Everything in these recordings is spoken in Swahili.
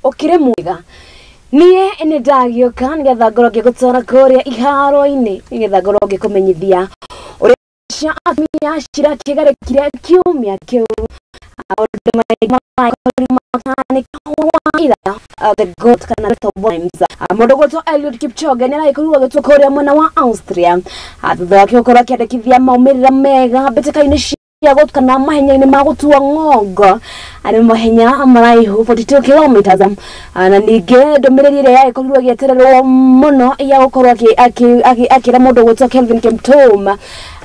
okire mwega niye ene ndagioka nigetha ngorwo ngigutora kuria ihaaro-ini nigetha ngorwo ngikumenyithia uria cia atumia cirakigarekire kiumia kiu the goat kana little boys mundu gwetwo Eliud Kipchoge nira ikurwa gwetwo kuria mwena wa Austria thutha wake gukorwo akiandikithia maumirira mega mbitikaini cia gutukana mahenya-ini ma gutua ngongo ari mahenya maraihu 42 kilometers na ningi ndumiriri iria yaikorirwo gietererwo muno ya gukorwo akira mundu gwetwo Kelvin Kiptum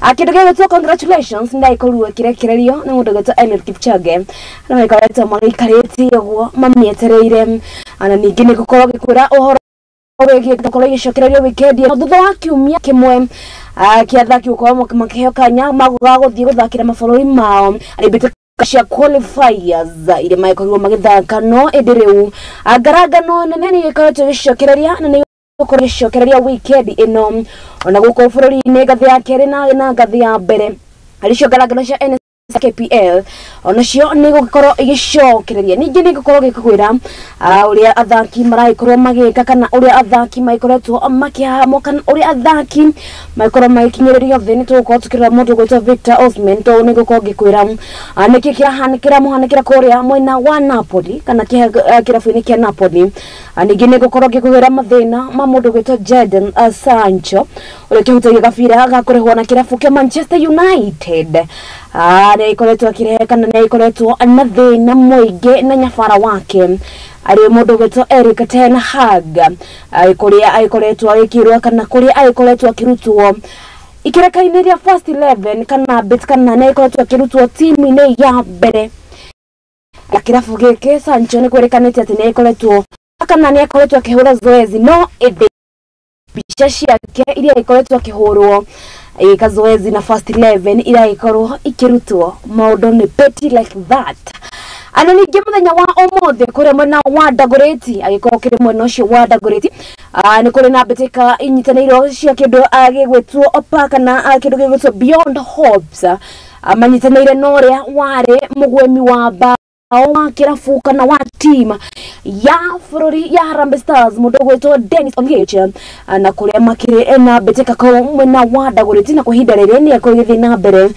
akindu gwetwo congratulations ndaikorwo kirekererio ni mundu gwetwo Eliud Kipchoge na ikaretwo magikarite uguo mamietereire na ningi ni gukorwo gikwira uhoro wegi gukorwo gicokererio weekend thutha wa kiumia kimwe kiathaki ukorwo makiheo kanya maguthii guthakira mabũrũri mao aribite cia qualifiers ile maikorwo magithaka no ediriu agaragano nene ni gikoretwo gicokereria na ni gukorwo gicokereria weekend ino ona guko bũrũri-inĩ ngathi ya keri na ngathi ya mbere alicio garagano cia KPL onacio ni gukorwo igicokereria ningi ni gukorwo gikugwira uria athaki maraikorwo magika kana uria athaki maikoretwo makihamo kana uria athaki maikorwo magikinyiririo thini tuko tukira mundu gwetwo Victor Osimhen to ni gukorwo gikwira niki kirahanikira kuria mwena wa Napoli kana kirafu-ini kia Napoli ningi ni gukorwo gikugwira mathina ma mundu gwetwo Jadon Sancho uria kihutagia gabira gakurehwo na kirafu kia Manchester United ni ikoretwo akirehekana ni ikoretwo na thina muingi na nyabara wake ari mundu gwetwo Erik ten Hag kuria aikoretwo agikirwa kana kuria aikoretwo akirutwo ikirekaine ria first 11 kana bet kana ni ikoretwo akirutwo timu-ini ya mbere akirafu gike Sancho ni kwerekanite ati ni ikoretwo kana ni ikoretwo akihura zoezi no bicha ciake iria ikoretwo akihurwo ikazoezi na first 11 ira ikorwo ikirutwo maundu ni petty like that ana ningi muthenya wa omothe kuria mwena wa Dagoretti agikorwo kiri mwena ucio wa Dagoretti ni kuri na bitika inyitaniiro cia kindu agigwetwo opa kana kindu gigwetwo Beyond Hopes amanyitaniire noria wari mugwemi wa wa kirafu kana wa team ya bũrũri ya Harambee Stars mundu gwetwo Dennis Ongech na kuria makire na betika ko mwena wa Dagoretti na kuhinda riri ni akugithi na mbere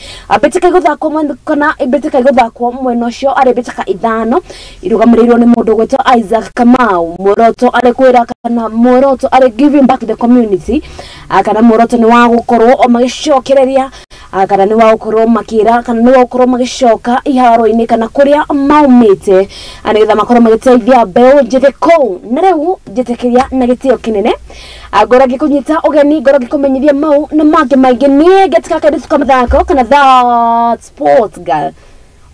betika guthakwo kana betika guthakwo mwena ucio ari betika ithano irugamiriirwo ni mundu gwetwo Isaac Kamau muoroto ari kwira kana muoroto ari giving back to the community kana muoroto ni wa gukorwo magicokereria kana ni wa gukorwo makira kana ni wa gukorwo magicoka ihaaro-ini kana kuria maumite anitha makorwo magiteithia mbeu njithe kou na riu njitekiria na gitio kinene agora gikunyita ugeni ngoro gikumenyithia mau na mangĩ maingĩ nie getika kadisuka mathako kana that sport girl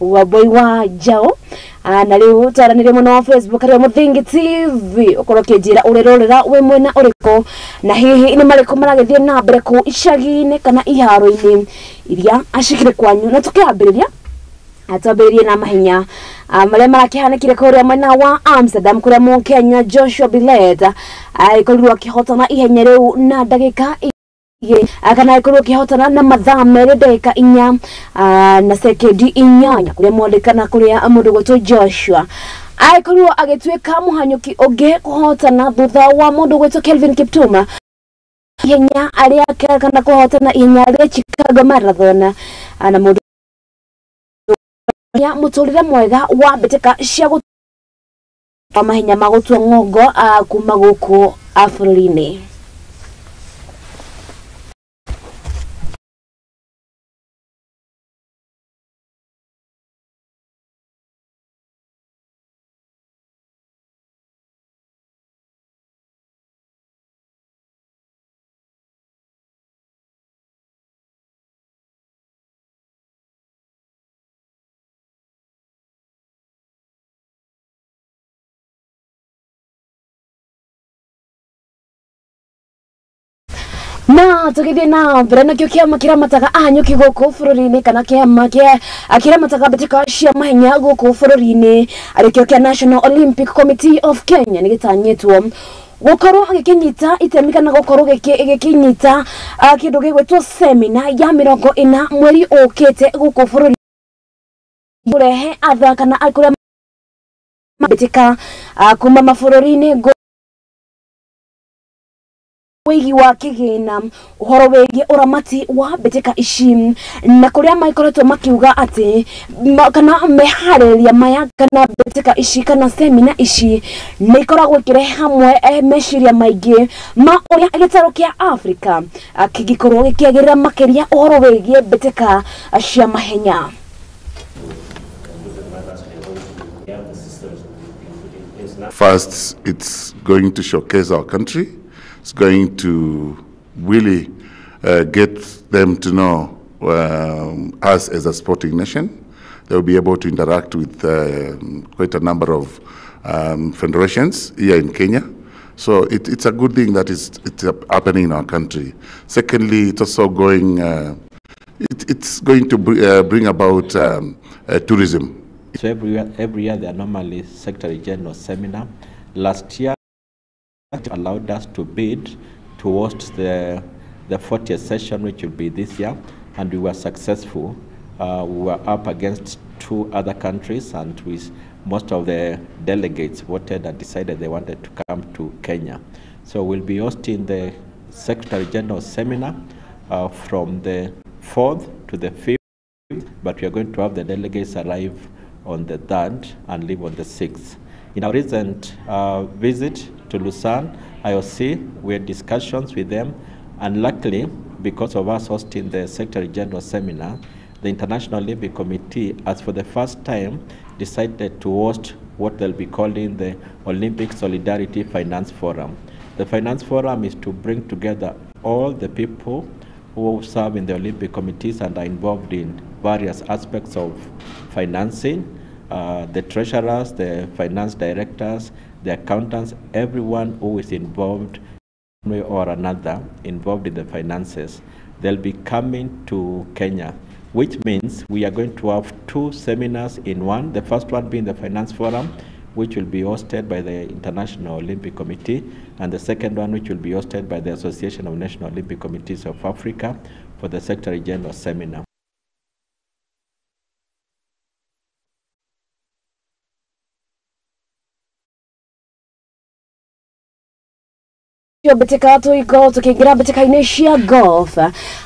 Wambui Njau na riu taranire muno wa Facebook ari Muthingi TV ukorwo kinjira urirorera we mwena uriko na hihi ni mariko maragithie na mbere ku icagi-ini kana ihaaro-ini iria ashikire kwanyu na tukiambiriria atambiririe na mahenya maria marakihanekire kuria mwena wa Amsterdam kuria Mukenya Joshua Billet aikorwo akihotana ihenya riu na ndagika akana aikorwo akihotana na mathaa meri ndagika 4 na sekendi 8 kuria mwandikana kuria mundu gwetwo Joshua aikorwo agitwika muhanyuki ungi kuhotana thutha wa mundu gwetwo Kelvin Kiptum ihenya aria kana kuhotana ihenya ria Chicago Marathon na mundu ya muturire mwega wa betika cia mahenya magutua ngongo kuma guku bũrũri-inĩ na tukithie na mbere nakio kiama kiramataga anyuki guku bũrũri-inĩ kana kiama kiramataga betika cia mahenya guku bũrũri-inĩ arikio kia National Olympic Committee of Kenya nigitanyitwo gukorwo gikinyita itemi kana gukorwo gikinyita kindu gigwetwo seminar ya 40 mweri ukite guku bũrũri kurehe athaka na akuria mabetika kuma mabũrũri-inĩ wĩigi wa kĩgĩna ũhoro wĩgiĩ ũramati wa mbĩtĩka ici na kũrĩa maikoretwo makiuga atĩ kana meharĩrĩria maya kana mbĩtĩka ici kana semina ici nĩ ikoragwo ikĩrehe hamwe meciria maingĩ ma ũrĩa gĩtarũ kĩa Africa kĩngĩkorwo gĩkĩagĩrĩra makĩria ũhoro wĩgiĩ mbĩtĩka cia mahenya. First, it's going to showcase our country. It's going to really get them to know us as a sporting nation. They'll be able to interact with quite a number of federations here in Kenya. So it's a good thing that it's happening in our country. Secondly, it's also going to bring about tourism. So every year there are normally Secretary General seminar. Last year allowed us to bid towards the 40th session, which will be this year, and we were successful. We were up against 2 other countries, and most of the delegates voted and decided they wanted to come to Kenya. So we'll be hosting the Secretary General seminar from the 4th to the 5th, but we are going to have the delegates arrive on the 3rd and leave on the 6th. In our recent visit to Lucerne, IOC, we had discussions with them, and luckily, because of us hosting the Secretary General seminar, the International Olympic Committee has for the first time decided to host what they'll be calling the Olympic Solidarity Finance Forum. The Finance Forum is to bring together all the people who serve in the Olympic committees and are involved in various aspects of financing, the treasurers, the finance directors, the accountants, everyone who is involved in one way or another involved in the finances. They'll be coming to Kenya, which means we are going to have 2 seminars in one. The first one being the Finance Forum, which will be hosted by the International Olympic Committee, and the second one which will be hosted by the Association of National Olympic Committees of Africa for the Secretary General seminar. Mbĩtĩka tũigo tũkĩingĩra mbĩtĩka-inĩ cia golf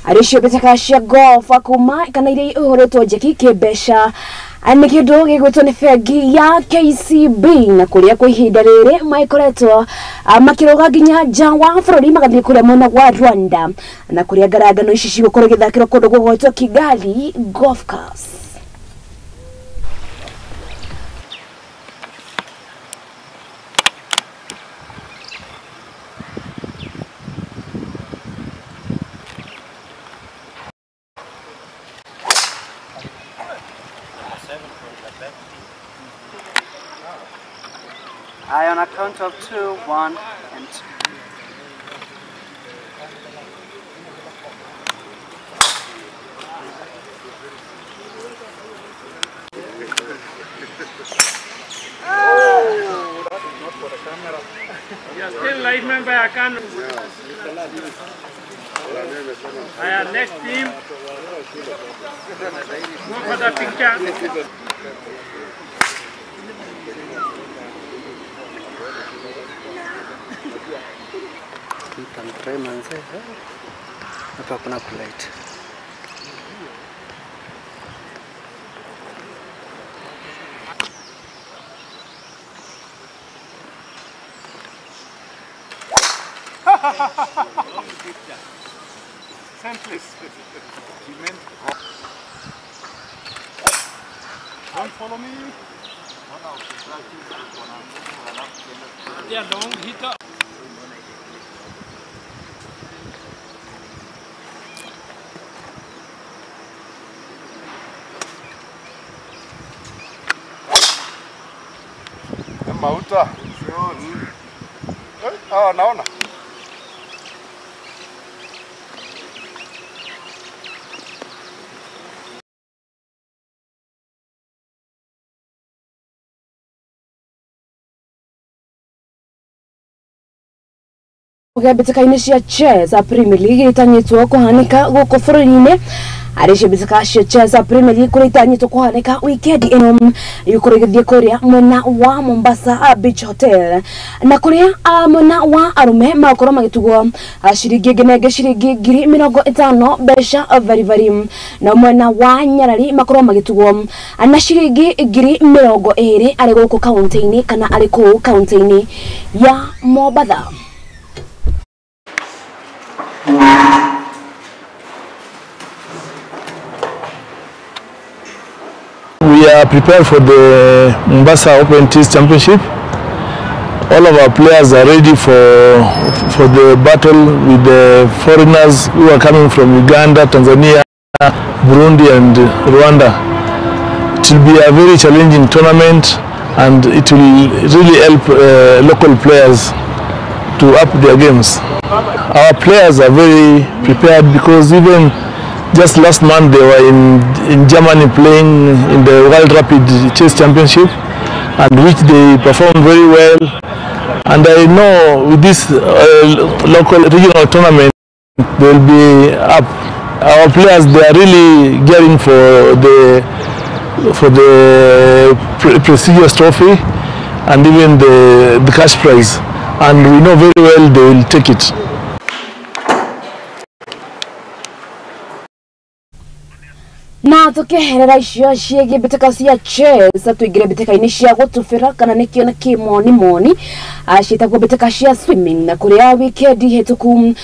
arĩcio mbĩtĩka cia golf kuma kana iria ihũrĩtwo njeki kĩmbeca nĩ kĩndũ gĩgwĩtwo nĩ bengi ya KCB na kũrĩa kwa ihinda rĩrĩ maikoretwo makĩrũga nginya nja wa bũrũri magathiĩ kũrĩa mwena wa Rwanda na kũrĩa ngarangano ici cigũkorwo igĩthakĩrwo kũndũ gwĩtwo Kigali Golf Course. I on a count of 2, 1, and 2. Oh, that is not for the camera. You are still live member, I can. Next team. Go for the picture. You can try and say, hapa kuna kulite. Don't follow me. Yeah, long hitter. Mauta. Naona. Betikaine cia chess Premier League itanyitwo kuhanika guko bururi-ini arishe betika cia chess Premier League kuri itanyitwo kuhanika weekend ino yukurigithie kuria mwena wa Mombasa Beach Hotel na kuria mwena wa arume makoro magitugwo shiringi ngenege shiringi 50,000 besha very na mwena wa Nyarari makoro magitugwo na shiringi 20,000 ari guko county-ini kana ari ku county-ini ya Mombasa. We are prepared for the Mombasa Open Tennis Championship. All of our players are ready for the battle with the foreigners who are coming from Uganda, Tanzania, Burundi and Rwanda. It will be a very challenging tournament and it will really help local players to up their games. Our players are very prepared because even just last month they were in Germany playing in the World Rapid Chess Championship, and which they performed very well. And I know with this local regional tournament they will be up. Our players, they are really gearing for the prestigious trophy and even the cash prize, and we know very well they will take it. Na tukiherera icio ciege beteka cia chess tuigire beteka ini cia gutufira kana nikio na kimoni ashitagwo beteka cia swimming na kuria weekend hetuku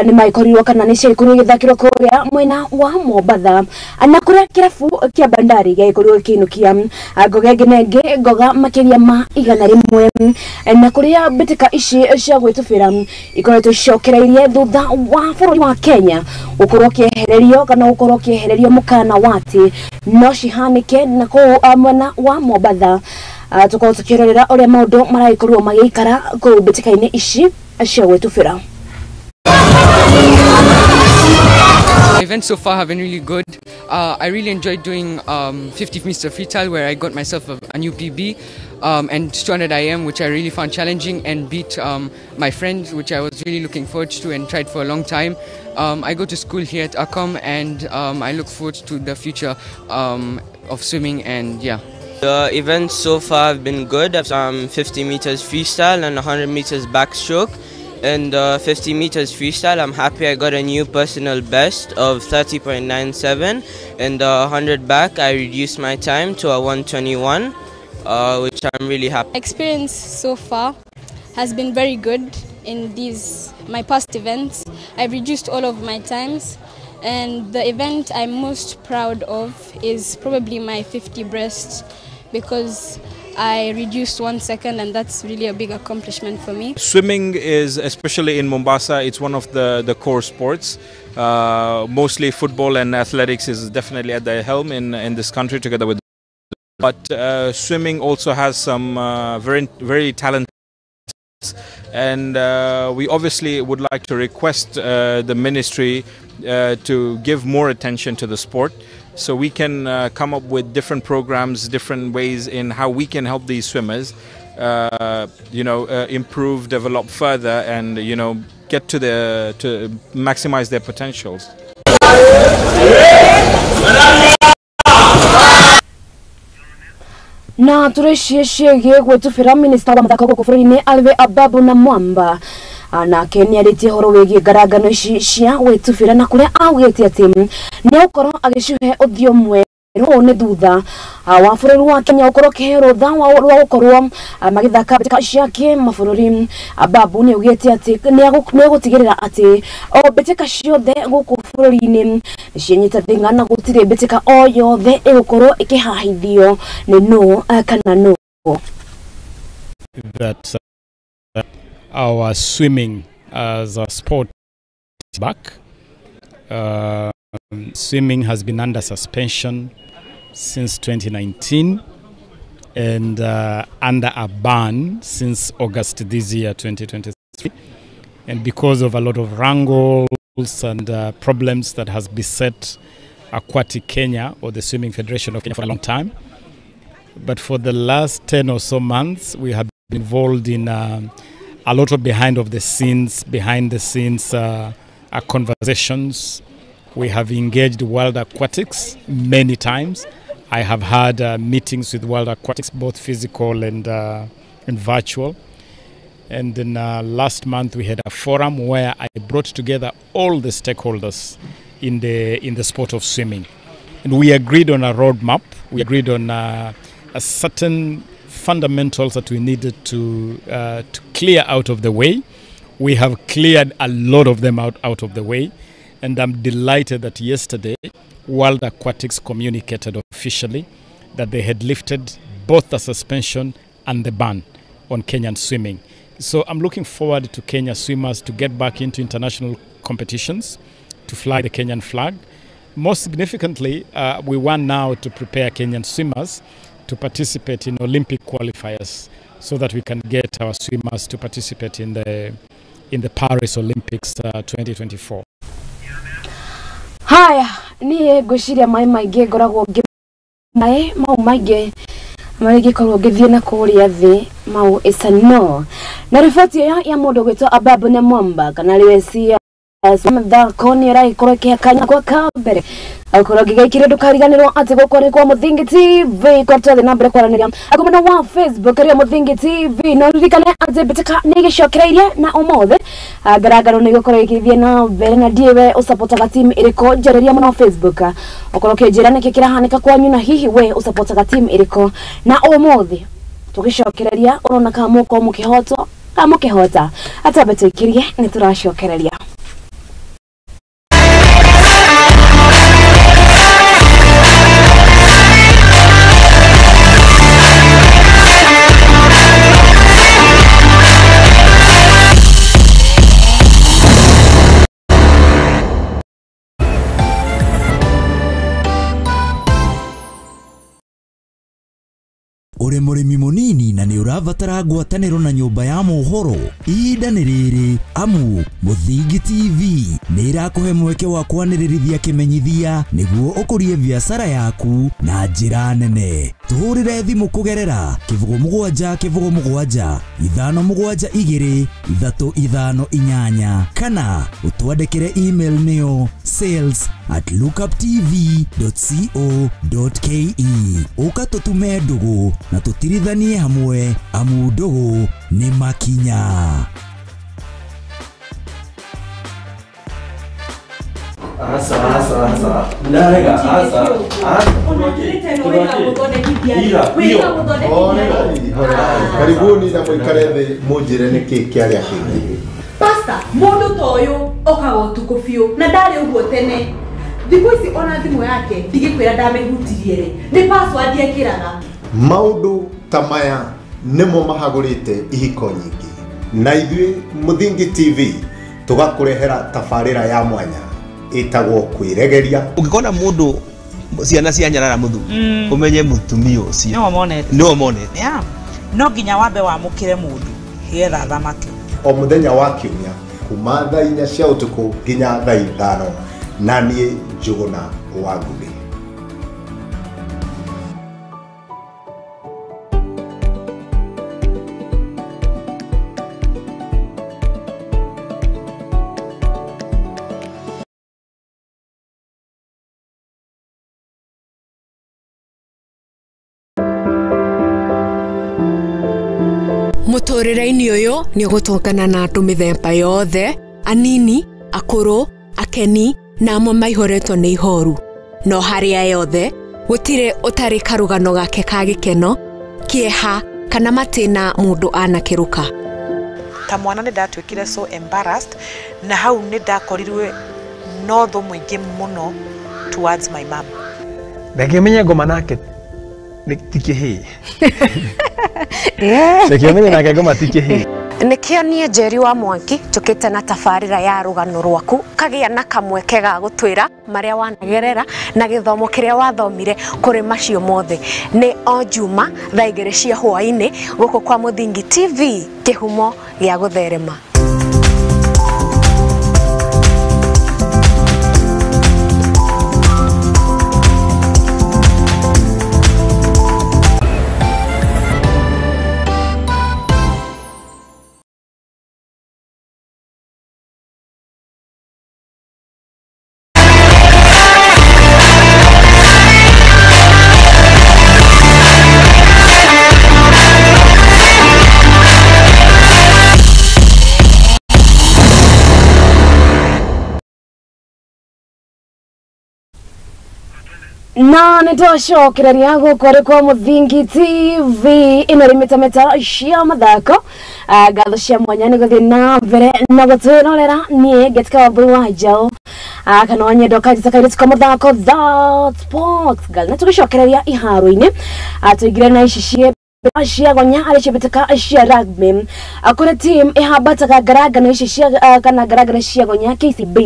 ni maikorirwo kana ni cia ikorwo githakiro kuria mwena wa Mombasa na kuria kirafu kia Bandari gaikorwo kinukia ngoga ngenege ngoga makiria ma 100 na kuria beteka ici cia gwitufira ikoretwo cokereirie thutha wa bururi wa Kenya ukorwo kiehererio kana ukorwo kiehererio mukana wati no cihanike na ko mwena wa Mombasa tuko tukirorera uria maundu maraikorwo magikara ko betikaine ici cia gwitufira. Events so far have been really good. I really enjoyed doing 50 meter freestyle where I got myself a new PB and 200 IM, which I really found challenging and beat my friend, which I was really looking forward to and tried for a long time. I go to school here at Akom and I look forward to the future of swimming, and yeah. The events so far have been good. I've 50 meters freestyle and 100 meters backstroke. And 50 meters freestyle, I'm happy I got a new personal best of 30.97. And 100 back, I reduced my time to a 121, which I'm really happy. Experience so far has been very good in my past events. I've reduced all of my times, and the event I'm most proud of is probably my 50 breast, because I reduced 1 second, and that's really a big accomplishment for me. Swimming is, especially in Mombasa, it's one of the core sports. Mostly football and athletics is definitely at the helm in this country together with. But swimming also has some very talented, and we obviously would like to request the ministry to give more attention to the sport, so we can come up with different programs, different ways in how we can help these swimmers, improve, develop further, and get to maximize their potentials. Na tureshie gwetufira minister wa mathako guku bururi-ini Alve Ababu na Mwamba na Kenya riti horo wegi garagano cia gwetufira na kuria augite ati ni ukorwo agishuhe uthio mweru ne thutha wa bururi wa Kenya ukorwo kihero tha wa ukorwo magithaka beteka ciake mabũrũri. Ababu ni augite ati ni agutigirira ati o beteka ciothe guku bururi-ini cianyita thinga na gutire beteka o yothe igukorwo ikihahithio ni no kana no. That our swimming as a sport is back. Swimming has been under suspension since 2019 and under a ban since August this year, 2023. And because of a lot of wrangles and problems that has beset Aquatic Kenya, or the Swimming Federation of Kenya, for a long time. But for the last 10 or so months, we have been involved in a a lot of behind the scenes conversations. We have engaged World Aquatics many times. I have had meetings with World Aquatics, both physical and virtual. And then last month we had a forum where I brought together all the stakeholders in the sport of swimming. And we agreed on a roadmap. We agreed on a certain fundamentals that we needed to clear out of the way. We have cleared a lot of them out of the way. And I'm delighted that yesterday World Aquatics communicated officially that they had lifted both the suspension and the ban on Kenyan swimming. So I'm looking forward to Kenya swimmers to get back into international competitions, to fly the Kenyan flag. Most significantly, we want now to prepare Kenyan swimmers to participate in Olympic qualifiers so that we can get our swimmers to participate in the Paris Olympics 2024. Haya, niye gwiciria mai maingi ngoragwo mai mau maingi marigi korwo ngithie na kuria thi mau isano na riboti ya mundu gwitwa Ababu ne Mwamba kana riwesia samantha koni rai koreke kanya kwa kabere akora gigaikire ndukariganirwo ati gukore kwa Muthingi TV kwa twa na mbere kwaraniria akomana wa Facebook ari Muthingi TV no ririkane ati bitaka nigicokereirie na umothe agaragaro ni gukora igithie na mbere na ndiwe usupportaga team iriko njereria muno Facebook okoroke njira niki kirahanika kwanyu na hihi we usupportaga team iriko na umothe tugicokereria urona ka muko mukihoto kamukihota atabetekirie ni turacokereria. Uri murimi munini na ni uravatara ngwataniro na nyumba ya mohoro ihinda ni riri amu Muthingi TV ni irakuhe mweke wa kwanirithia kimenyithia niguo ukurie biashara yaku na njira nene. Tuhurire thimu kugerera kivugo mugwanja ithano mugwanja igiri ithatu ithano inyanya kana utwandikire email niyo sales@lookuptv.co.ke ukatutume ndugu na tutirithanie hamwe amu ndugu ni makinya. Asa. Ndarega asa. Karibuni na mwikare thi munjire niki kiaria kingi. Pasta, mundu toyo okago tukufio na ndari uguo tene. Thiku ici ona thimu yake ndigikwira ndamehutirie ni password yekiraga. Maundu tamaya nimo mahagurite ihiko nyingi. Na ithui Muthingi TV tugakurehera tabarira ya mwanya itagwo kwiregeria. Ungikona mundu ciana cia nyarara muthu umenye mutumia ucio no monete ya no ginya wambe wa mukire mundu hietha thamake o muthenya wa kiumia kuma thaa 4 cia utuku ginya thaa 5 na nie Njuguna wa Ngugi. Mutorera-ini uyu ni gutongana na andu mithemba yothe anini akuru akeni na amwe maihoretwo ni ihoru no haria yothe gutire utari karugano gake ka gikeno kieha kana matina mundu anakiruka. Ta mwana ni ndatwikire so embarrassed na hau ni ndakorirwe no tho mwingi muno towards my mom. Ndakimenya ngoma nake tikihi. Ndakimenya nake ngoma tikihi. Nikio nie Njeri wa Mwangi tukite na tabarira ya rugano rwaku kagia na kamweke ga gutwira maria wanagerera na githomo kiria wathomire kuri macio mothe ni o Juma thaa 2 cia hwaini guku kwa Muthingi TV kihumo gia gutherema. Na nitoshokereria gukore kwa Muthingi TV ino rimeta cia mathako gatho cia mwanya ni guthi na mbere na gutwirorera nie getika Wambui Njau kana wanyendo kaita kaita kwa mathako that sports gal na tugishokereria ihaaro-ini tuigire na ici cia gonya ari cibitaka cia rugby akore team ihabataga garagana ici cia kana garagana cia gonya KCB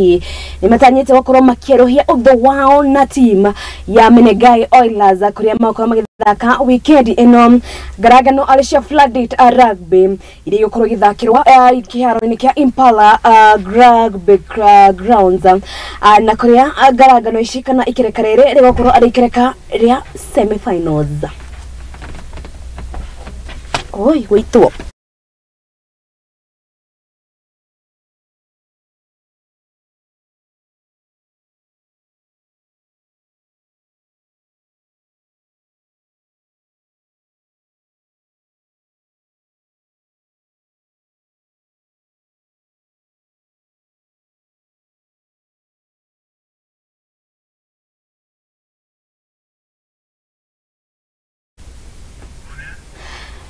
ni matanyite gukorwo makierohia utho wao na team ya Menegai Oilers akuria makoro magithaka weekend ino garagano ari cia flooded rugby iri gukorwo githakirwa ihaaro-ini kia Impala rugby grounds na kuria garagano ici kana ikireka riri rigukorwo ari ikireka ria semi finals. Oi, wait to.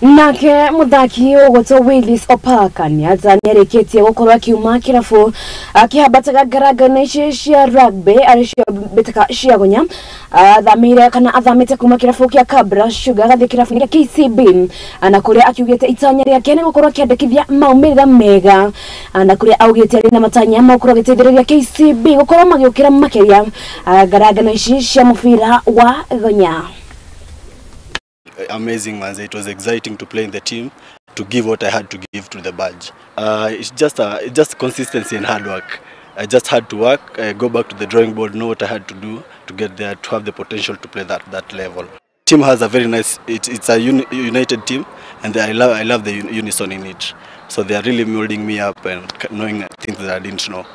Nake muthaki ugotwo Willis Opaka ni atanyereketie gukorwa kiuma kirafu akihabataga garagana ici cia rugby ari cia bitaka cia gonya athamire kana athamite kuma kirafu kia Kabra Sugar gathi kirafu kia KCB anakuria akiugite itanya riake ni gukorwa kiandikithia maumirira mega anakuria augite ari na matanya makorwo gitithiriria KCB gukorwa magiukira makeria garagana ici cia mufira wa gonya. Amazing, man. It was exciting to play in the team, to give what I had to give to the badge. It's just consistency and hard work. I just had to work, go back to the drawing board, know what I had to do to get there, to have the potential to play that level. Team has a very nice, it's a united team, and I love the unison in it. So they are really molding me up and knowing things that I didn't know.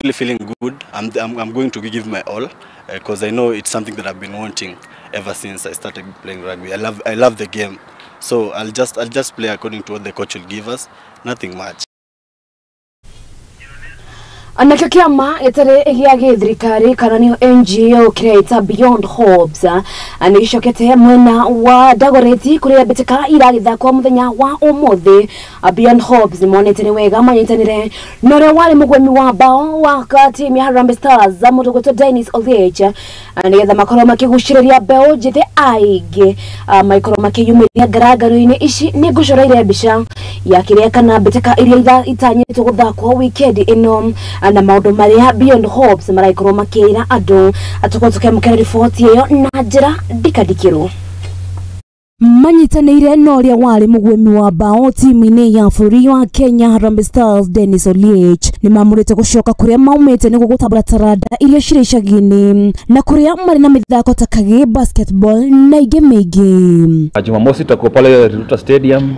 Really feeling good. I'm going to give my all because I know it's something that I've been wanting ever since I started playing rugby. I love the game, so I'll just play according to what the coach will give us. Nothing much. Anake kiama etare gia githirikari kana ni NGO creator Beyond Hopes anishokete mwena wa Dagoreti kuria beteka iragitha kwa muthenya wa umuthi Beyond Hopes monete ni wega manyitanire nore wale mugwemi wa bao wa team ya Harambee Stars za mutogoto Dennis Oliech anigetha makoro makigushiriria beo jithe aige maikoro makiyumiria garagaro-ini ici ni gucoreire mbica ya kiria kana beteka iria itanyitwo guthakwo weekend ino na maundu maria Beyond Hopes maraikorwo makira andu atukotuke mukere report iyo na njira ndikadikiro manyitanire noria wale mugwemi wa bao timu-ini ya bũrũri wa Kenya Harambee Stars Dennis Oliech ni mamurite gucoka kuria maumite ni gugutabura taranda iria cire icagi-ini na kuria mari na mithako ta kage basketball na ingi mingi. Jumamosi tutakuwa pale Ruta Stadium.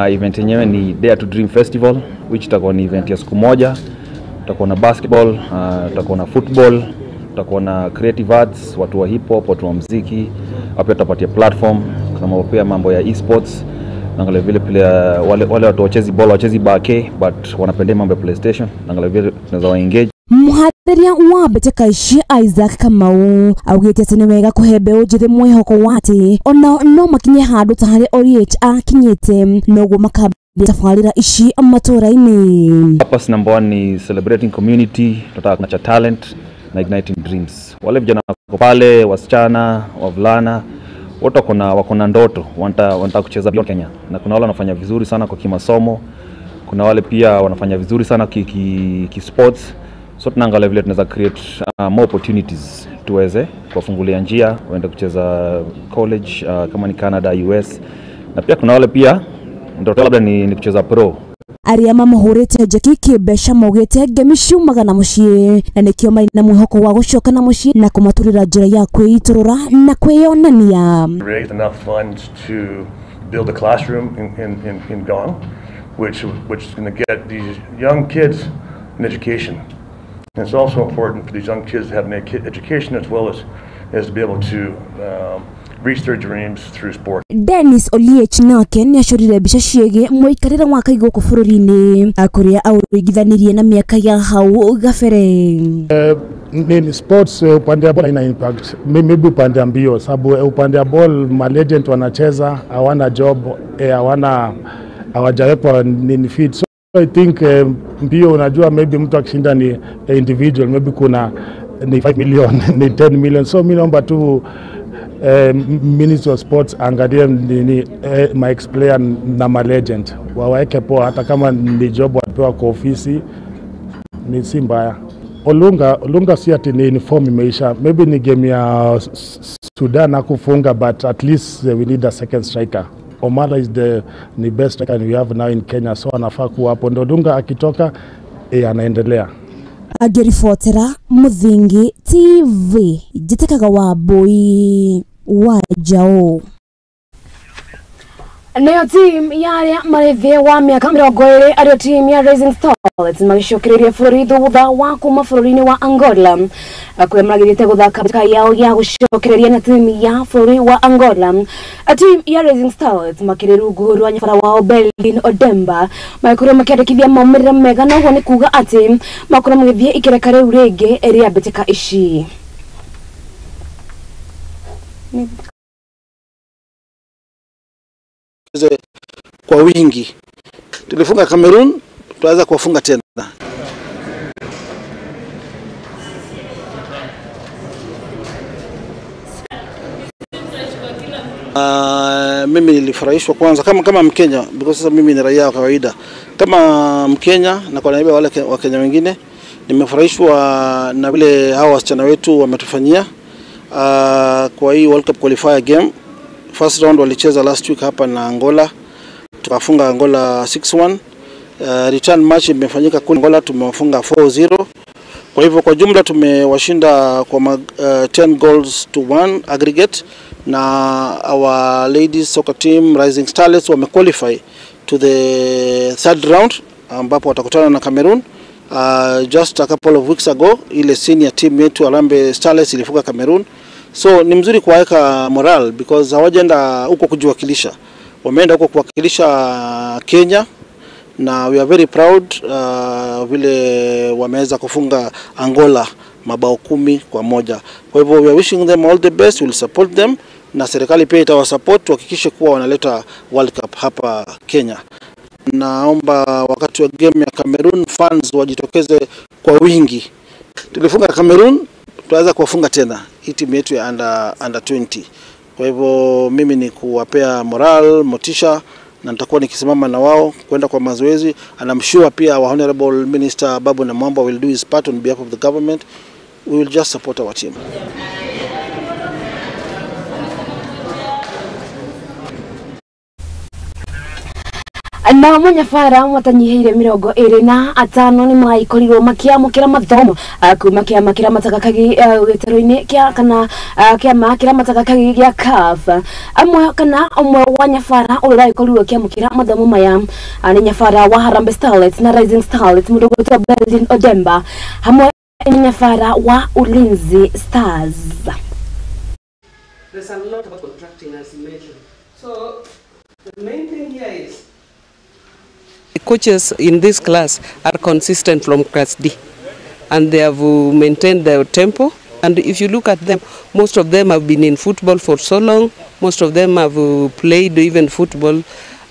Event yenyewe ni Dare to Dream Festival, which itakuwa ni event ya siku moja. Tutakuwa na basketball, tutakuwa na football, tutakuwa na creative arts, watu wa hip hop, watu wa muziki. Hapo tutapatia platform kama pia mambo ya esports. Naangalia vile player wale watu wachezi ball, wachezi bake but wanapenda mambo ya PlayStation. Naangalia vile tunaweza wa engage. Muhadharia wa beteka ici Isaac Kamau augite ati ni wega kuhebe ujithe mwihoko wati ona no makinye handu ta hari Oliech akinyite noguo makamba tabarira ici matura-ini. Purpose number 1 ni celebrating community, tunataka kunacha talent na igniting dreams. Wale vijana wako pale, wasichana, wavulana, wote wako na ndoto, wanataka kucheza beyond Kenya. Na kuna wale wanafanya vizuri sana kwa kimasomo, kuna wale pia wanafanya vizuri sana ki sports. So tunaangalia vile tunaweza create more opportunities tuweze kuwafungulia njia waende kucheza college kama ni Canada, US. Na pia kuna wale pia ndoto labda ni kucheza pro. Aria mamuhurite njeki kibesha maugite ngemi ciumaga na mucii na nikio mari na mwihoko wa gucoka na mucii na kumaturira njira ya kwiturura na kwiyonania. Raised enough funds to build a classroom in Gong, which is going to get these young kids an education. And it's also important for these young kids to have an education as well as to be able to reach their dreams through sport. Dennis Oliech nake ni acurire mbica ciege muikarira mwaka igoko bũrũri-ini akuria aurigithanirie na miaka ya hau gabere. Nini sports upande wa ball ina impact maybe upande wa mbio, sababu upande wa ball ma legend wanacheza hawana job, hawajawekwa nini fit. So I think mbio, unajua maybe mtu akishinda ni individual, maybe kuna ni 5 million ni 10 million. So mimi naomba tu Ministry of Sports angalie nini my ex-player na ma legend waweke poa, hata kama ni job wapewa kwa ofisi ni si mbaya. Olunga si ati ni inform imeisha, maybe ni game ya Sudan akufunga, but at least we need a second striker. Omala is the best striker we have now in Kenya, so anafaa kuwa hapo. Ndo Olunga akitoka anaendelea. Agiribotera Muthingi TV jitekaga Wambui Njau. Nayo team ya Marevi wa miaka 20 ario team ya Rising Stars magicukiriria bũrũri thutha wa kuma bũrũri-inĩ wa Angola kũrĩa maragĩrĩte gũthaka mbĩtĩka yao ya gũcokĩrĩria na team ya bũrũri wa Angola. Team ya Rising Stars makĩrĩ rungu rwa nyabara wao Berlin Odemba makorwo makĩandĩkithia maumĩrĩra mega, na ũguo nĩ kuga atĩ makorwo magĩthiĩ ikereka rĩu rĩngĩ rĩa mbĩtĩka ici. Kwa wingi tulifunga Cameroon, tutaweza kuwafunga tena. Mimi nilifurahishwa kwanza kama Mkenya, because sasa mimi ni raia wa kawaida. Kama Mkenya na kwa niaba wale wa Kenya wengine, nimefurahishwa na vile hao wasichana wetu wametufanyia kwa hii World Cup qualifier game. First round walicheza last week hapa na Angola, tukafunga Angola 6-1. Return match imefanyika kule Angola, tumewafunga 4-0. Kwa hivyo kwa jumla tumewashinda kwa 10 goals to 1 aggregate, na our ladies soccer team Rising Stars wamequalify to the third round ambapo watakutana na Cameroon. Just a couple of weeks ago ile senior team yetu Harambee Stars ilifunga Cameroon. So ni mzuri kuweka moral, because hawajaenda huko kujiwakilisha, wameenda huko kuwakilisha Kenya, na we are very proud vile wameweza kufunga Angola mabao 10-1. Kwa hivyo we are wishing them all the best, we will support them, na serikali pia itawasupport tuhakikishe kuwa wanaleta World Cup hapa Kenya. Naomba wakati wa game ya Cameroon fans wajitokeze kwa wingi. Tulifunga Cameroon, tutaweza kuwafunga tena hii timu yetu ya under 20. Kwa hivyo mimi ni kuwapea moral, motisha, na nitakuwa nikisimama na wao kwenda kwa mazoezi, and I'm sure pia our Honorable Minister Babu Namwamba will do his part on behalf of the government. We will just support our team. Na munyabara matanyihire 25 ni maikorirwo makiamukira mathomo kumakiamakira matakakagi gitero-ini kia kana kiamakira matakakagi gia CAF amwe kana umwe wa nyabara uria ikorirwo kiamukira mathomo maya ni nyabara wa Harambee Stars na Rising Stars mudogo wa Berlin Odemba hamwe ni nyabara wa Ulinzi Stars. There's a lot about contracting, as you mentioned. So the main thing here is the coaches in this class are consistent from class D, and they have maintained their tempo. And if you look at them, most of them have been in football for so long. Most of them have played even football,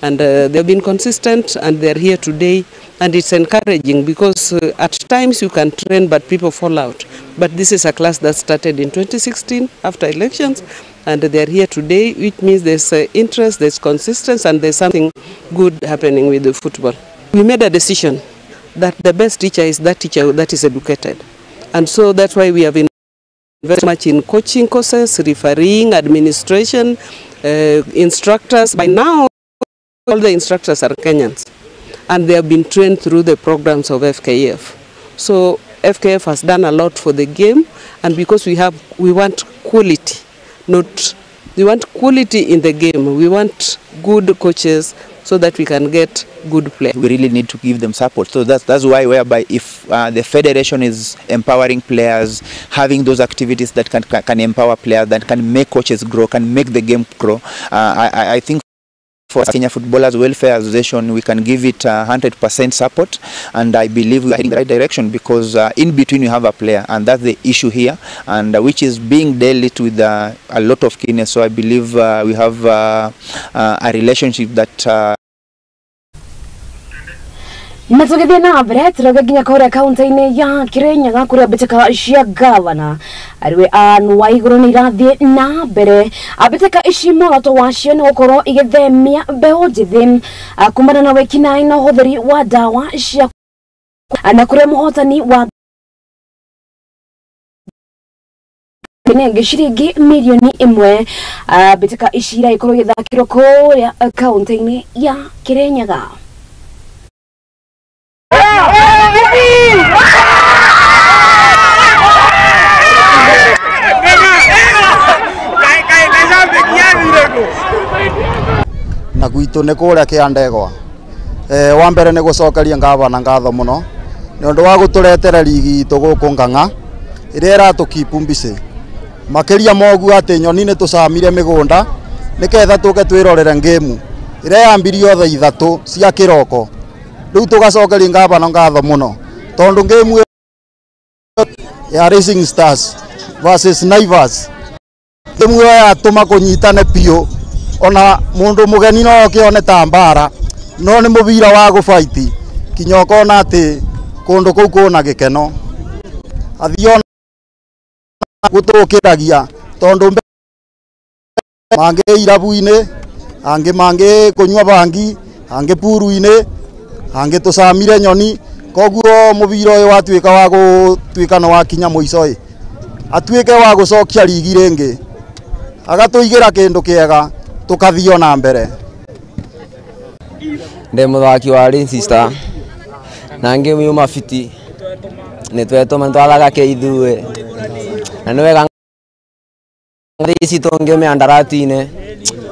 and they have been consistent, and they are here today. And it's encouraging, because at times you can train but people fall out. But this is a class that started in 2016 after elections, and they are here today, which means there's interest, there's consistency, and there's something good happening with the football. We made a decision that the best teacher is that teacher that is educated. And so that's why we have invested very much in coaching courses, refereeing, administration, instructors. By now, all the instructors are Kenyans, and they have been trained through the programs of FKF. So FKF has done a lot for the game, and because we want quality. We want quality in the game. We want good coaches so that we can get good players. We really need to give them support. So that's why, whereby if the federation is empowering players, having those activities that can empower players, that can make coaches grow, can make the game grow, I think for Kenya Footballers Welfare Association, we can give it 100% support, and I believe we are in the right direction because in between you have a player, and that's the issue here, and which is being dealt with a lot of keenness. So I believe we have a relationship that Natugithia na mbere turogeginya kore kaunti-ini ya Kirinyaga kuria mbitĩka cia gavana ariwe anu wa iguru ni irathie na mbere abitĩka ici muoroto wacio ni gukorwo igithemia mbeũ njithi kumana na wĩkinaĩ na ũhũthĩri wa dawa cia na kuria mũhotani wa ciringi milioni 1 mbitĩka ici iraikorwo igĩthakĩrwo kũrĩa kaunti-ini ya Kirinyaga. Na gwitũ nĩ kũrĩa Kĩandegwa wa mbere nĩ gũcokeria ngavana ngatho mũno nĩ ũndũ wa gũtũretera ligi itũ gũkũ Ng'ang'a ĩrĩa ĩratũkipu mbici makĩria moguo atĩ nyoni nĩ tũcamire mĩgũnda nĩketha tũke twĩrorere ngĩmu ĩrĩa yambirio thaa 3 cia kĩroko. Rĩu tũgacokeria ngavana ngatho mũno tondũ ngĩmu ya Racing Stars versus Naivas ngĩmu ĩyo yatũma kũnyitane piũ, ona mundu mugeni no kione tambara no ni mubira wa gufight kinyoko na ati kundu kuu kuna gikeno athiona gutukiragia tondu mange irabu-ini mange kunywa bangi ange puru-ini ange tucamire nyoni koguo mubira uyu watuika wa gutuika no wakinya muico atuike wa gucokia ligi ringi agatuigira kindu kiega tukathio na mbere. Ndi muthaki wa Racing Stars na ngĩmiuma fiti nĩ twetũma twathaga keithue na nĩ wega ici tũngĩmĩandarati-inĩ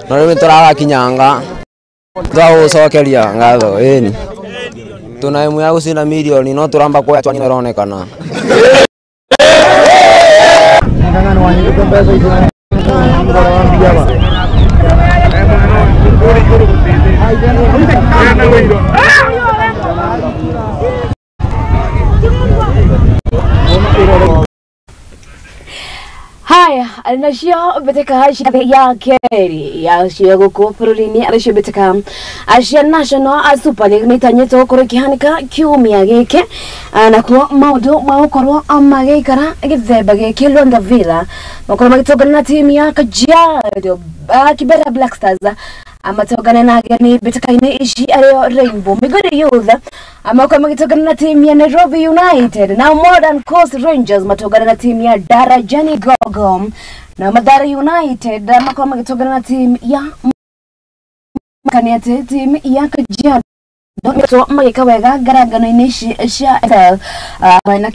no rĩu tũragakinyanga twagũcokeria ngatho ĩni tuna ĩmwe ya gũcinda milioni no tũramba kuoya twani ĩronekana Haya, nacio mbitĩka ya keri ya cio gũkũ bũrũri-inĩ arĩcio mbitĩka cia National Super League nĩitanyĩtwo kũrĩ kĩhanĩka kiumia gĩkĩ nakuo maũndũ ma gũkorwo magĩikara gĩthemba gĩkĩ Londavilla makorwo magĩtongana na timu ya Kajiado Kibera Black Stars amatongana na ageni mbitĩka-inĩ ici arĩo Rainbow Migori Youth amakorwo magĩtongana na timu ya Nairobi United na Modern Coast Rangers matongana na timu ya Darajani Gogo na Mathare United makorwo magĩtongana na timu ya Kaniate timu ya Kajiado Ndio magĩka wega ngarangano-inĩ cia FL na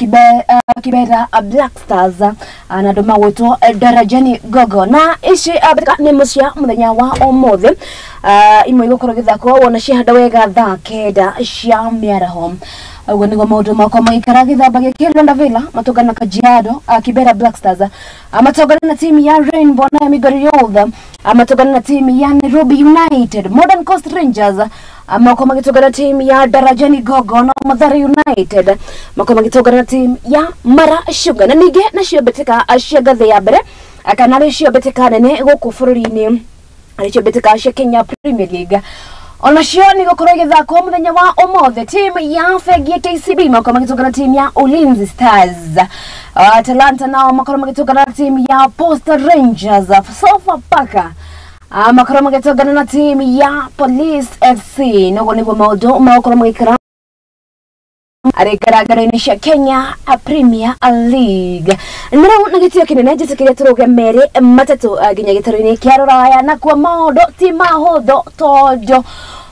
Kibera Black Stars na andũ magwĩtwo Darajani Gogo na ici nĩ mũcia mũthenya wa ũmũthĩ imwe igũkorwo gĩthako wona ciahanda wega thaa 9 cia mĩaraho. Ũguo nĩguo maũndũ makwa magĩikara gĩthamba gĩkĩ Londavilla matongana na Kajiado Kibera Black Stars amatongana na timu ya Rainbow na Migori Youth amatongana na timu ya Nairobi United. Modern Coast Rangers makorwo magĩtongana na timu ya Darajani Gogo na Mathare United makorwo magĩtongana na timu ya Mara Sugar na ningĩ nacio mbĩtĩka cia ngathĩ ya mbere kana nĩcio mbĩtĩka nene gũkũ bũrũri-inĩ arĩcio mbĩtĩka cia Kenya Premier League onacio nĩgũkorwo igĩthakwo mũthenya wa ũmũthĩ. Timu ya Fegi ya KCB makorwo magĩtongana na timu ya Ulinzi Stars. Talanta nao makorwo magĩtongana na timu ya Posta Rangers. Sofapaka makorwo magĩtongana na timu ya Police FC. Noguo nĩguo maũndũ makorwo magĩikara arĩ ngarangano-inĩ cia Kenya Premier League. Na rĩu nĩ gĩtio kĩnene njĩtĩkĩria tũrũge merĩ matatũ nginya gĩtaro-inĩ kĩa rũraya na kuo maũndũ ti mahũthũ tonjo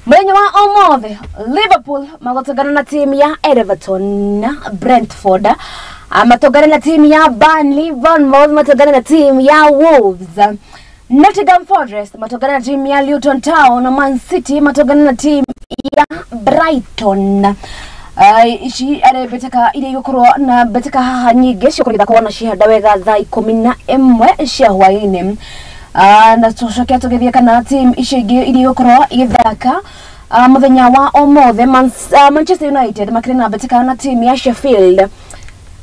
mũthenya wa ũmũthĩ Liverpool magũtongana na timu ya Everton na Brentford matongana na timu ya Burnley. Bournemouth matongana na timu ya Wolves. Nottingham Forest matongana na timu ya Luton Town na Man City matongana na timu ya Brighton. Ici arĩ mbĩtĩka iria igũkorwo na mbĩtĩka haha nyingĩ ciokorwo igĩthakwo na ciahanda wega thaa 11 cia hwaĩ-inĩ. na tucoke tugithie kana team icio ingi iri gukorwo igithaka muthenya wa omothe Manchester United makire na betika na team ya Sheffield.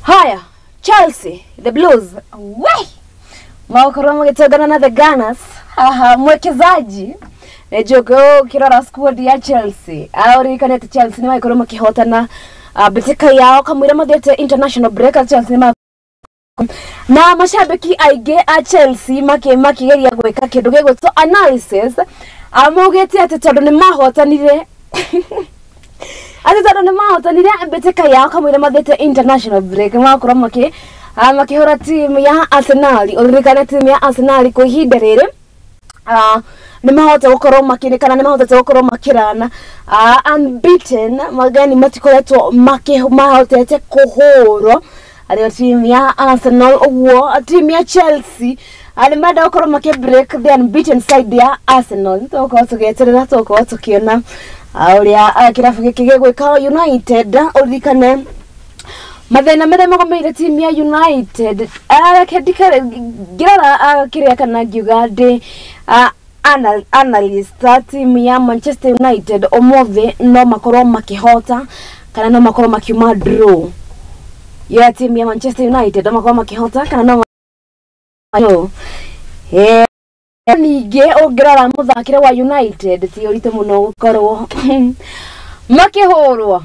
Haya, Chelsea the Blues we makorwo magitogana na the Gunners. Mwekezaji Joko kirora squad ya Chelsea aurikana ati Chelsea ni makorwo makihotana betika yao kamwira mathete international break. Chelsea na mashabiki aige a Chelsea makigeria gweka kindu gigwitwo analysis amugete ati tondu ni mahotanire ati tondu ni mahotanire betika yao kamwira mathete international break makorwo makihora team ya Arsenal. Urikana team ya Arsenal kwa ihinda riri ni mahota gukorwo makinikana ni mahota gukorwo makirana unbeaten magani matikoretwo mahotete kuhuro ari team ya Arsenal uwo team ya Chelsea ali mada gukorwo makibreak the unbeaten side ya Arsenal. Toko tugeterera toko tukiona uria kirafu gikigwika United. Urikane mathina mere magomeire team ya United kedikare girara kiria kana giugade analyst team ya Manchester United omothe no makorwo makihota kana no makorwo makiuma draw. Ya team ya Manchester United no makorwo makihota kana no nige ogirara muthakire wa United ti urite muno gukorwo makihorwo.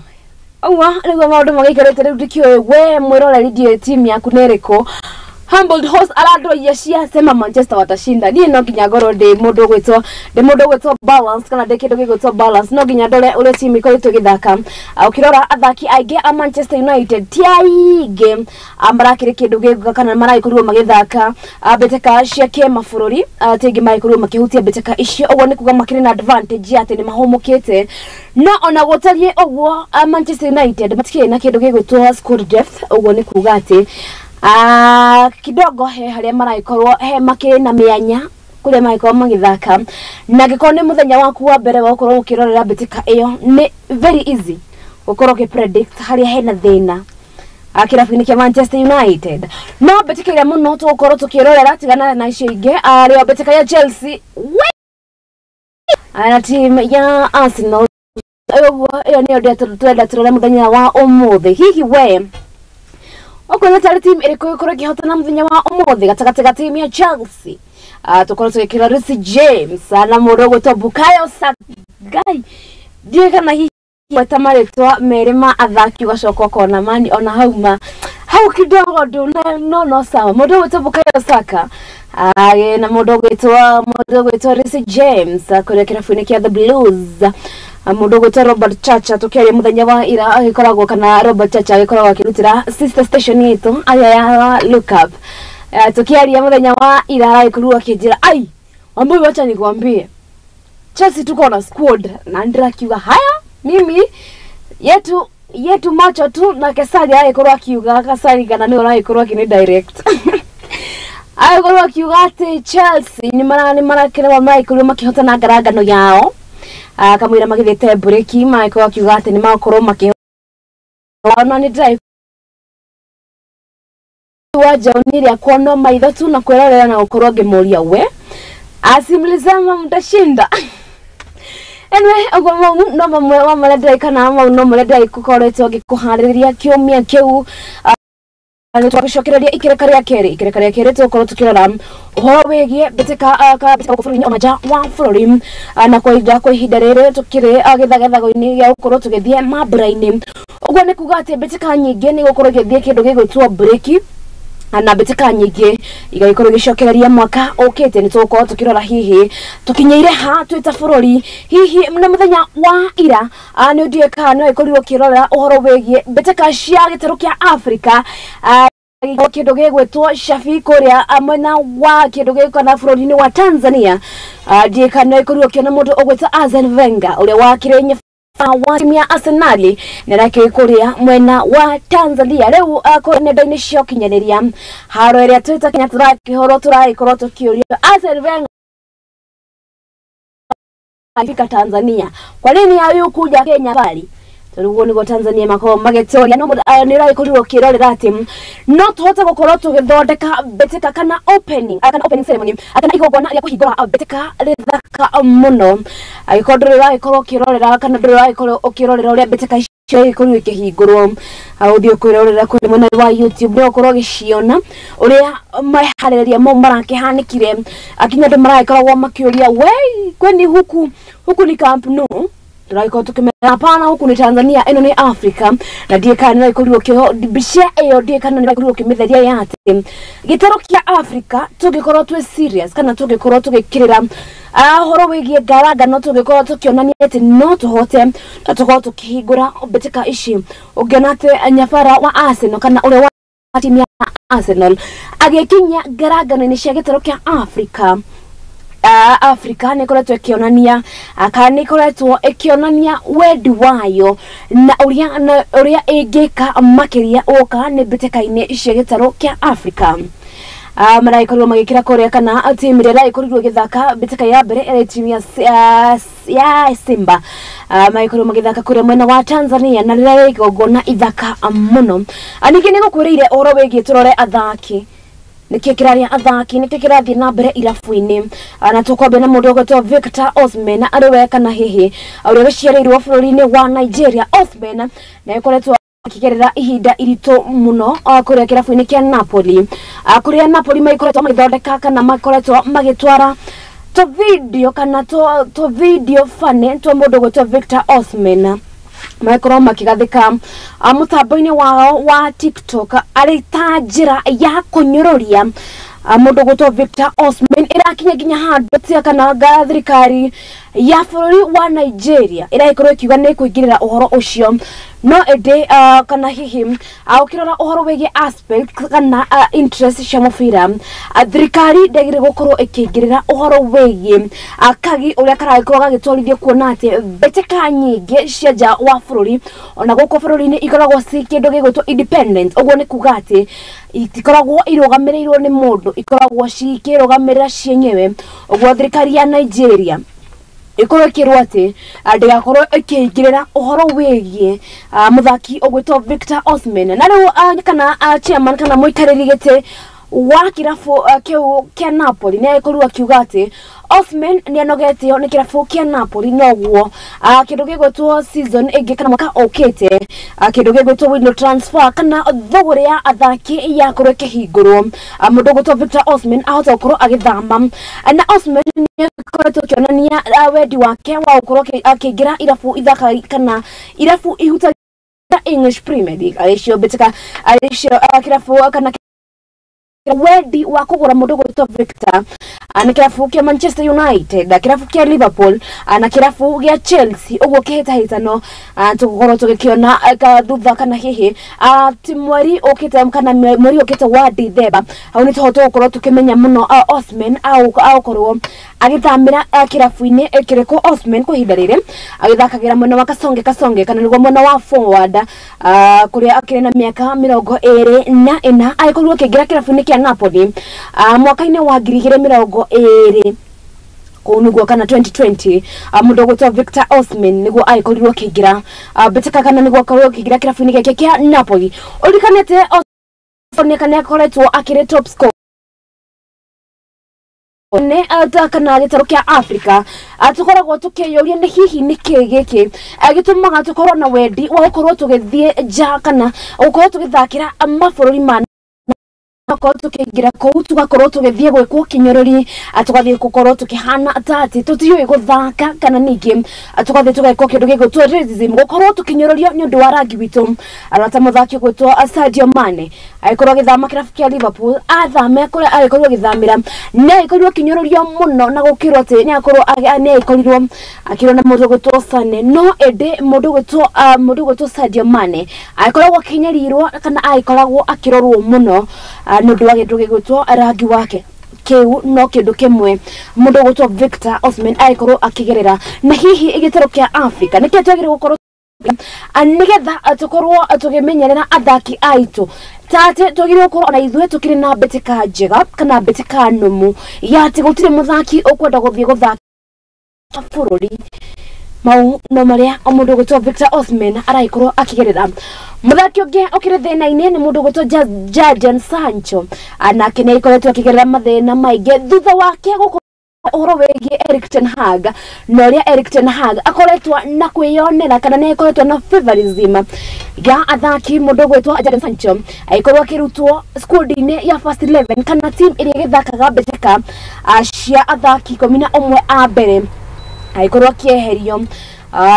Owa nigo maundu magikarete riu dikio we mwiroreri die team ya kunereko humbled host alado yeshia sema Manchester watashinda. Ni no ginya goro de mundu gwitwo balance kana de kindu gigwitwo balance no ginya ndore ule team ikoritwo githaka ukirora athaki aige a Manchester United tiaige ambarakire kindu gigwa kana maraikurwo magithaka beteka cia kema bururi tegi maikurwo makihutia beteka icio ogwo ni kuga makire na advantage ati ni mahomokete no ona gotarie ogwo Manchester United matikire na kindu gigwitwo squad depth ogwo ni kuga ati kidogo he haria maraikorwo he makire na mianya kule maikorwo magithaka na gikone muthenya waku wa mbere gukorwo ukirorera betika iyo ni very easy gukorwo ke predict haria hena thina akirafu-ini kia Manchester United. No betika ile muno tukorwo tukirorera tigana na icio ingi ario betika ya Chelsea ana team ya Arsenal iyo ni ndio twenda turore muthenya wa omothe. Hihi we okona tari team iriko ikoro kihotana muthenya wa omothe gatagati team ya Chelsea tukoro twekira Reece James na mundu gwitwo Bukayo Saka die kana hihi wetamaretwa merema athaki gacokwa kona mani ona hauma hau kidogo ndo no sawa mundu gwitwo Bukayo Saka na mundu gwitwo Reece James kurekera fune kia the Blues mundu gwitwo Robert Chacha tukiaria muthenya wa ira agikoragwo kana Robert Chacha agikoragwo akirutira sister station yetu aya ya look up tukiaria muthenya wa ira agikoragwo akijira ai Wambui wacha nikwambie Chelsea tuko na squad na ndirakiuga haya mimi yetu macho tu na Kesari agikoragwo akiuga Kesari kana ni agikoragwo akini direct agikoragwo akiuga ati Chelsea ni marakira wa maikorwo makihotana ngaragano yao kamwira magithete breaki maiko akiuga ati ni makorwo makihona ni drive waja uniri akono maitho tu na kwerorera na gukorwo ngimuria we asimilizama mtashinda anyway ogwo no mamwe wa marenda kana no marenda ikukoretwo gikuhariria kiumia kiu ani twakishokereria ikerekaria keri tukorwo tukirora uhoro wigie betika bufuruni omaja wa fururi na kwa ihinda riri tukiri githagathago-ini gia gukorwo tugithie mambura-ini ugwo ni kuga ati betika nyingi ni gukorwo githie kindu gigwitwo breaki na betika nyingi igagikorwo gicokereria mwaka ukite ni tukorwo tukirora hihi tukinyeire ha twita fururi hihi na muthenya wa ira ni ndieka no ikorirwo kirora uhoro wigie betika cia gitaro kia Africa kindu gigwitwo Shafi kuria mwena wa kindu gikana fururi-ini wa Tanzania ndieka no ikorirwo kiona mundu ogwita Arsene Wenger uria wakire wa timu ya Arsenal nerake kuria mwena wa Tanzania riu nenda-ini cia kinyaneria haro iria twita Kenya turakihoro turaikorwo tukiuria Arsene Wenger alifika Tanzania kwa nini hayo kuja Kenya bali Turugo ni go Tanzania mako magetoria no ni rai korirwo kirorera ati no tuhota gukorwo tugithondeka betika kana opening ceremony kana igogona ya kuhingura betika rithaka muno agikondro rai korwo kirorera kana ndro rai korwo ukirorera uria betika icio ikorwo ikihingurwo audio kwirorera kuri mwena wa YouTube no korwo giciona uria maharĩrĩria mo marakihanikire akinya ndo maraikoragwo makiuria we kweni huku ni Camp Nou Turaiko tukimera hapana huku ni Tanzania eno ni Africa na diekani na ikorio kio bisha eyo diekani na ikorio kimetheria yate gitaro kia Africa tugikorwo twe serious kana tugikorwo tugikirira horo wigie garaga no tugikorwo tukionania ati no tuhote na tukorwo tukihingura betika ici ugenate nyafara wa Arsenal kana ule wa timu ya Arsenal agekinya garaga ni cia gitaro kia Africa Africa ni koretwo ikionania akani koretwo ikionania wendi wayo na uria ingika makiria oka ni beteka-ini icio gitaro kia Africa maraikorwo magikira korea kana timu ria raikorwo githaka beteka ya mbere ere timu ya Simba maraikorwo magithaka korea mwena wa Tanzania na rira igogona ithaka muno aniki ni gukwirire oro wegie turore athaki nikikiraria athaki nikikirathi na mbere irafu-ini na tukwambia na mundu ugwetwo Victor Osimhen ariweka na hihi uria giciarirwo bururi-ini wa Nigeria. Osimhen na ikoretwo akigerera ihinda irito muno kuria kirafu-ini kia Napoli kuria Napoli maikoretwo magithondeka kana maikoretwo magitwara to video kana to video fane to mundu ugwetwo Victor Osimhen maikoro makigathika mutambo-ini wao wa TikTok ari ta njira ya kunyururia mundu gutwo Victor Osimhen irakinya ginya handu tia kana thirikari ya bururi wa Nigeria iraikorwo ikiuga ni kuingirira uhoro ucio no ende kana hihi ukirora uhoro wege aspect kana interest cia mubira thirikari ndegire gukorwo ikingirira uhoro wege kagi uria karaikorwo gagitwarithia kuona ati beteka nyingi cia nja wa bururi ona guko bururi-ini ikoragwo ci kindu gigwitwo independent uguo ni kuga ati ikoragwo irugamirirwo ni mundu ikoragwo cikirugamirira cienyewe uguo thirikari ya Nigeria ikorwo kirwo ati ndigakorwo ikingirira uhoro wegie muthaki ugwitwo Victor Osimhen na riu kana chairman kana muikariri gite wa kirafu kia Napoli ni ikorwo akiuga ati Osimhen ni anogetio ni kirafu kia Napoli noguo kindu gigwitwo season ingi kana mwaka okite kindu gigwitwo window transfer kana thogore ya athaki ya korwo kihingurwo mundu gutwo Victor Osimhen ahota gukorwo agithama na Osimhen ni koretwo kionania wendi wake wa gukorwo akiingira irafu ithaka kana irafu ihuta English Premier League aisho betika aisho kirafu kana wedi wa kugura mundu gutwo Victor ana kirafu kia Manchester United kirafu kia Liverpool ana kirafu kia Chelsea uguo kihitahitano tugukorwo tugikiona thutha kana hihi timweri okite kana mweri okite wa December au ni tuhoto gukorwo tukimenya muno Osimhen au korwo agithamira kirafu-ini ekireko Osimhen kuhinda riri agithakagira mwena wa kasonge kana niguo mwena wa forward kuria akiri na miaka 24 aikorwo akigira kirafu-ini kia Napoli mwaka-ini wa 2020 kunugwa kana 2020 mundu gutwa Victor Osimhen niguo aikorwo akigira beteka kana niguo akorwo akigira kirafu-ini gike kia Napoli urikanete Osimhen kana akoretwo akiri top scorer ne kana gitaro kia Africa atukoragwo tukiyuria ni hihi ni kigiki agitumaga tukorwo na wendi wa gukorwo tugithie nja kana gukorwo tugithakira mabururi ma ko tukigira ko tugakorwo tugithie gwikwo kinyorori atugathie gukorwo tukihana atati tutiyui guthaka kana ningi atugathie tugekwo kindu gigutwo racism gukorwo tukinyororio ni undu wa rangi witu arata muthaki gwitwo Sadio Mane aikorwo githama kirafu kia Liverpool athame kuria aikorwo githamira ne aikorwo kinyororio muno na gukirwo ati ni akorwo ne aikorirwo akirwo na mundu gwitwo Sane no ende mundu gwitwo Sadio Mane aikorwo kinyerirwo kana aikoragwo akirorwo muno nundu wa kindu gigutwo rangi wake kiu no kindu kimwe mundu gutwo Victor Osimhen aikorwo akigerera na hihi igitero kia Africa niki twagire gukorwo nigetha tukorwo tugimenyerera athaki aitu tate twagire gukorwo na ithuĩ tukiri na betika njega kana betika numu ya ati gutire muthaki ukwenda guthie guthaka bururi mau no maria omundu gutwa Victor Osimhen araikorwo akigerera muthaki ungi okire thina-ini ni mundu gutwa Jadon Sancho anake ni ikoretwo akigerera mathina maingi thutha wake gukorwo uhoro wegie Erik ten Hag no ria Erik ten Hag akoretwo na kwiyonera kana ne akoretwo na favorism ya athaki mundu gwetwo Jadon Sancho aikorwo akirutwo squad-ini ya first 11 kana team iria githakaga mbeteka cia athaki 11 a mbere aikorwo akieherio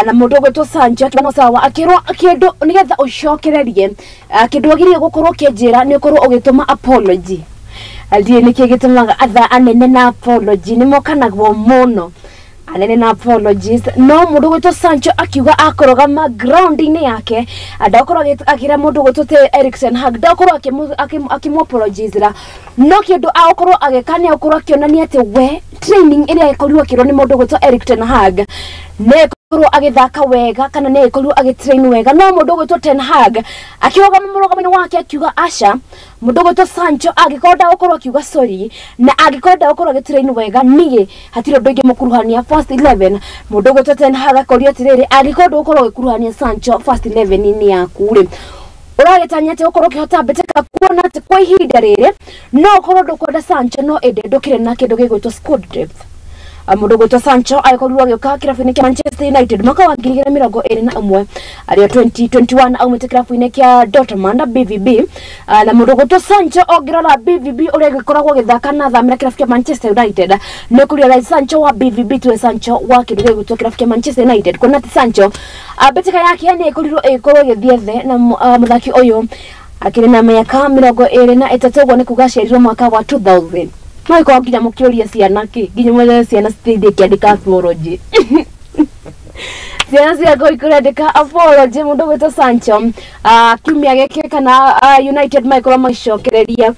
na mundu gwetwo Sancho akibano sawa akirwo kindu nigetha ucokererie kindu agirie gukorwo kinjira ni ukorwo ugituma apology aldie niki gitumaga atha anene na apology ni mokanagwo muno anene na apologies no mundu gwetwo Sancho akiuga akorogama ground-ini yake adakorwo akira mundu gwetwo Erik ten Hag dakorwo akimu apologizera no kindu akorwo agekania akorwo akionania ati we training iria ikorwo akirwo ni mundu gwetwo Erik ten Hag ne korwo agithaka wega kana ne ikorwo agitrain wega no mundu gwetwo Ten Hag akiuga murogamino wake akiuga asha mundu gwetwo Sancho agikorda gukorwo akiuga sorry na agikorda gukorwo agitrain wega niye hatiro ndoige mukuruhania first 11 mundu gwetwo Ten Hag akorio tiriri agikorda gukorwo agikuruhania Sancho first 11 ni yaku ri uragitanya ati ukorwo kihota beteka kuona ati kwa ihinda riri no ukorwo ndukwenda Sancho no ende ndukire na kindu gigwitwo squad depth mundu gwetwo Sancho aikorwo agioka kirabu-ini kia Manchester United mwaka wa 2021 aria 2021 aumite kirabu-ini kia Dortmund BVB na mundu gwetwo Sancho ogirora BVB uria gikoragwo githaka na thamira kirabu kia Manchester United ne kuria Sancho wa BVB tuwe Sancho wa kindu gwetwo kirabu kia Manchester United kuna ati Sancho beteka yake ni ikorwo githiethe na muthaki uyu akiri na miaka 23 gwo ni kugacirirwo mwaka wa 2000 no iko nginya mukiuria ciana ki nginya mwele ciana citeithie kiandika apology ciana cia go ikurandika apology mundu gwetwo Sancho kiumia geke kana United maikorwo macokereria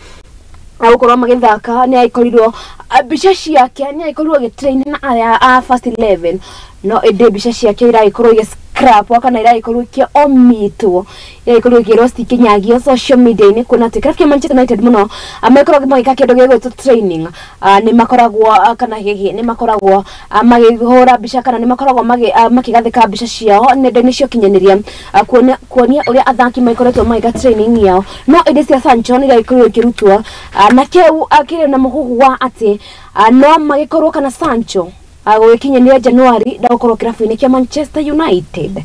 gukorwo magithaka ni aikorirwo bica ciake ni aikorirwo gitrain na a first 11 no ende bica ciake iraikorwo scrap kana iraikorwo ki omitwo iraikorwo ki roast kinyagio social media ni kuna tikafia Manchester United muno amaikorwo magika kindu gigwetwo training ni makoragwo kana hihi ni makoragwo magihora bica kana ni makoragwo makigathika bica ciao nende cio kinyaniria kuonia uria athaki maikoretwo magika training yao no ende cia Sancho ni iraikorwo kirutwo na keu akire na muhuhu wa ati no magikorwo kana Sancho agwikinyania January ndakorwo kirabu-ini kia Manchester United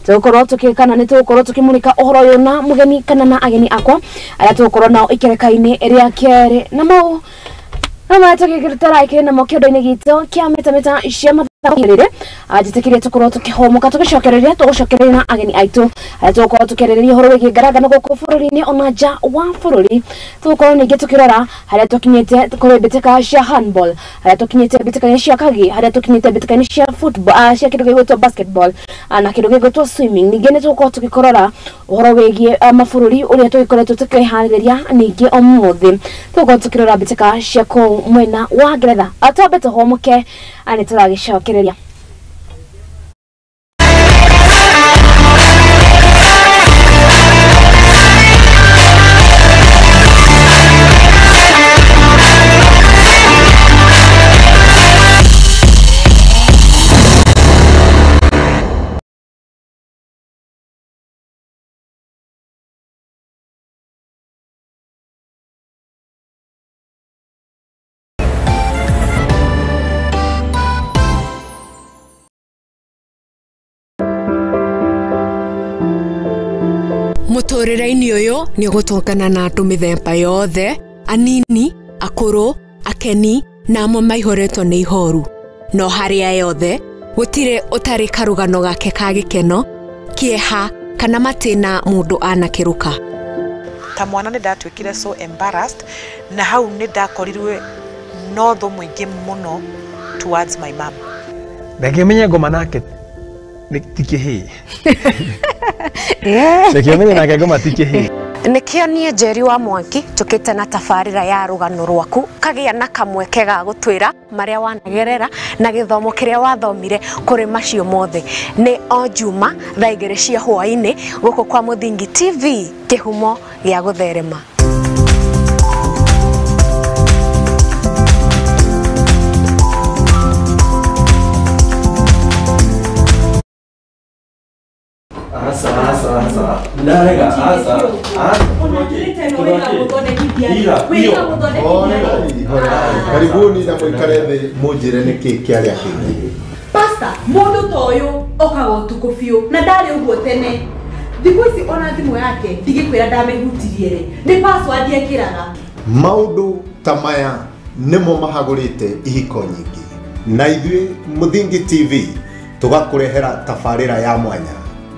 tukorwo tukikana ni tukorwo tukimunika uhoro uyu na mugeni kana na ageni akwa aya tukorwo nao ikereka-ini ria keri na mau ama tukikirutara ikiri na mokiondo-ini gitu kia meta cia mathako ajitikirie tukorwo tukihomuka tugicokereria na ageni aitu aya tukorwo tukirereria uhoro wigi ngaragano guku bururi-ini ona nja wa bururi tukorwo ningi tukirora haria tukinyite kuri beteka cia handball haria tukinyite beteka cia kagi haria tukinyite beteka cia football cia kindu gigwitwo basketball na kindu gigwitwo swimming ningi ni tukorwo tukikorora uhoro wigi mabururi uria tugikoretwo tukihariria ningi omuthi tukorwo tukirora beteka cia ku mwena wa Ngeretha atambe tuhomuke ani turagicokereria muturire-ini uyu ni gutongana na andu mithemba yothe anini akuru akeni na amwe maihoretwo ni ihoru no haria yothe gutire utari karugano gake ka gikeno kieha kana matina mundu anakiruka ta mwana ni ndatwikire so embarrassed na hau ni ndakorirwe no tho mwingi muno towards my mom ndakimenya ngoma nake tikihi ndakimenya nake ngoma tikihi nikio nie Njeri wa Mwangi tukite na tabarira ya rugano rwaku kagia na kamweke ga gutwira maria wanagerera na githomo kiria wathomire kuri macio mothe ni o Juma thaa 2 cia hwaini guku kwa Muthingi TV kihumo gia gutherema. Karibuni na mwikare thĩ mũnjĩre nĩkĩ kĩarĩa kĩngĩ. Pastor, mũndũ ta ũyũ okaga ũtukũ biũ na ndarĩ ũguo tene. Thikũ ici ona thimũ yake ndigĩkwĩra ndamĩhutirie rĩ, nĩ password ekĩraga. Maũndũ ta maya nĩmo mahagũrĩte ihiko nyingĩ. Na ithuĩ Mũthingi TV tũgakũrehera tabarĩra ya mwanya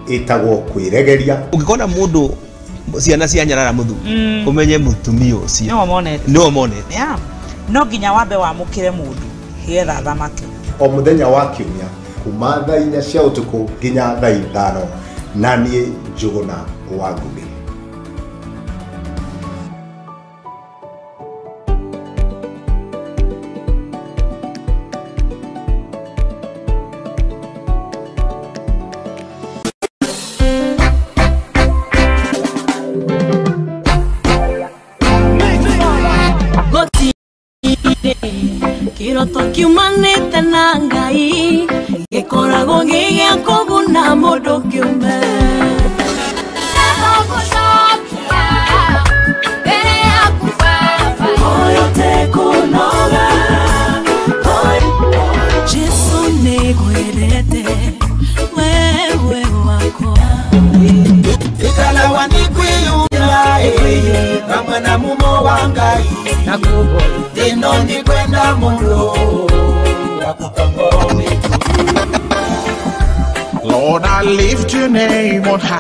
ĩtagwo kwĩregeria. Ũngĩkona mũndũ ciana cianyarara muthu umenye mutumia ucio no monete no nginya wambe wamukire mundu hietha thamake o muthenya wa kiumia kuma thaa 4 cia utuku nginya thaa 5 na niĩ Njuguna Wambui. Kiroto kiumanite na Ngai gikoragwo gigĩa kũguna mũndũ kĩũmbe. Jesu nĩngwendete wewe wakwa. Ikalawa nikwiyumba kama na mumo wa Ngai nakubo dino ni kwenda mulo Lord, I lift your name on high.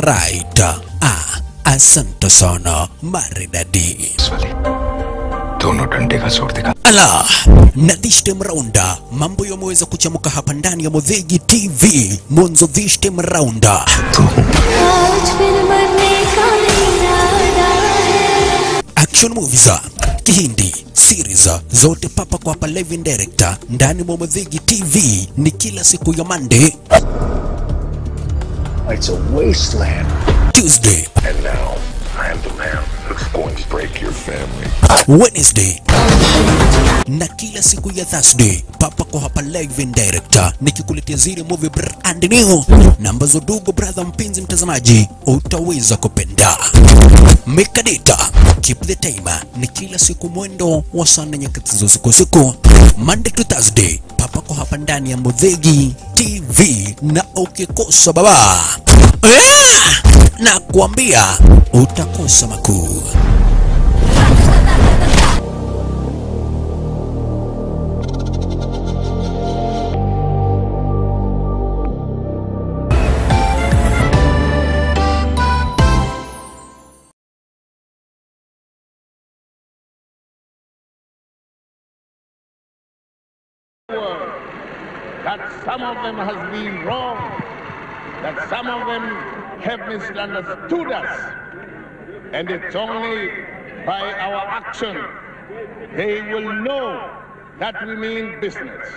Right. Asante sana maridadi. Dono dande ka sorte ka. Ala, na this time rounda mambo yameweza kuchamuka hapa ndani ya Muthegi TV. Mwanzo this time rounda action movies, Kihindi series zote papa kwa hapa live in director ndani mwa Muthegi TV ni kila siku ya Monday. It's a wasteland. Tuesday. And now I am the man who's going to break your family. Wednesday. Na kila siku ya Thursday papa kwa hapa live in director nikikuletea zile movie brand new na ambazo dogo brother mpenzi mtazamaji utaweza kupenda. Mekadeta keep the timer ni kila siku mwendo wa saa 4 nyakati za usiku Monday to Thursday papa kwa hapa ndani ya Muthegi TV na ukikosa baba na kuambia utakosa makuu. That some of them has been wrong, that some of them have misunderstood us, and it's only by our action they will know that we mean business.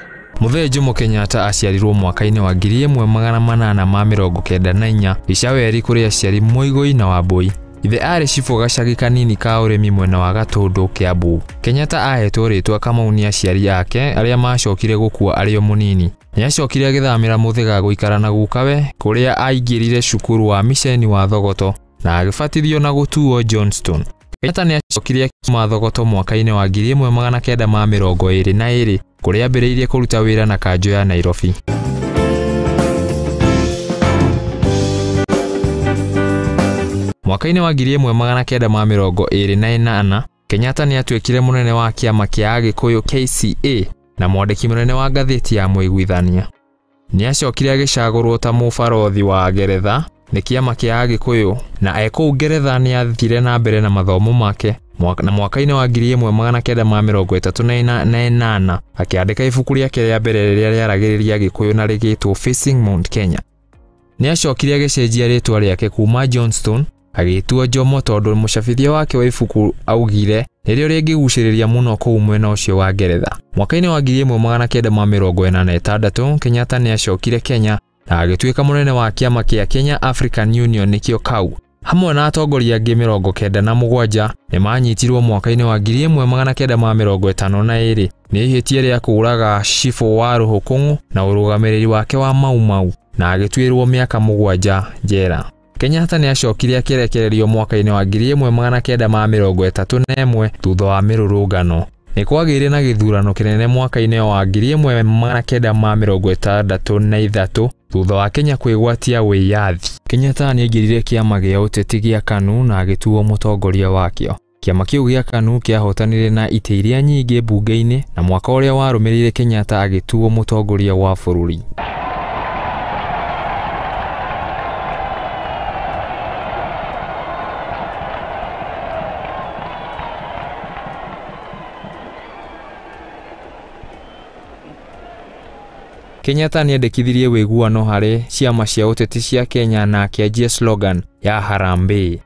Muthee Jomo Kenyatta aciarirwo mwaka-inĩ wa 1894 Icaweri kũrĩ aciari Muigũi na Wambui. Ithe arĩ cibũ gacagi kanini ka ũrĩmi mwena wa Gatũndũ Kiambu. Kenyatta ahetwo rĩtwa Kamau nĩ aciari ake arĩa macokire gũkua arĩ o mũnini. Nĩacokire agĩthamĩra Mũthĩga gũikara na gukawe kũrĩa aingĩrire cukuru wa misheni wa Thogoto na agĩbatithio na gũtuo Johnston. Kenyatta nĩacokire kuma Thogoto mwaka-inĩ wa 1922 kũrĩa ambĩrĩirie kũruta wĩra na kanjũ ya Nairobi. Mwaka-inĩ wa 1928 Kenyatta nĩatuĩkire mũnene wa kĩama kĩa Agĩkũyũ KCA na mwandĩki mũnene wa ngathĩti ya Mũiguithania. Nĩacokire agĩcagũrwo ta mũbarothi wa Ngeretha nĩ kĩama kĩa Agĩkũyũ na ekũu Ngeretha nĩathire na mbere na mathomo make na mwaka-inĩ wa 1938 akĩandĩka ibuku rĩake rĩa mbere rĩrĩa rĩaragĩrĩria Gĩkũyũ na rĩgĩtwo Facing Mount Kenya. Nĩacokire agĩcenjia rĩtwa rĩake kuma Johnston agĩtua Jomo tondũ mũcabithia wake wa ibuku augire nĩrĩo rĩngĩgucĩrĩria mũno kũu mwena ũcio wa Ngeretha. Mwaka-inĩ wa 1946 Kenyatta nĩacokire Kenya na agĩtuĩka mũnene wa kĩama kĩa Kenya African Union nĩkĩo KAU hamwe na atongoria angĩ 97 nĩ manyitirwo mwaka-inĩ wa 1952 nĩ ihĩtia rĩa kũũraga cibũ wa Rũhũkũng'ũ na ũrũgamĩrĩri wake wa Mau Mau na agĩtuĩrwo mĩaka 7 njera. Kenyatta nĩ acokire akĩrekererio mwaka-inĩ wa 1931 thutha wa mĩrũrũngano. Nĩ kwagĩire na gĩthurano kĩnene mwaka-inĩ wa 1963 thutha wa Kenya kwĩgwatia wĩyathi. Kenyatta nĩ aingĩrire kĩama gĩa ũteti gĩa KANU na agĩtuo mũtongoria wakĩo. Kĩama kĩu gĩa KANU kĩahotanire na itĩ iria nyingĩ bunge-inĩ na mwaka ũrĩa warũmĩrĩire Kenyatta agĩtuo mũtongoria wa bũrũri. Kenyatta nĩ endekithirie wĩiguano harĩ ciama cia ũteti cia Kenya na akĩanjia slogan ya Harambee.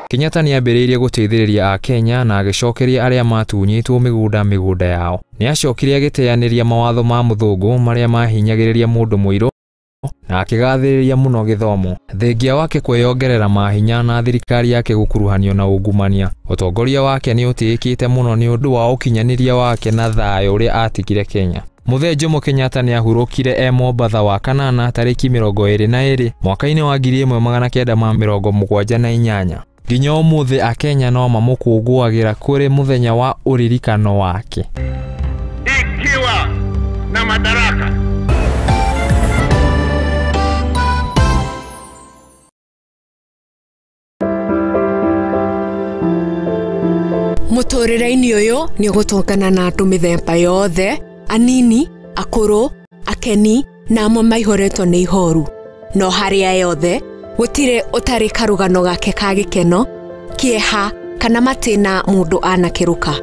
Kenyatta nĩ ambĩrĩirie gũteithĩrĩria a Kenya na agĩcokeria arĩa matunyĩtwo mĩgũnda yao. Nĩ acokire agĩteanĩria mawatho ma mũthũngũ marĩa mahinyagĩrĩria mũndũ mũirũ na akĩgathĩrĩria mũno gĩthomo. Thengia wake kwĩyongerera mahinya na thirikari yake gũkuruhanio na ungumania. Ũtongoria wake nĩ ũtĩĩkĩte mũno nĩ ũndũ wa ũkinyanĩria wake na thayũ ũrĩa atigire Kenya. Mũthee Jomo Kenyatta nĩ ahurũkire Mombatha wa kanana tarĩki 22 mwaka-inĩ wa 1978. Nginya ũmũthĩ a Kenya no mamũkũngũagĩra kũrĩ mũthenya wa ũririkano wake. Ikiwa na madaraka Mũtũrĩre-inĩ ũyũ nĩ gũtongana na andũ mĩthemba yothe, anini, akũrũ, akeni na amwe maihoretwo nĩ ihoru. No harĩa yothe gũtirĩ ũtarĩ karũgano gake ka gĩkeno, kĩeha kana matĩna mũndũ anakĩruka.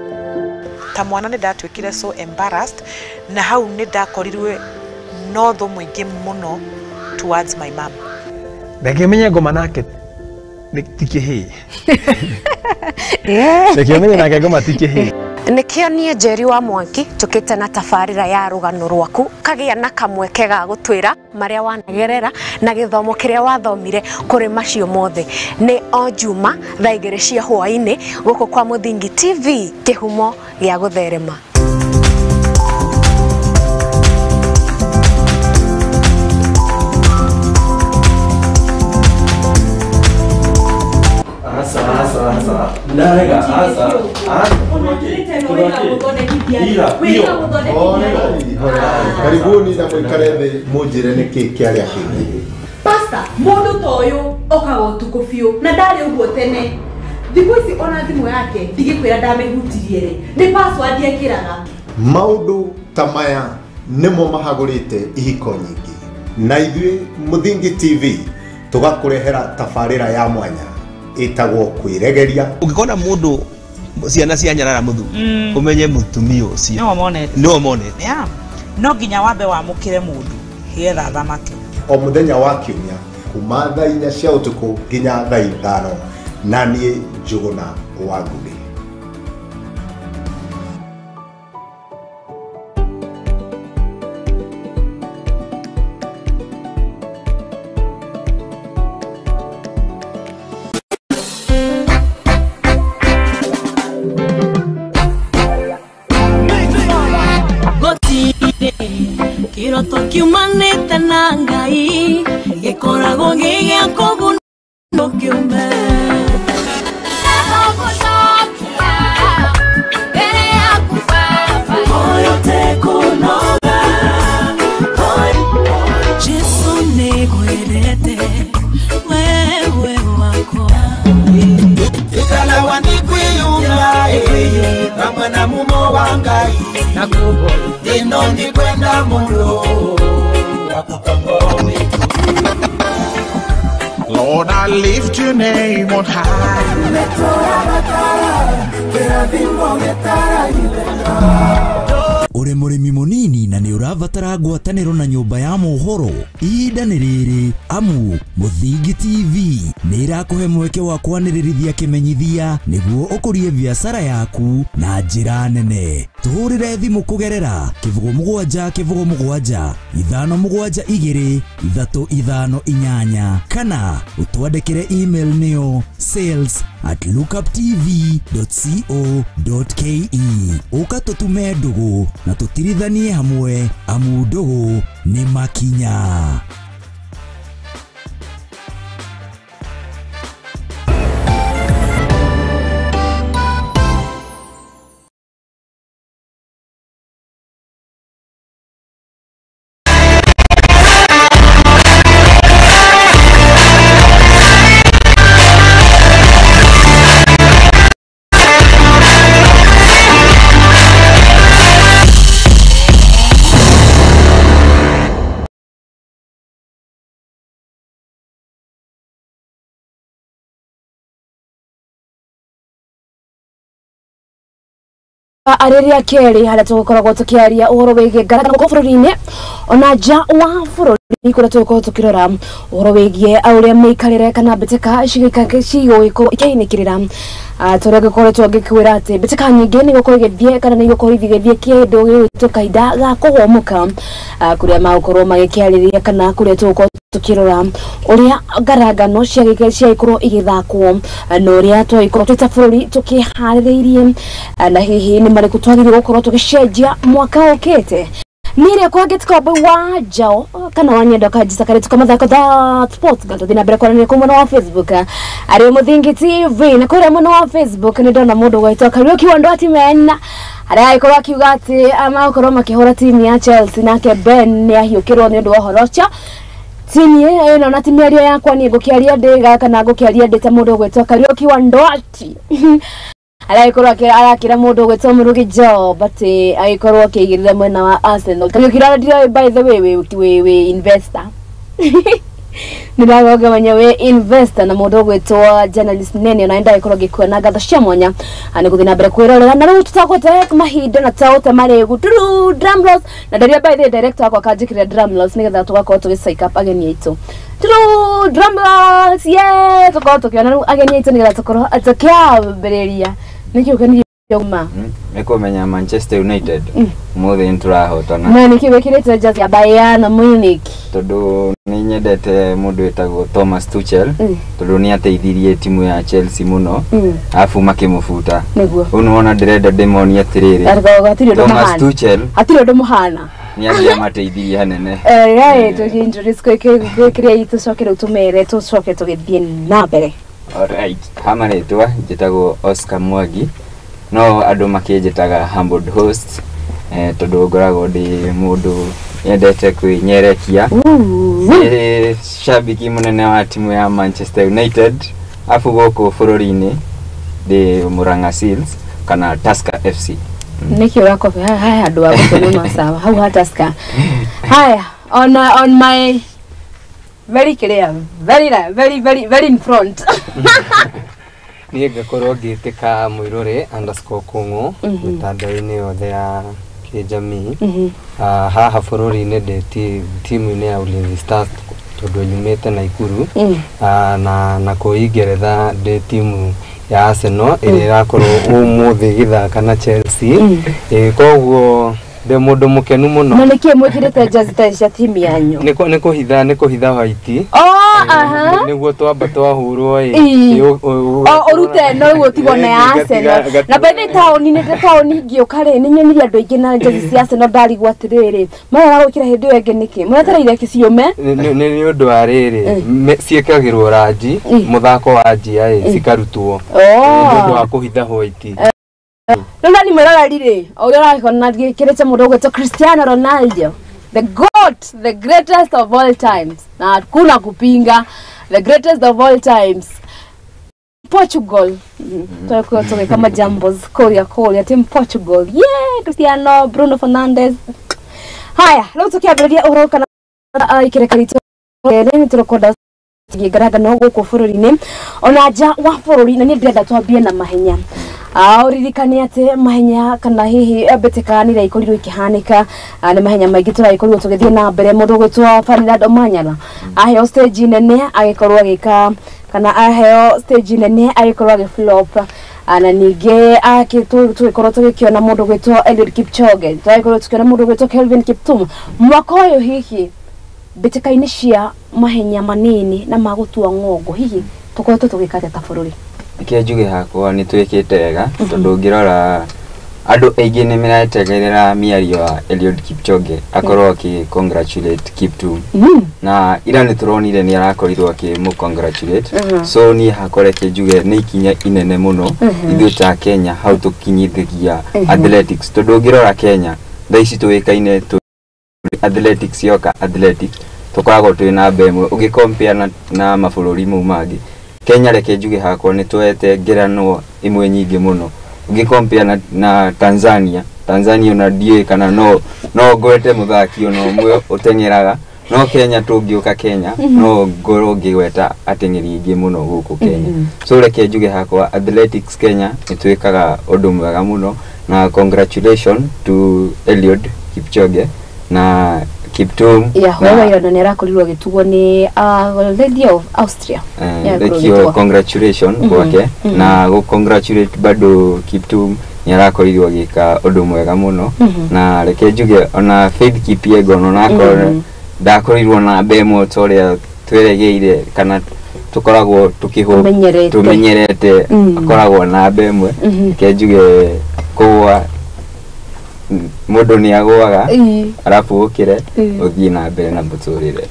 Ta mwana nĩ ndatuĩkire so embarrassed na hau nĩ ndakorirwe no thũ mũingĩ mũno towards my mom. Ndakĩmenya ngoma nake tikĩhĩ. Ndakĩmenya nake ngoma tikĩhĩ. Nĩkĩo niĩ Njeri wa Mwangi tũkĩte na tabarĩra ya rũgano rwaku kagĩa na kamweke ga gũtwĩra marĩa wanagerera na gĩthomo kĩrĩa wathomire kũrĩ macio mothe. Nĩ o Juma thaa 2 cia hwaĩ-inĩ gũkũ kwa Mũthingi TV, kĩhumo gĩa gũtherema. Karibuni na mwikare thĩ mũnjĩre nĩkĩ kĩarĩa kĩngĩ. Pastor, mũndũ ta ũyũ okaga ũtukũ biũ na ndarĩ ũguo tene. Thikũ ici ona thimũ yake ndigĩkwĩra ndamĩhutirie rĩ, nĩ password ekĩraga. Maũndũ ta maya nĩmo mahagũrĩte ihiko nyingĩ. Na ithuĩ Mũthingi TV tũgakũrehera tabarĩra ya mwanya ĩtagwo kwĩregeria. Ũngĩkona mũndũ ciana cia nyarara muthu umenye mutumia ucio no monete no nginya wambe wamũkĩre mũndũ hietha thamake. O mũthenya wa kiumia kuma thaa 4 cia ũtukũ nginya thaa 5 na niĩ Njũgũna wa Ngũgĩ. Kiroto kiumanĩte na Ngai gĩkoragwo gĩa kũguna kĩũmbe. Jesu nĩngwendete wewe wakwa. Ikala wanikwiyumba kamwe na mumo wa Ngai nakubo ino ni kwenda mulo Lord, I lift your name on high. Ure mũrĩmi mũnini na nĩ ũrabatara ũrabatara ngwatanĩro na nyũmba ya mohoro ihinda nĩ rĩrĩ amu Mũthingi TV nĩ irakũhe mweke wa kwanĩrĩrithia kĩmenyithia nĩguo ũkũrie biacara yaku na njĩra nene. Tũhũrĩre thimũ kũgerera 0777 572 358 kana ũtwandĩkĩre email nĩyo sales@lookuptv.co.ke. Ũka tũtume ndũgũ na tũtirithanie hamwe amu ndũgũ nĩ makinya. Areria keri hala tukoragwo tukiaria uhoro wigie ngaragano ko bururi-ini ona nja wa bururi kuria tukoragwo tukirora uhoro wigie auria miikarire kana mbĩtĩka cigũgĩkorwo ikĩinĩkĩrĩra turia gĩkoretwo ngĩkwĩra atĩ mbĩtĩka nyingĩ nĩ gũkorwo igĩthiĩ kana nĩ gũkorwo igĩthiĩ kĩndũ gĩgwĩtwo kahinda ga kũhomoka kuria magũkorwo magĩkĩarĩria kana kuria tukorwo tukirora uria ngaragano ciagĩkorwo igĩthakwo na uria twagĩkorwo twĩta bururi tukiharĩrĩirie na hihi nĩ marĩkũ twagĩrĩirwo gũkorwo tũgĩcenjia mwaka ũkĩte. Nire kwa Wambui Njau kana wanyenda kajisa kare tukamathako that sports gato thina mbere kwaranĩria kwa mwena wa Facebook ari Mũthingi TV na kũrĩa mwena wa Facebook nĩ ndona mũndũ gwĩtwo Kariuki Wandwati mena arĩa aikorwo akiuga atĩ amakorwo makĩhũra timu ya Chelsea nake Ben nĩ ahiũkĩrwo nĩ ũndũ wa ũhoro ũcio. Timu ĩno na timu yario yakwa nĩ ngũkĩaria ndĩga kana ngũkĩaria ndĩta mũndũ gwĩtwo Kariuki Wandwati Alaikorwo arakira mundu gwetwo Wambui Njau but aikorwo akigirira mwena wa Arsenal. Kariukira ndio by the way we investor. Niragoga manya we investor na mundu gwetwo journalist nene na enda ikorwo gikuona gatho cia mwanya ani guthina mbere kwirorera na riu tutagote mahinda na taote maregu turu drumrolls na ndaria by the director akwa kanjikira drumrolls nigetha tugakorwo tugicycle up ageni aitu turu drumrolls yeah tugakorwo tukiona ageni aitu nigetha tukorwo atukiambiriria nikio kani yoma nikomenya Manchester United mothe nturahotana na nikibekirete just ya Bayern Munich tondu ni nyendete mundu wetagwo Thomas Tuchel tondu ni ateithirie timu ya Chelsea muno afu makimufuta unaona ndirenda demoni atiriri Thomas Tuchel atire ndo muhana ni agia mateithirie hanene right introduce kwikire itucokere utumere tucoke tugithie na mbere. Alright, hamaretwa njitagwo Oscar Mwangi no andu makinjitaga humbled host tondu ngoragwo ndi mundu yendete kwinyerekia shabiki munene wa timu ya Manchester United afu goko bururi-ini ndi Murang'a Seals kana Tusker FC. Niki urako haya andu wa gũkũnũma sawa hau ha Tusker. Haya on my very clear, very in front. Niĩ ngakorwo ngĩtĩka Mwirore_Kũng'ũ mĩtandao-inĩ yothe ya kĩnjamii haha bũrũri-inĩ ndĩ timu-inĩ ya Ulinzi Stars tondũ nyumĩte Naikuru na kũu Ngeretha ndĩ timu ya Arsenal ĩrĩa ĩrakorwo ũmũthĩ gĩthaka na Chelsea koguo de mundu mukenu muno na nikie mwikirite jersey cia timu yanyu niko hitha white niguo twamba twahurwo urute no guo tigone ya Arsenal na by the town ni town ngiukare ni nyonirie andu aingi na jersey cia Arsenal ndarigwa atiriri mara gukira hindi enge niki mwetereire kiciume ni undu wa riri ciekagirwo ranji muthako wa njia cikarutwo ni undu wa kuhitha white. Nona ni mwera rire oya kona kirete mundu gwetwo Cristiano Ronaldo, the goat, the greatest of all times na hakuna kupinga, the greatest of all times. Portugal toka kama Jambos Korea team Portugal Cristiano, Bruno Fernandes. Haya leo tukiabiria uroka na ikirekarito ni turokoda ngigaraga no guko bururi-ini ona nja wa bururi na ni ndenda twambie na mahenya Uririkania ate mahenya kana hihi betekanira ikorirwo ikihanika ni mahenya maingi turaikorwo tugithie na mbere mundu gwitwa Ferdinand Omanyala aheo stage nene agikorwo agika kana aheo stage nene agikorwo agiflop ana ninge tugikorwo tugikiona mundu gwitwa Eliud Kipchoge tugikorwo tukiona mundu gwitwa Kelvin Kiptum mwaka uyu hihi betekaini cia mahenya manini na magutua ngongo hihi tukoretwo tugikate ta bururi Kiajuge hakwa ni twikite wega tondu ngirora andu aingi ni mirategerera miario wa Eliud Kipchoge akorwo ki congratulate Kiptum na ira ni turonire ni arakorirwo ki mu congratulate so ni hakore kijuge ni ikinya inene muno ithu ta Kenya how tukinyithigia athletics tondu ngirora Kenya thaici tuikaine tu athletics yoka athletics tukoragwo twina mbemwe ugicompare na mabũrũri mau mangĩ Kenya reke njuge hakwa ni twete ngeranwo imwe nyingi muno ugicompare na Tanzania na die kana no ngwete muthaki ono mwe utengeraga no Kenya tungioka Kenya no ngoro ngigweta atengeri ingi muno guku Kenya so reke njuge hakwa athletics Kenya nitwikaga undu mwega muno na congratulations to Eliud Kipchoge na Kiptum wewe ira nera kurirwo gitugwo ni Lady of Austria congratulations kwake na go congratulate bado Kiptum yarakorirwo gika undu mwega muno na reke njuge ona Faith Kipyegon onako ndakorirwo na bemo toria tweregeire kana tukoragwo tumenyerete akoragwo na bemwe reke njuge kwa mundu ni agwaga arafu ukire uthie na mbere na muturire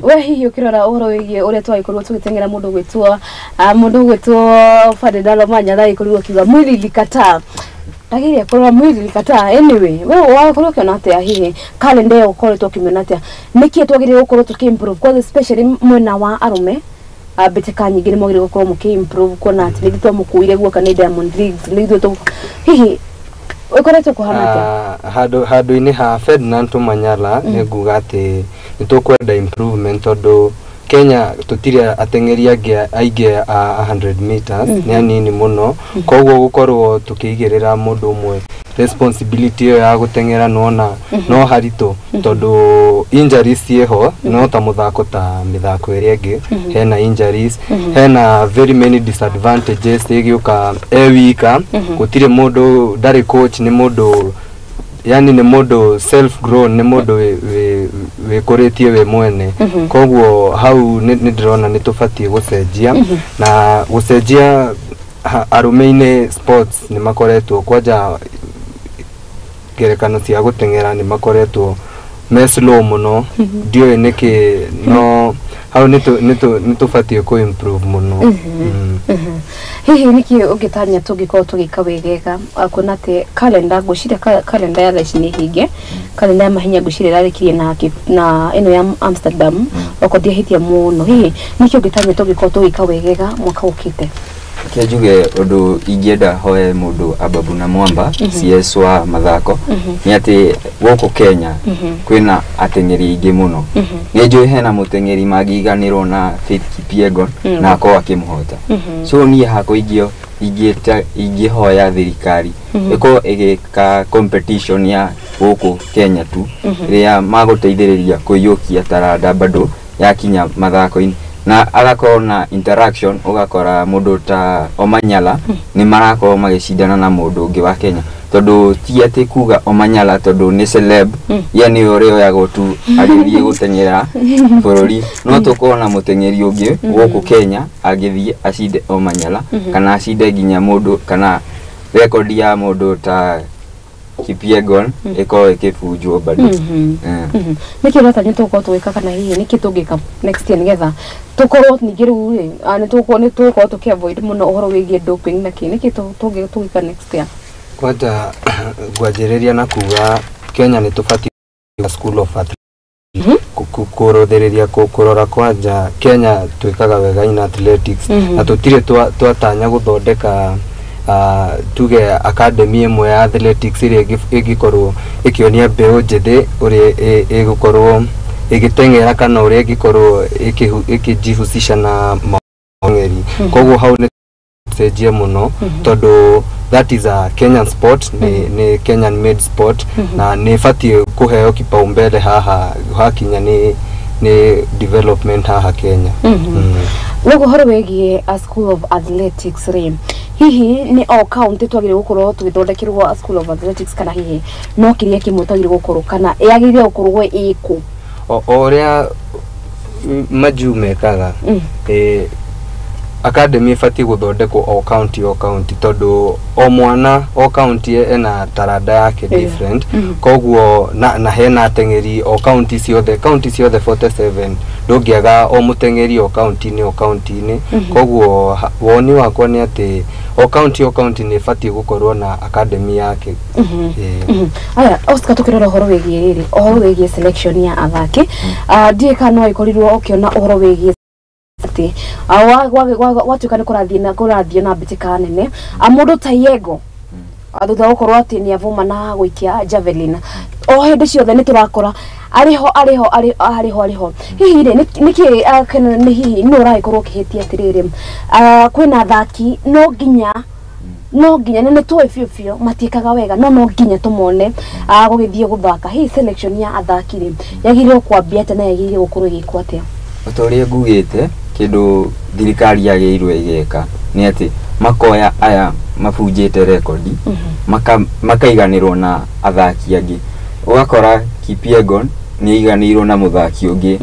we hihi ukirora uhoro wigie uria twaikorwo tugitengera mundu gwitwo Ferdinand Omanyala ikorwo kiuga mwili likata Tagiria korwa mwili likata anyway wewe wakorwo kiona atia hihi calendar yo koretwo kimena atia niki twagire gukorwo tukimprove kwa especially mwena wa arume beteka nyingi ni mwagire gukorwo mukimprove kona ati nigitwa mukuire guo kana Diamond League nigitwa to hihi ukoretwo kuhana atia hadu-ini ha Ferdinand Omanyala niguga ati nitukwenda improvement tondu Kenya tutire atengeri aige 100 meters ni anini muno koguo gukorwo tukigirira mundu umwe responsibility ya gutengera no harito tondu injuries yeho no ta muthako ta mithako iri ingi hena injuries hena very many disadvantages igiuka ewika gutire mundu dari coach ni mundu yani ni modo self grown ni modo we koretie we mwene koguo hau ni ndirona ni tufatie gucenjia na gucenjia arumeine sports ni makoretwo kwaja gerekano cia gutengera ni makoretwo me slow muno dio niki no hau ni tufatie ku improve muno hihi niki ugitanya tugiko tugika wegega akona te calendar gushira calendar ya thaici ni hinge calendar ya mahenya gushira rarikirie na ino ya Amsterdam okodia hitia muno hihi niki ugitanya tugiko tugika wegega mwaka ukite Kiajuge undu ingienda hoe mundu ababu na mwamba CS wa mathako ni ati guku Kenya kwina atengeri ingi muno ni njui hena mutengeri magiganirwo na Faith Kipyegon na akwa akimuhota so ni hako ingihoya thirikari iko igika competition ya guku Kenya tu ria maguteithiriria kuyukia taranda bado yakinya mathako-ini na agakorwo na interaction ugakora mundu ta Omanyala ni marako magicindana na mundu ungi wa Kenya tondu ti ati kuga Omanyala tondu ni celeb yani urio ya gotu agithie gutengera bururi no tukona mutengeri ungi guku Kenya agithie acinde Omanyala kana acinde ginya mundu kana record ya mundu ta Kipyegon iko ikifujwo bado niki rata ni tuko twika kana hihi niki tugika next year nigetha tukorwo nigiru ri ani tuko tukiavoid muno uhoro wigie doping niki tugika next year kwata gwajiriria na kuga Kenya ni tufati school of athletics kurothereria kurora kwanja Kenya twikaga wega in athletics na tutire twatanya guthondeka tuge academy imwe ya athletics iri igikorwo ikionia mbeu njithi uri igukorwo igitengera kana uri igikorwo ikijihusisha na mongeri koguo hau ni cenjie muno tondu that is a Kenyan sport, ni Kenyan made sport na ni fatie kuheo kipaumbele hakinya ni development Kenya. Wogo horo wegie a school of athletics rim. Hihi ni o county twagire gukorwo tugithondekirwo a school of athletics kana hihi no kiria kimwe twagire gukorwo kana yagire gukorwo iku oria majumekaga academy fati guthondekwo o county tondu o mwana o county ena taranda yake different koguo na hena atengeri o county ciothe 47 ndungiaga o mutengeri o county ni koguo woni wakwa ni ati o county ni fati gukorwo na academy yake. Aya Oscar tukirora horo wegie selection ya athaki ndieka no ikorirwo okiona horo wegie ati watuka ni kurathie na mbitika nene mundu ta Yego athutha gukorwo ati ni avuma na guikia javelin o hindi ciothe ni turakora ariho hihi niki ni hihi no raikorwo kihitia atiriri kwina thaki no nginya nene tuwe fio matiekaga wega no nginya tumone gugithie guthaka hihi selection ya athaki ri yagire kwambia tena yagire gukorwo igikwa atia utorie ngugite kindu thirikari yageirwe igeka ni ati makoya aya mabunjite rekodi makaiganirwo na athaki angi ugakora Kipyegon ni iganirwo na muthaki ungi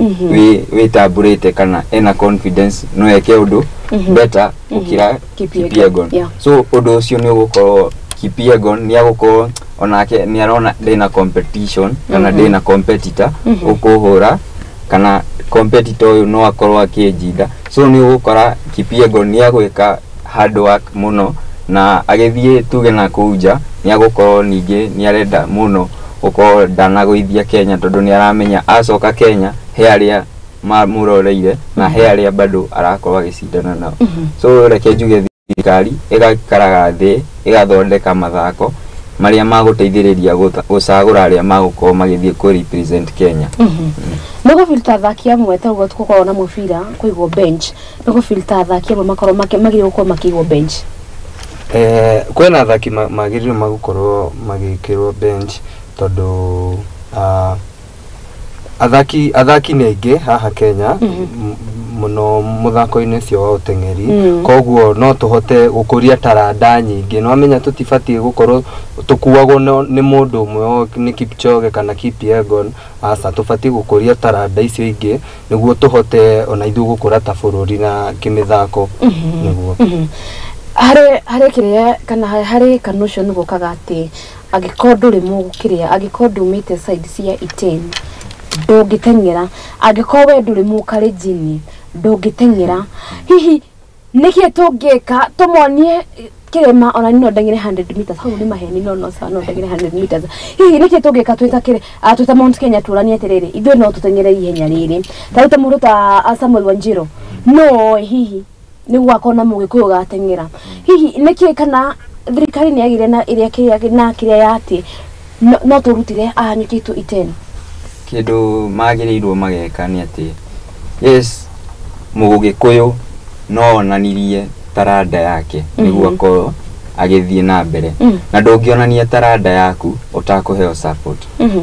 witamburite kana ena confidence no eke undu better ukira Kipyegon so undu ucio ni ugukorwo Kipyegon ni agukorwo onake ni arona ndena competition kana ndena competitor ukuhura kana competitor uyu no akorwo akijinda so ni ugukora Kipyegon ni agwika hard work muno na agithie tuge na kuja ni agukorwo ninge ni arenda muno uko ndanaguithia Kenya tondu ni aramenya acoka Kenya he aria mamuroreire na he aria bado arakorwo agicindana nao so reke njuge thirikari igakaraga thi igathondeka mathako maria maguteithiriria gucagura aria magukorwo magithie ku represent Kenya. Nogo filter thaki amwe taguo tukorwo na mufira kuigwo bench nogo filter thaki amwe makorwo magire gukorwo makigwo bench kwena thaki magiriro magukorwo magikirwo bench tondu athaki neingi haha Kenya muno muthako-ini cio wa utengeri koguo no tuhote gukuria taranda nyingi no amenya tutibati gukorwo tukuagwo ni mundu umwe ni Kipchoge kana Kipyegon asa tubati gukuria taranda icio ingi niguo tuhote ona ithu gukura ta bururi na kimithako niguo hare kiria kana hare kanusho nugukaga ati agikorwo rimu kiria agikorwo umite side cia Iten ndungitengera agikorwo nduri mukarejini ndungitengera hihi niki tungika tumonie kirema ona nino ndengere 100 meters hau ni maheni no sa no ndengere 100 meters hihi niki tungika twita kire twita Mount Kenya turani atiriri ithu no tutengere ihenya riri taruta mundu ta Samuel Wanjiru no hihi ni gwakona mugikuyu gatengera hihi niki kana thirikari ni yagire na iria kiria yati no turutire anyukitu Iten kindu magirirwo mageka ni ati yes mugikuyu no onanirie taranda yake niguo akorwo agithie na mbere na ndungionania taranda yaku utakuheo support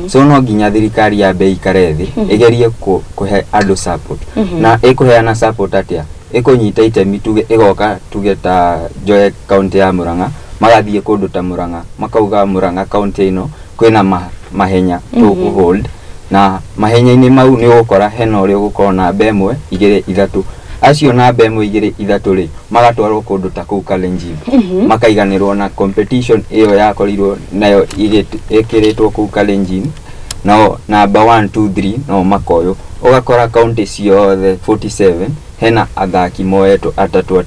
so no nginya thirikari ya bei karethi igerie kuhe andu support na ikuheana support atia ikunyita itemi tuge igoka tuge ta Joe county ya Murang'a magathie kundu ta Murang'a makauga Murang'a county ino kwina mahenya tu hold na mahenya-ini mau ni ugukora hena uri ugukorwo na bemwe igire ithatu acio na bemwe igire ithatu ri magatwarwo kundu ta kuu Kalenjin makaiganirwo na competition iyo yakorirwo nayo ikiritwo kuu Kalenjin no number 1 2 3 no makoyo ugakora county ciothe 47 hena athaki moeto atatu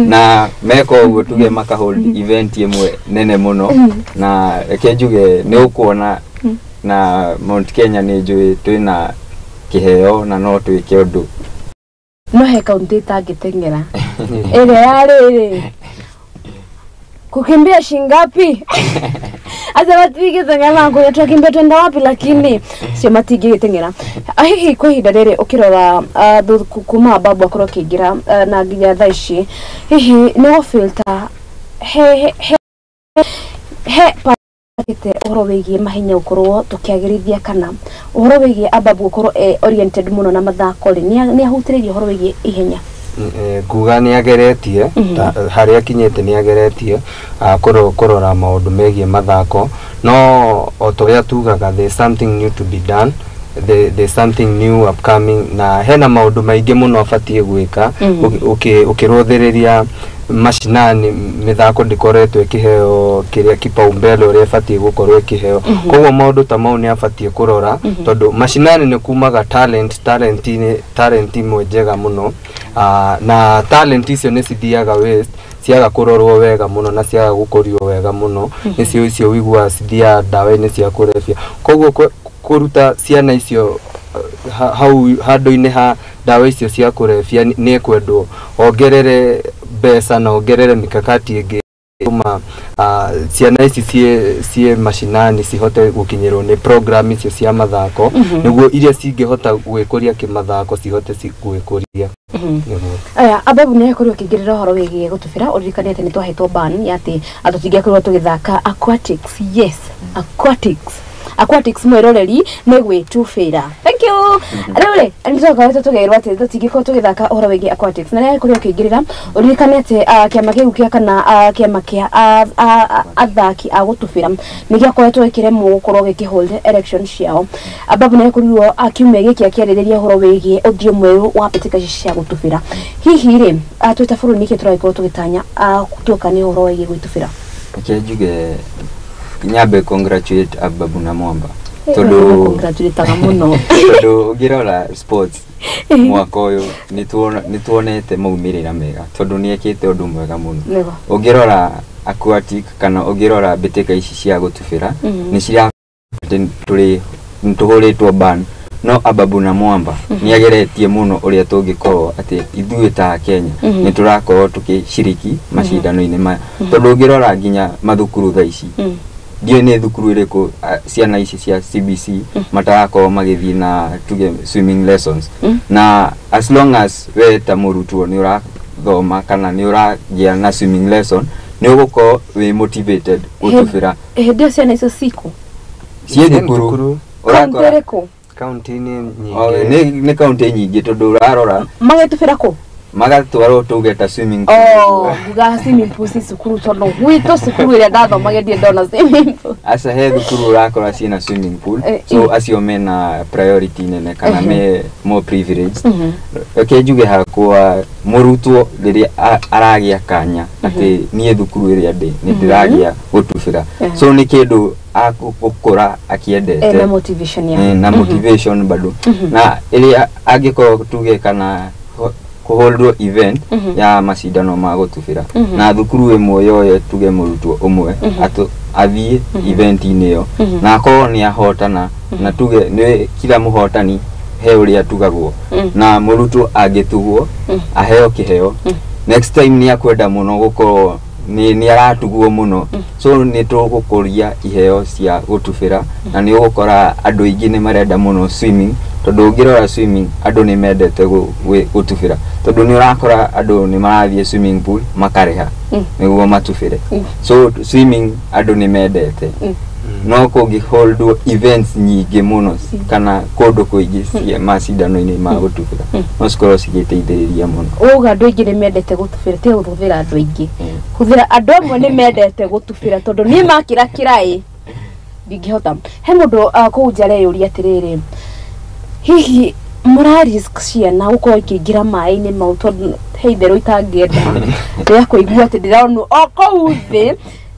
na meko uguo tuge makahold event imwe nene muno na ekenjuge ni ukuona na Mount Kenya ni njui twina kiheo na no twike undu no he county tangitengera ere yari kukimbia shingapi Asa matige tengera ngo twakimbe twenda wapi lakini sio matige tengera. Hihi kwa ihinda rĩrĩ ukirora kuma babu akoro kigira na nginya thaici hihi no filter he pakete uhoro wigie mahinya ukorwo tukiagirithia kana uhoro wigie ababu ukorwo oriented muno na mathako ni ahutiririe uhoro wigie ihenya kuga ni ageretie haria kinyete ni ageretie kurora maundu megie mathako no otoria tugaga there's something new to be done. There's something new upcoming na hena maundu maingi muno abatie gwika ukirothereria mashinani mithako ndikoretwo ikiheo kiria kipaumbele uria abatie gukorwo ikiheo koguo maundu ta mau ni abatie kurora tondu mashinani ni kumaga talent imwe njega muno na talent icio ni cithiaga waste ciaga kurorwo wega muno na ciaga gukorio wega muno nicio icio wigua cithia ndawa-ini cia kurefia koguo kuruta ciana icio hau handu-ini ha ndawa icio cia kurefia ni kwendwo ongerere mbeca na ongerere mikakati ingi kuma ciana ici cie mashinani cihote gukinyirwo ni program icio cia mathako niguo iria cingihota gwikuria kimathako cihote gwikuria aya ababu ne kuri ukigirira horo wigie gutubira urikanete ni twahetwo ban yati atutingiakorwo tugithaka aquatics. Yes, aquatics mwiroreri ni gwitubira. Thank you. Rĩu nditoka wetu tugeirwa ati tutingiko tugithaka horo wigie aquatics na ne kuri ukigirira urikanete kiama kiu kia kana kiama kia athaki agutubira nigia koetwo ikiremwo gukorwo gikihold election ciao ababu ne kuri akiume giki akiaririria horo wigie uthio mweru wa petika cia gutubira hihi ri atwita furu niki turaiko tugitanya kutoka ni horo wigie gutubira njuge nyambe congratulate Ababu na Mwamba congratulate muno tondu ugirora sports mwaka uyu nituonete maumirira mega tondu ni ekite undu mwega muno ugirora aquatic kana ugirora bitika ici cia gutubira ni ciria tuhuritwo ban no Ababu na Mwamba ni ageretie muno uria tungikorwo ati ithuĩ ta Kenya ni turakorwo tukishiriki mashindano-ini maya tondu ugirora nginya mathukuru tha ici dio ne thukuru iriku ciana ici cia CBC matarakorwo magithii na tuge swimming lessons na as long as we ta murutwo ni urathoma kana ni uragia na swimming lesson ni ugukorwo we motivated gutubira ndio ciana icio siku cie thukuru urakora county nyingi ni county nyingi tondu urarora magetubira ku magatwaro tugeta swimming pool guga swimming pool cukuru tondu gwito cukuru ira ndathoma gedie ndona swimming pool asa he thukuru urakora ciina swimming pool so acio mena priority nene kana me more privileged njuge hakwa murutwo riria aragia kanya ati nie thukuru iria ndi ni ndiragia gutubira so ni kindu akukura akiendete na motivation ya na motivation bado na iria agikorwo tuge kana kuholdwo event ya mashindano ma gutubira na thukuru imwe yoye tuge murutwo umwe athie event-ini yo na akorwo ni ahotana na tuge ni kila muhotani he uria tugagwo na murutwo agitugwo aheo kiheo next time ni akwenda muno gukorwo ni aratugwo muno so ni tugukuria iheo cia gutubira na ni ugukora andu aingi ni marenda muno swimming tondu ungirora swimming andu ni mendete gutubira tondu ni urakora andu ni marathie swimming pool makareha niguo matubire so swimming andu ni mendete no kungi hold events nyingi muno kana kundu kuingi cia macindano-ini ma gutubira no cikorwo cigiteithĩrĩria muno uga andu aingi ni mendete gutubira ti guthubira andu aingi kuthira andu amwe ni mendete gutubira tondu ni makira kirai ndingihota he mundu kujare yuri atiriri hihi murarisk ciana uko ikigira mai-ini mau tondu heithero itangienda ria kuigua ati ndiraonu okouthi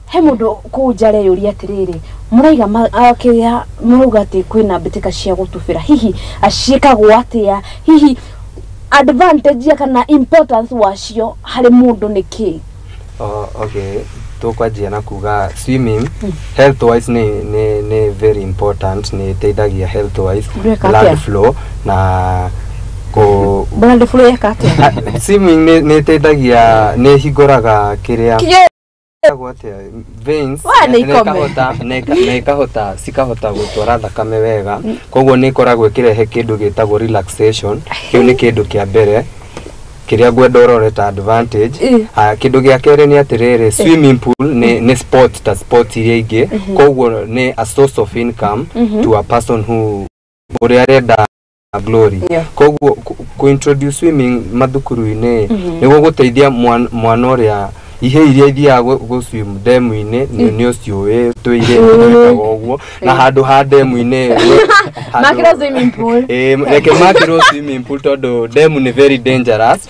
he mundu kujare yuri atiriri muraiga akiya muruga ati kwina bitika cia gutubira hihi aciikagwo atia hihi advantage kana importance wacio hari mundu niki okay tukwanjia na kuga swimming health wise ni very important ni teithagia health wise blood flow na blood flow yakate swimming ni teithagia ni hinguraga kiria veins nekahota cikahota gutwara thakame wega koguo ni koragwo kirehe kindu gitagwo relaxation kiu ni kindu kia mbere kiria gwenda uroreta advantage kindu gia kere ni atiriri swimming pool ni sport ta sport iria ingi koguo ni a source of income to a person who uria renda glory koguo ku introduce swimming mathukuru-ini niguo guteithia mwana uria ihe iria ithia go swim demu-ini ni ucio twire uguo na handu ha demu-ini makiro swimming pool reke makiro swimming pool tondu demu ni very dangerous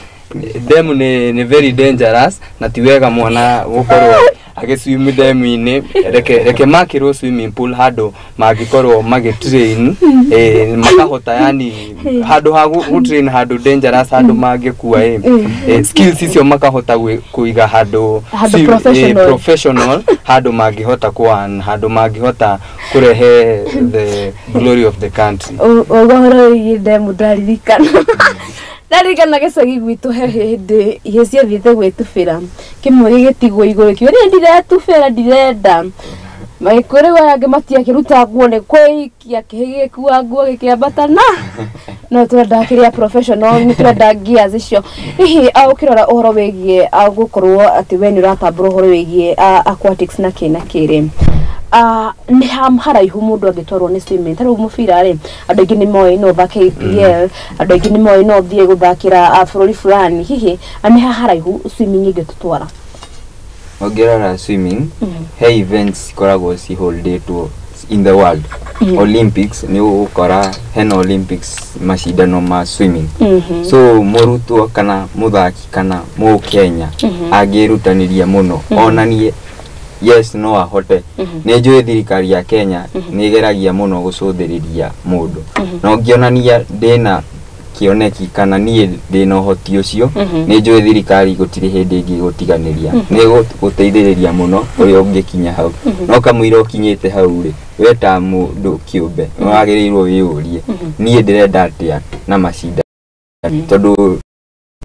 ni very dangerous na tiwega mwana gukorwo agiswim demu-ini reke makiro swimming pool handu magikorwo magitrain makahota yani handu ha gutrain handu dangerous handu magikua skills icio makahota kuiga handu professional handu magihota kuan handu magihota kurehe the glory of the country ogoro demu Ndarikana gicagi gwitu he hindi ihe ciathiite gwitubira kimwe gigitigwo iguru kiu ri ndiretubira ndirenda maikore wange matiakiruta nguone kwikia kihigi kuwa nguo gikiambatana no twenda kiria professional ni twenda gears icio hihi ukirora uhoro wigie gukorwo ati we ni uratambura uhoro wigie aquatics na kina kiri ni haraihu mundu agitwarwo ni swimming taru mubira ri andu ingi ni moi no thaka KPL andu ingi ni moi no thie guthakira bururi fulani hihi ni haraihu swimming igitutwara ogera swimming hey events koragwo si hold to in the world Olympics ni ukora hen Olympics mashindano ma swimming so murutu kana muthaki kana mu Kenya agirutaniria muno onanie yes no ahote ni njui thirikari ya Kenya ni geragia muno gucuthiriria mundu no ngionania ndina kioneki kana nie ndina uhoti ucio ni njui thirikari gutiri hindi ingi gutiganiria ni guteithiriria muno uria ungikinya hau no kamwira ukinyite hau ri weta mundu kiumbe wagirirwo wiurie nie ndirenda atia na mashinda tondu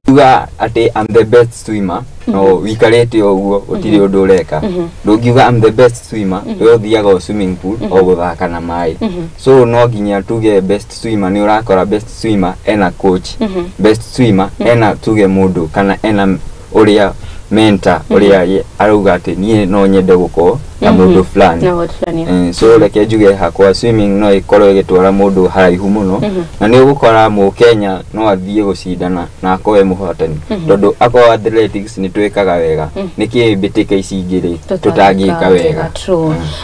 tuga ati I'm the best swimmer no wikarete oguo utiri undu ureka ndungiuga I'm the best swimmer we uthiaga swimming pool o guthaka na mai so no nginya tuge best swimmer ni urakora best swimmer ena coach best swimmer ena tuge mundu kana ena uria mentor uria arauga ati nie no nyende guko na mundu fulani so reke njuge hakwa swimming no ikorwo igitwara mundu haraihu muno na ni ugukora mu Kenya no athie gucindana na akoe muhotani tondu akwa athletics ni twikaga wega niki bitika ici ingiri tutangika wega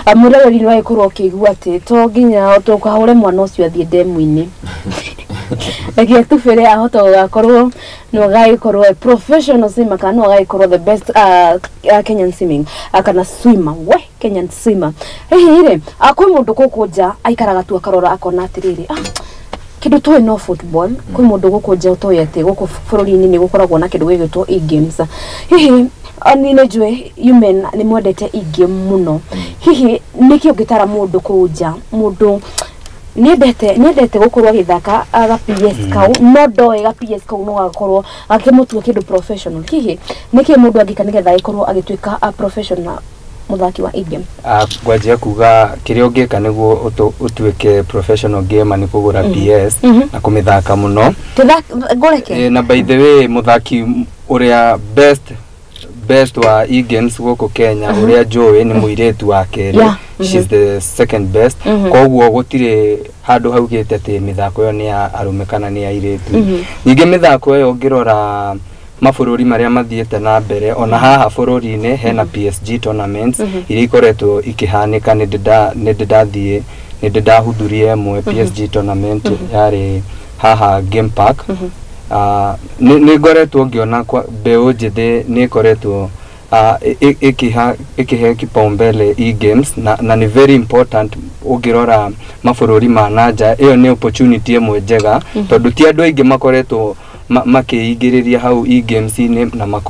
amurereri no ikorwo kigua ati to nginya tukahure mwana ucio athie demu-ini ege tufere ahota gukorwo no gaikorwo professional swimmer kana gaikorwo the best Kenyan swimming akana swimmer we Kenyan swimmer hihi akwe mundu gukunja aikaraga tu akarora akona atiriri kindu toy no football kwi mundu gukunja utoy ati guku bururi-ini ni gukoragwo na kindu gigitwo e-games hihi anine njue human ni mwendete e-game muno hihi niki ungitara mundu kunja mundu niendete gukorwo githaka aga PS kau no ndoe ga PS kau no gakorwo akimutua kindu professional hihi niki mundu angika nigetha ikorwo agituika a professional muthaki wa e-game gwajia kuga kiria ungika niguo utuike professional gamer ni kugura PS na kumithaka muno ngoreke na by the way muthaki uria best wa e-games guko Kenya uria Joe ni muiretu wa keri she's the second best koguo gutire handu haugite ati mithako yo ni arume kana ni airetu ninge mithako yo ngirora mabururi maria mathiete na mbere ona haha bururi-ini hena PSG tournaments iria ikoretwo ikihanika ni ndahudhurie mwe PSG tournament yari haha game park ni ngoretwo ngiona mbeu njithi ni koretwo ikihe kipaumbele e-games na ni very important ungirora mabururi ma nanja iyo ni opportunity imwe njega tondu ti andu aingi makoretwo makiingiriria hau e-games ni na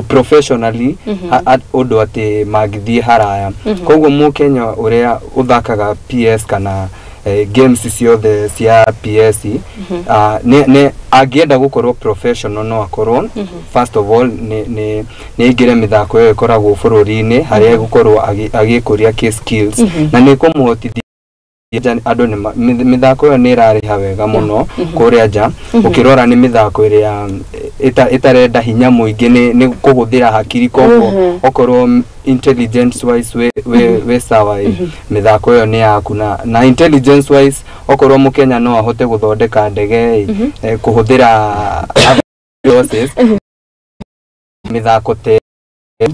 professionally undu ati magithie haraya koguo mu Kenya uria uthakaga PS kana games ciothe cia PS ne agenda gukorwo professional no akorwo first of all ne ingire mithako yo ikoragwo bururi-ini haria gukorwo agikuria ke skills na ni kumuhotithia andå mithako yo nä ĩrarĩha wega mũno kũrĩa nja ũkĩrora nĩ mithako ĩrĩa ĩtarenda hinya mũingĩ nĩ kũhũthĩra hakiri koguo okorwo intelligence wise we sawa mithako yo nĩ yaku na intelligence wise okorwo mũkenya no ahote gũthondeka ndege kũhũthĩra process mithako te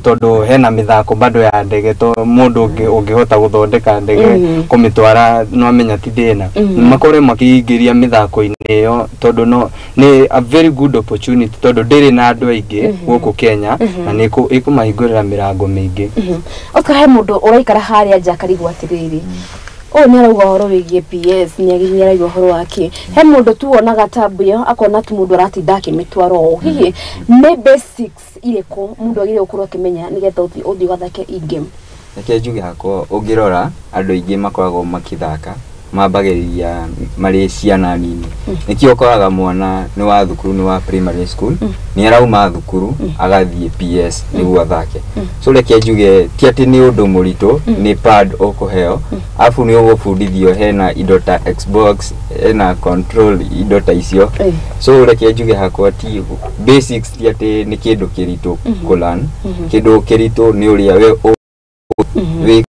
tondu hena mithako bado ya ndege to mundu ungihota guthondeka ndege kumitwara no amenya ti thina makore makiingiria mithako-ini iyo tondu no ni a very good opportunity tondu ndiri na andu aingi guku Kenya na ni ikumahingurira mirango mingi okahe mundu uraikara haria nja karigwa atiriri ni arauga horo wigie PS ni arauga horo wake he mundu tu onaga tabu yo akona tu mundu aratinda akimitwaro hihi ne basics ireko mundu agire ukorwo akimenya nigetha uthi gathake e-game reke njuge hakwa ungirora andu aingi makoragwo makithaka mambagiriria mari ciana nini nikio ukoraga mwana ni wa thukuru ni wa primary school ni arauma thukuru agathie PS niguo athake so reke njuge ti ati ni undu murito ni pad ukuheo afu ni ugufundithio hena indo ta Xbox hena control indo ta icio so reke njuge hakwa ti basics ti ati ni kindu kirito kulan kindu kirito ni uria we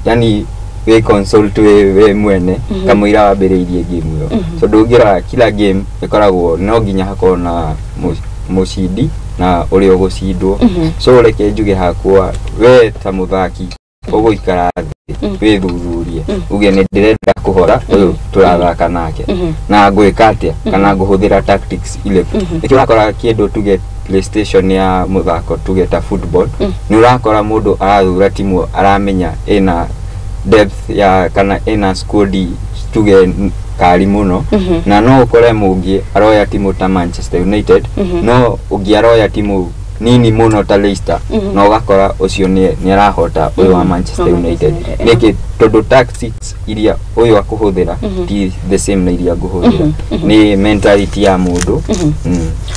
yani we consult we mwene kamwira wambiriirie game yo so ndungira kila game ikoragwo no nginya hakorwo na mucindi na uri ugucindwo so reke njuge hakwa we ta muthaki uguikara we thuthurie uge ni ndirenda kuhora uyu turathaka nake na ngwika atia kana nguhuthira tactics ile ikio akora kindu tuge PlayStation ya muthako tuge ta football ni urakora mundu arathura timu aramenya ina depth ya kana ina squad tuge kari muno na no ukore mungi aroya timu ta Manchester United no ugiaroya timu nini muno ta Leicester no gakora ucio ni arahota uyu wa Manchester United niki tondu tactics iria uyu akuhuthira ti the same na iria nguhuthira ni mentality ya mundu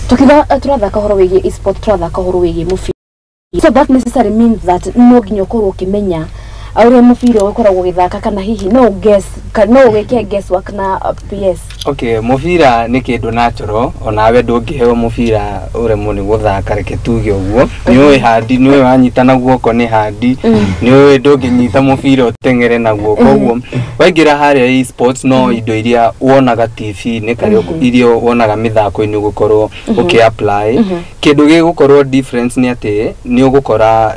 tukiga turathaka horo wigi e-sport turathaka horo wigi mufira so that necessarily means that no nginyo korwo kimenya aure mufira ukoragwo githaka kana hihi no guess kana weke guess work na PS okay mufira ni kindu natural onawe ndungiheo mufira ure muni guthaka reke tuge uguo niwe handi niwe wanyitana guoko ni handi niwe ndunginyita mufira utengere naguo koguo waingira haria e-sports no indo iria wonaga TV ni kare irio wonaga mithako-ini ugukorwo ukiapply kindu gigukorwo difference ni ati ni ugukora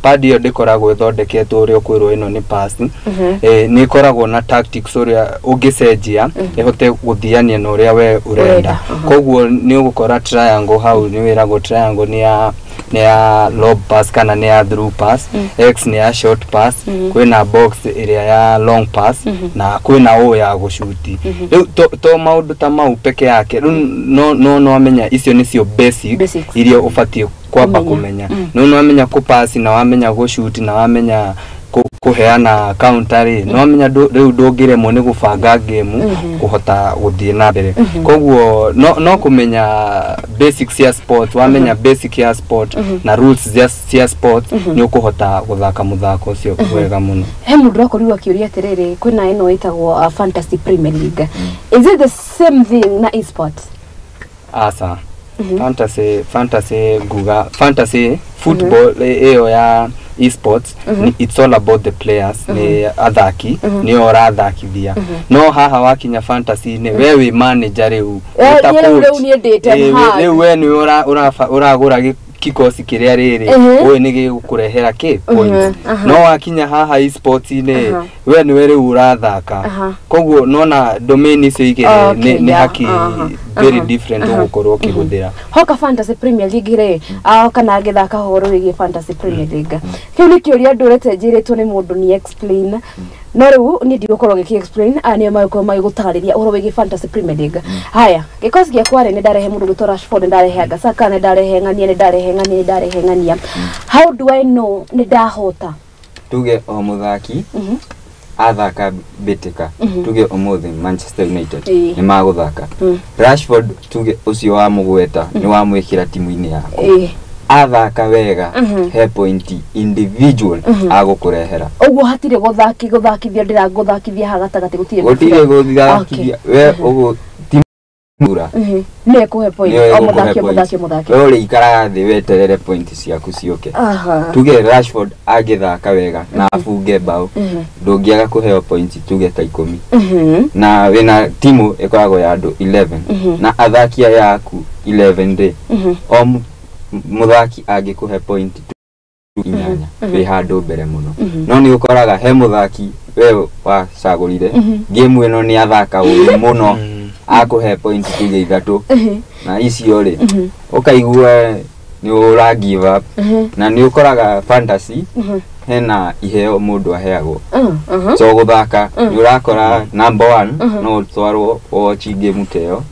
pad yo ndikoragwo ithondeketwo uria kwirwo ino ni pass ni ikoragwo na tactics uria ungicenjia ihote guthiania na uria we urenda koguo ni ugukora triangle hau ni wiragwo triangle ni ya lob pass kana ni ya through pass x ni ya short pass kwina box iria ya long pass na kwina o ya gushuti to maundu ta mau peke yake no amenya icio nicio basic iria ufatie kwamba kumenya no amenya kupasi na wamenya gushuti na wamenya kuheana counter no amenya riu ndungiremwo ni gubanga game kuhota guthie na mbere koguo no kumenya basics ya sport wamenya basic ya sport na rules ya sport ni ukuhota guthaka muthako ucio wega muno he mundu akoriwa kiuria atiriri kwina ino itagwo Fantasy Premier League is it the same thing na e-sport asa fantasy football eo ya e-sports it's all about the players ni athaki ni orathakithia no haha wakinya fantasy ni wewe manager riu we ni uragura kikosi kiria riri we ni gikukurehera points no wakinya haha e-sports ni we ni were urathaka koguo nona domain icio igere ni haki very different ugukorwo kihuthira hoka Fantasy Premier League re kana ngithaka horo wigi Fantasy Premier League kiu ni kiuria ndurete njiritwo ni mundu ni explain no riu ni ndigukorwo giki explain ani maiko magutariria horo wigi Fantasy Premier League haya gikosi gia kware ni ndarehe mundu gwitora Rashford ndarehe Agasaka ni ndarehe ngania how do I know ni ndahota tuge o muthaki athaka bitika tuge umuthi Manchester United ni maguthaka Rashford tuge ucio wa mugweta ni wa mwikira timu-ini yako athaka wega he point individual agukurehera uguo hatire guthakithia ndira guthakithia hagatagati gutire guthakithia we uguo mura ne kuhe point o muthaki we uri ikara thi weterere point ciaku cioke tuge Rashford agithaka wega na afunge bao ndungiaga kuheo point tuge ta 10 na wina timu ikoragwo ya andu 11 na athakia yaku 11 de o muthaki angikuhe point inyanya we handu mbere muno no ni ukoraga he muthaki we wacagurire game ino ni athaka uri muno akuhe point tuge 3 na icio ri ukaigua ni ura give up na ni ukoraga fantasy hena iheo mundu aheagwo so guthaka ni urakora number 1 no twarwo o chi game teo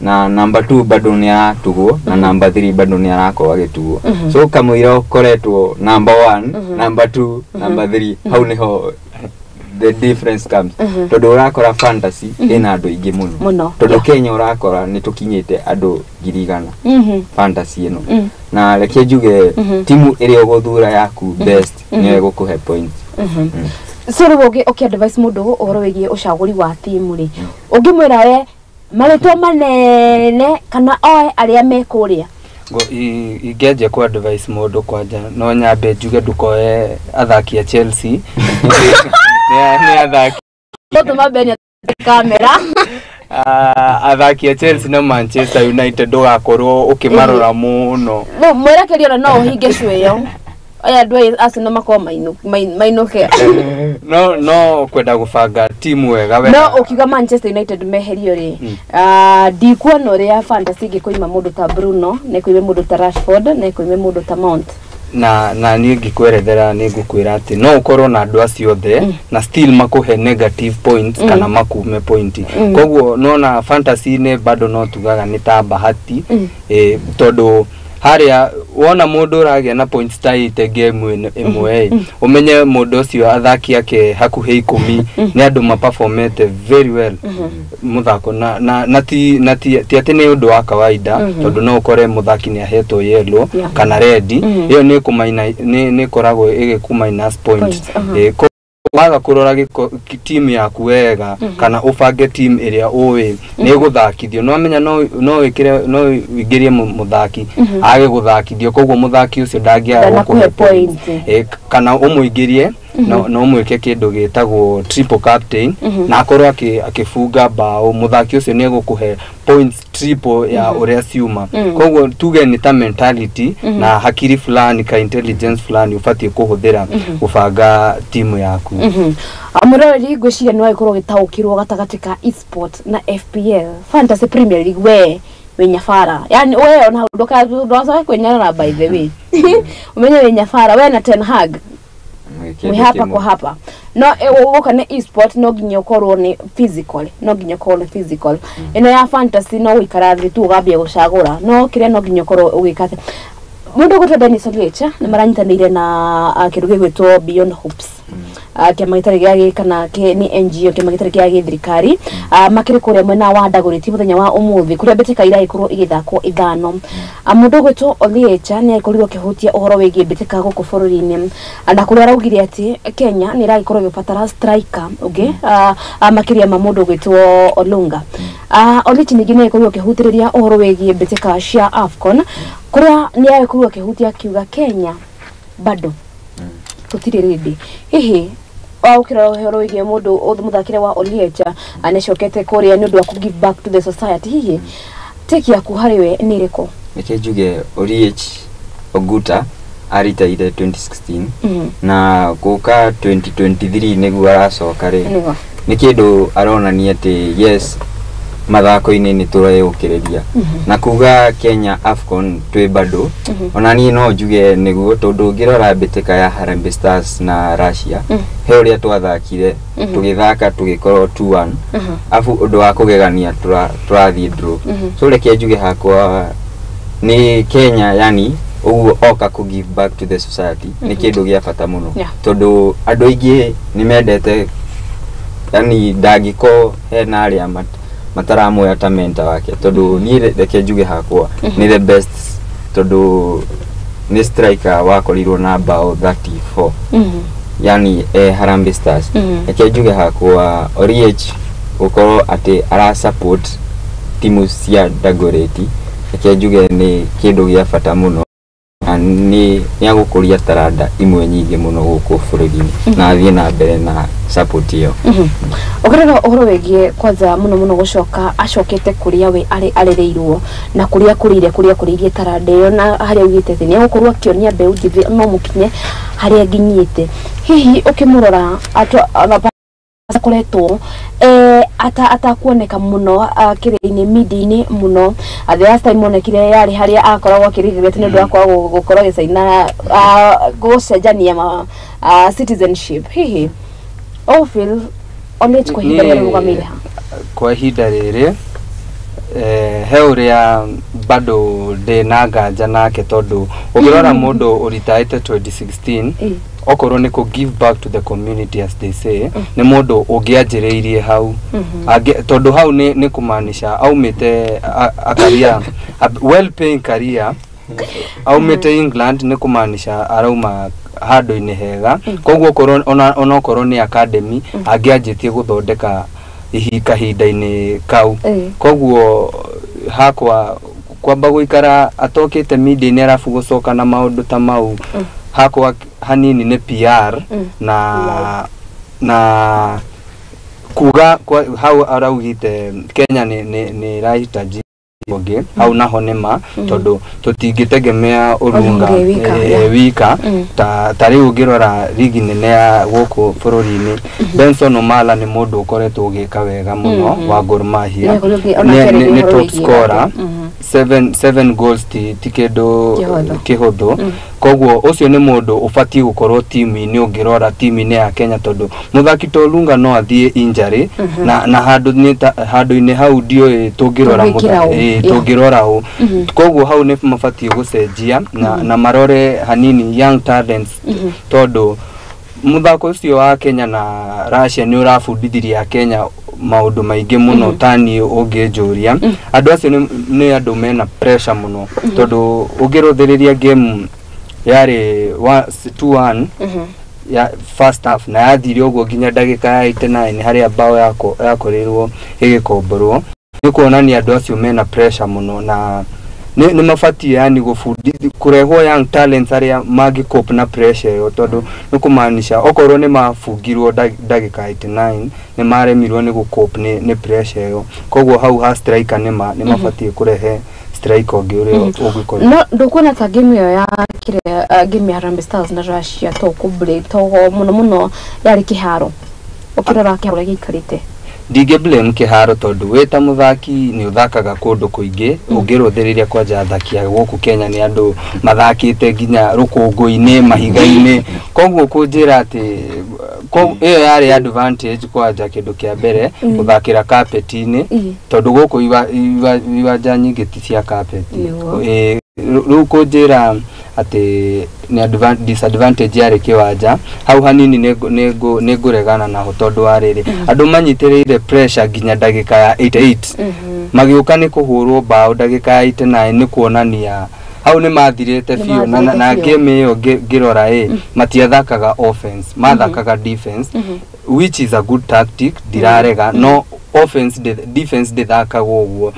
na number 2 bado ni atugwo na number 3 bado ni arako agitugwo so kamuira ukoretwo number 1 number 2 number 3 hau niho the difference comes todo urakora fantasy ina andu ingi muno todo Kenya urakora ni tukinyite andu 100 fantasy ino na reke juge timu iri uguthura yaku best ni gukuhe points so rugoge advice mundu uhoro wigie ucaguri wa timu ri ungimwira we marito manene kana oe aria mekuria go igeje kwa advice mundu kwanja no nyambe juge ndukoe athaki a Chelsea ni athaki todo mabeni kamera athaki a Chelsea na Manchester United ugakorwo ukimarora muno no mwera kerio no hinge cweyo aya ndwe Arsenal makoma mainuke no kwenda gubanga timu wega wega no ukiga Manchester United meherio ri ndikuona ria fantasy gikoima mundu ta Bruno ne kuime mundu ta Rashford ne kuime mundu ta Mount na ni ngikwerethera ni ngukwira ati no ukorwo na andu acio the na still makuhe negative points kana makume point koguo no na fantasy ne bado no tugaga ni ta bahati todo haria wona mundu ragia na points taite game imwe umenye mundu ucio athaki yake hakuhe 10 ni andu maperformete very well muthako na ti atene undu wa kawaida tondu no ukore muthaki ni ahetwo yellow kana red iyo ni kumaina ni koragwo igikuminus points waga kurora team yaku wega kana ubange team iria uwi ni guthakithio no menya no wikire no wigirie muthaki age guthakithio koguo muthaki ucio ndangia gukuhe point kana umuigirie no mwike kindu gitagwo triple captain na akorwo akifunga bao muthaki ucio ni gukuhe points triple ya uria ciuma koguo tuge ni ta mentality na hakiri fulani ka intelligence fulani ufatie kuhuthira gubanga timu yaku amurori ngwiciria no ikorwo gitaukirwo gatagati ka esport na FPL Fantasy Premier League we nyafara yani we ona ndoka ndoza kwenyana na by the way umenye we nyafara we na Ten Hag we hapa kwa hapa no woka na esport no ginyo korwo ni physical no ginyo korwo ni physical ino ya fantasy no wikarathi tu gambia gucagura no kire no ginyo korwo ugikate mundu gutenda ni soliecha ni maranyitanire na kiruge gwitwo Beyond Hopes kiama gitari giage kana ke ni NGO kiama gitari giage thirikari makiri kuria mwena wa Ndaguriti muthenya wa umuthi kuria betika ira ikorwo igithako ithano mundu gwitwo Oliecha ni akorirwo kihutia uhoro wigie betika guku bururi-ini na kuria raugire ati Kenya ni iragikorwo gibatara striker okay makiria ma mundu gwitwo Olunga Oliecha ningi ni akorirwo kihutiriria uhoro wigie betika cia AFCON kuria ni akorirwo kihutia kiuga Kenya bado tutire ready hihi ukira hero wige mundu muthakire wa Oliecha aneshokete kuria ni ndu wa give back to the society hihi teki yaku hariwe ni riko nike juge Oliech Oguta aritaire 2016 na kuka 2023 niguo aracoka ri ni kindu aronania ati yes mathako-ini ni tureyukiriria na kuga Kenya AFCON twi bado onani no juge niguo tondu ngirora bitika ya Harambee Stars na Russia he uria twathakire tugithaka tugikorwo 2-1 afu undu wa kugegania turathie draw so reke juge hakwa ni Kenya yani uguo oka ku give back to the society ni kindu gia bata muno tondu andu aingi ni mendete yani ndangiko hena aria mataramuoya ta mentor wake tondu ni reke njuge hakwa ni the best tondu ni striker wakorirwo na bao 34 yani Harambee Stars reke njuge hakwa Oriech ukorwo ati ara support timu cia Dagoretti reke njuge ni kindu gia bata muno ni agukuria taranda imwe nyingi muno guku bururi-ini na athie na mbere na support iyo ogerera uhoro wegie kwanza muno gucoka acokete kuria we arereirwo na kuria kuririe taranda iyo na haria ugite thini agukorwo akionia mbeu njithi no mukinye haria nginyite hihi ukimurora akoretwo atakuoneka muno kiri-ini midi-ini muno the last time onekire yari haria akoragwo akirigiria tene ndu akwa gukorwo gicaina gucenjania citizenship hihi feel only kwa hinda rugamira kwa hinda riri he uria bado de nagaja nake tondu ugirora mundu uritaite 2016 okorwo ni ku give back to the community as they say ni mundu ungianjiriirie hau tondu hau ni kumanisha aumite career well paying career aumite England ni kumanisha arauma handu-ini hega koguo korwo ona korwo ni academy angianjitie guthondeka kahinda-ini kau koguo hakwa kwamba guikara atokite media-ini arafu gucoka na maundu ta mau hakwa hanini ni PR na kuga hau araugite Kenya ni rahitaji oge au naho nema tondu tutingitegemea urunga wika ta riu ngirora ligi nene ya guku bururi-ini Benson Omala ni mundu ukoretwo ugika wega muno wa Gor Mahia ni top scorer 7 goals ti kindu kihuthu koguo ucio ni mundu ubatie gukorwo timu-ini ungirora timu-ini ya Kenya tondu muthaki to Lunga no athie injury na handu-ini hau dio tungirora muthaki tungirora hu koguo hau ni mabatie gucenjia na marore hanini young talents tondu muthako ucio wa Kenya na Russia ni urabundithiria Kenya maundu maingi muno tani ungijuria andu acio ni andu mena pressure muno tondu ungiruthiriria game yari 2-1 ya first half na yathire uguo nginya ndagika ya 89 haria bao yakorirwo igikomborwo ni kuonania andu acio mena pressure muno na ni mabatie yani gufundi kurehwo young talents aria magi cope na pressure yo tondu ni kumanisha okorwo ni mafungirwo ndagika 89 ni maremirwo ni gucope ni pressure yo koguo hau ha striker ni mabatie kurehe striker ungi uria ugikora no ndukuona ta game yo ya kire game ya Harambee Stars na Russia to kubreak to muno yari kiharo ukirora kiharo gikarite ndige blame kiharo tondu weta muthaki ni uthakaga kundu kuingi ungiruthiriria kwanja athaki a guku Kenya ni andu mathakite nginya rukungu-ini mahiga-ini koguo kunjira ati iyo yari advantage kwanja kindu kia mbere uthakira carpet-ini tondu guku iwanja nyingi ti cia carpet riu kunjira ati ni disadvantage yari kiwanja hau hanini ni nguregana naho tondu ariri andu manyitiriire pressure nginya ndagika ya 88 magiuka ni kuhurwo bao ndagika ya 89 ni kuonania hau ni mathirite fiu na game iyo ngirora matiathakaga offense mathakaga defense which is a good tactic dirarega no offense defense thakagwo uguo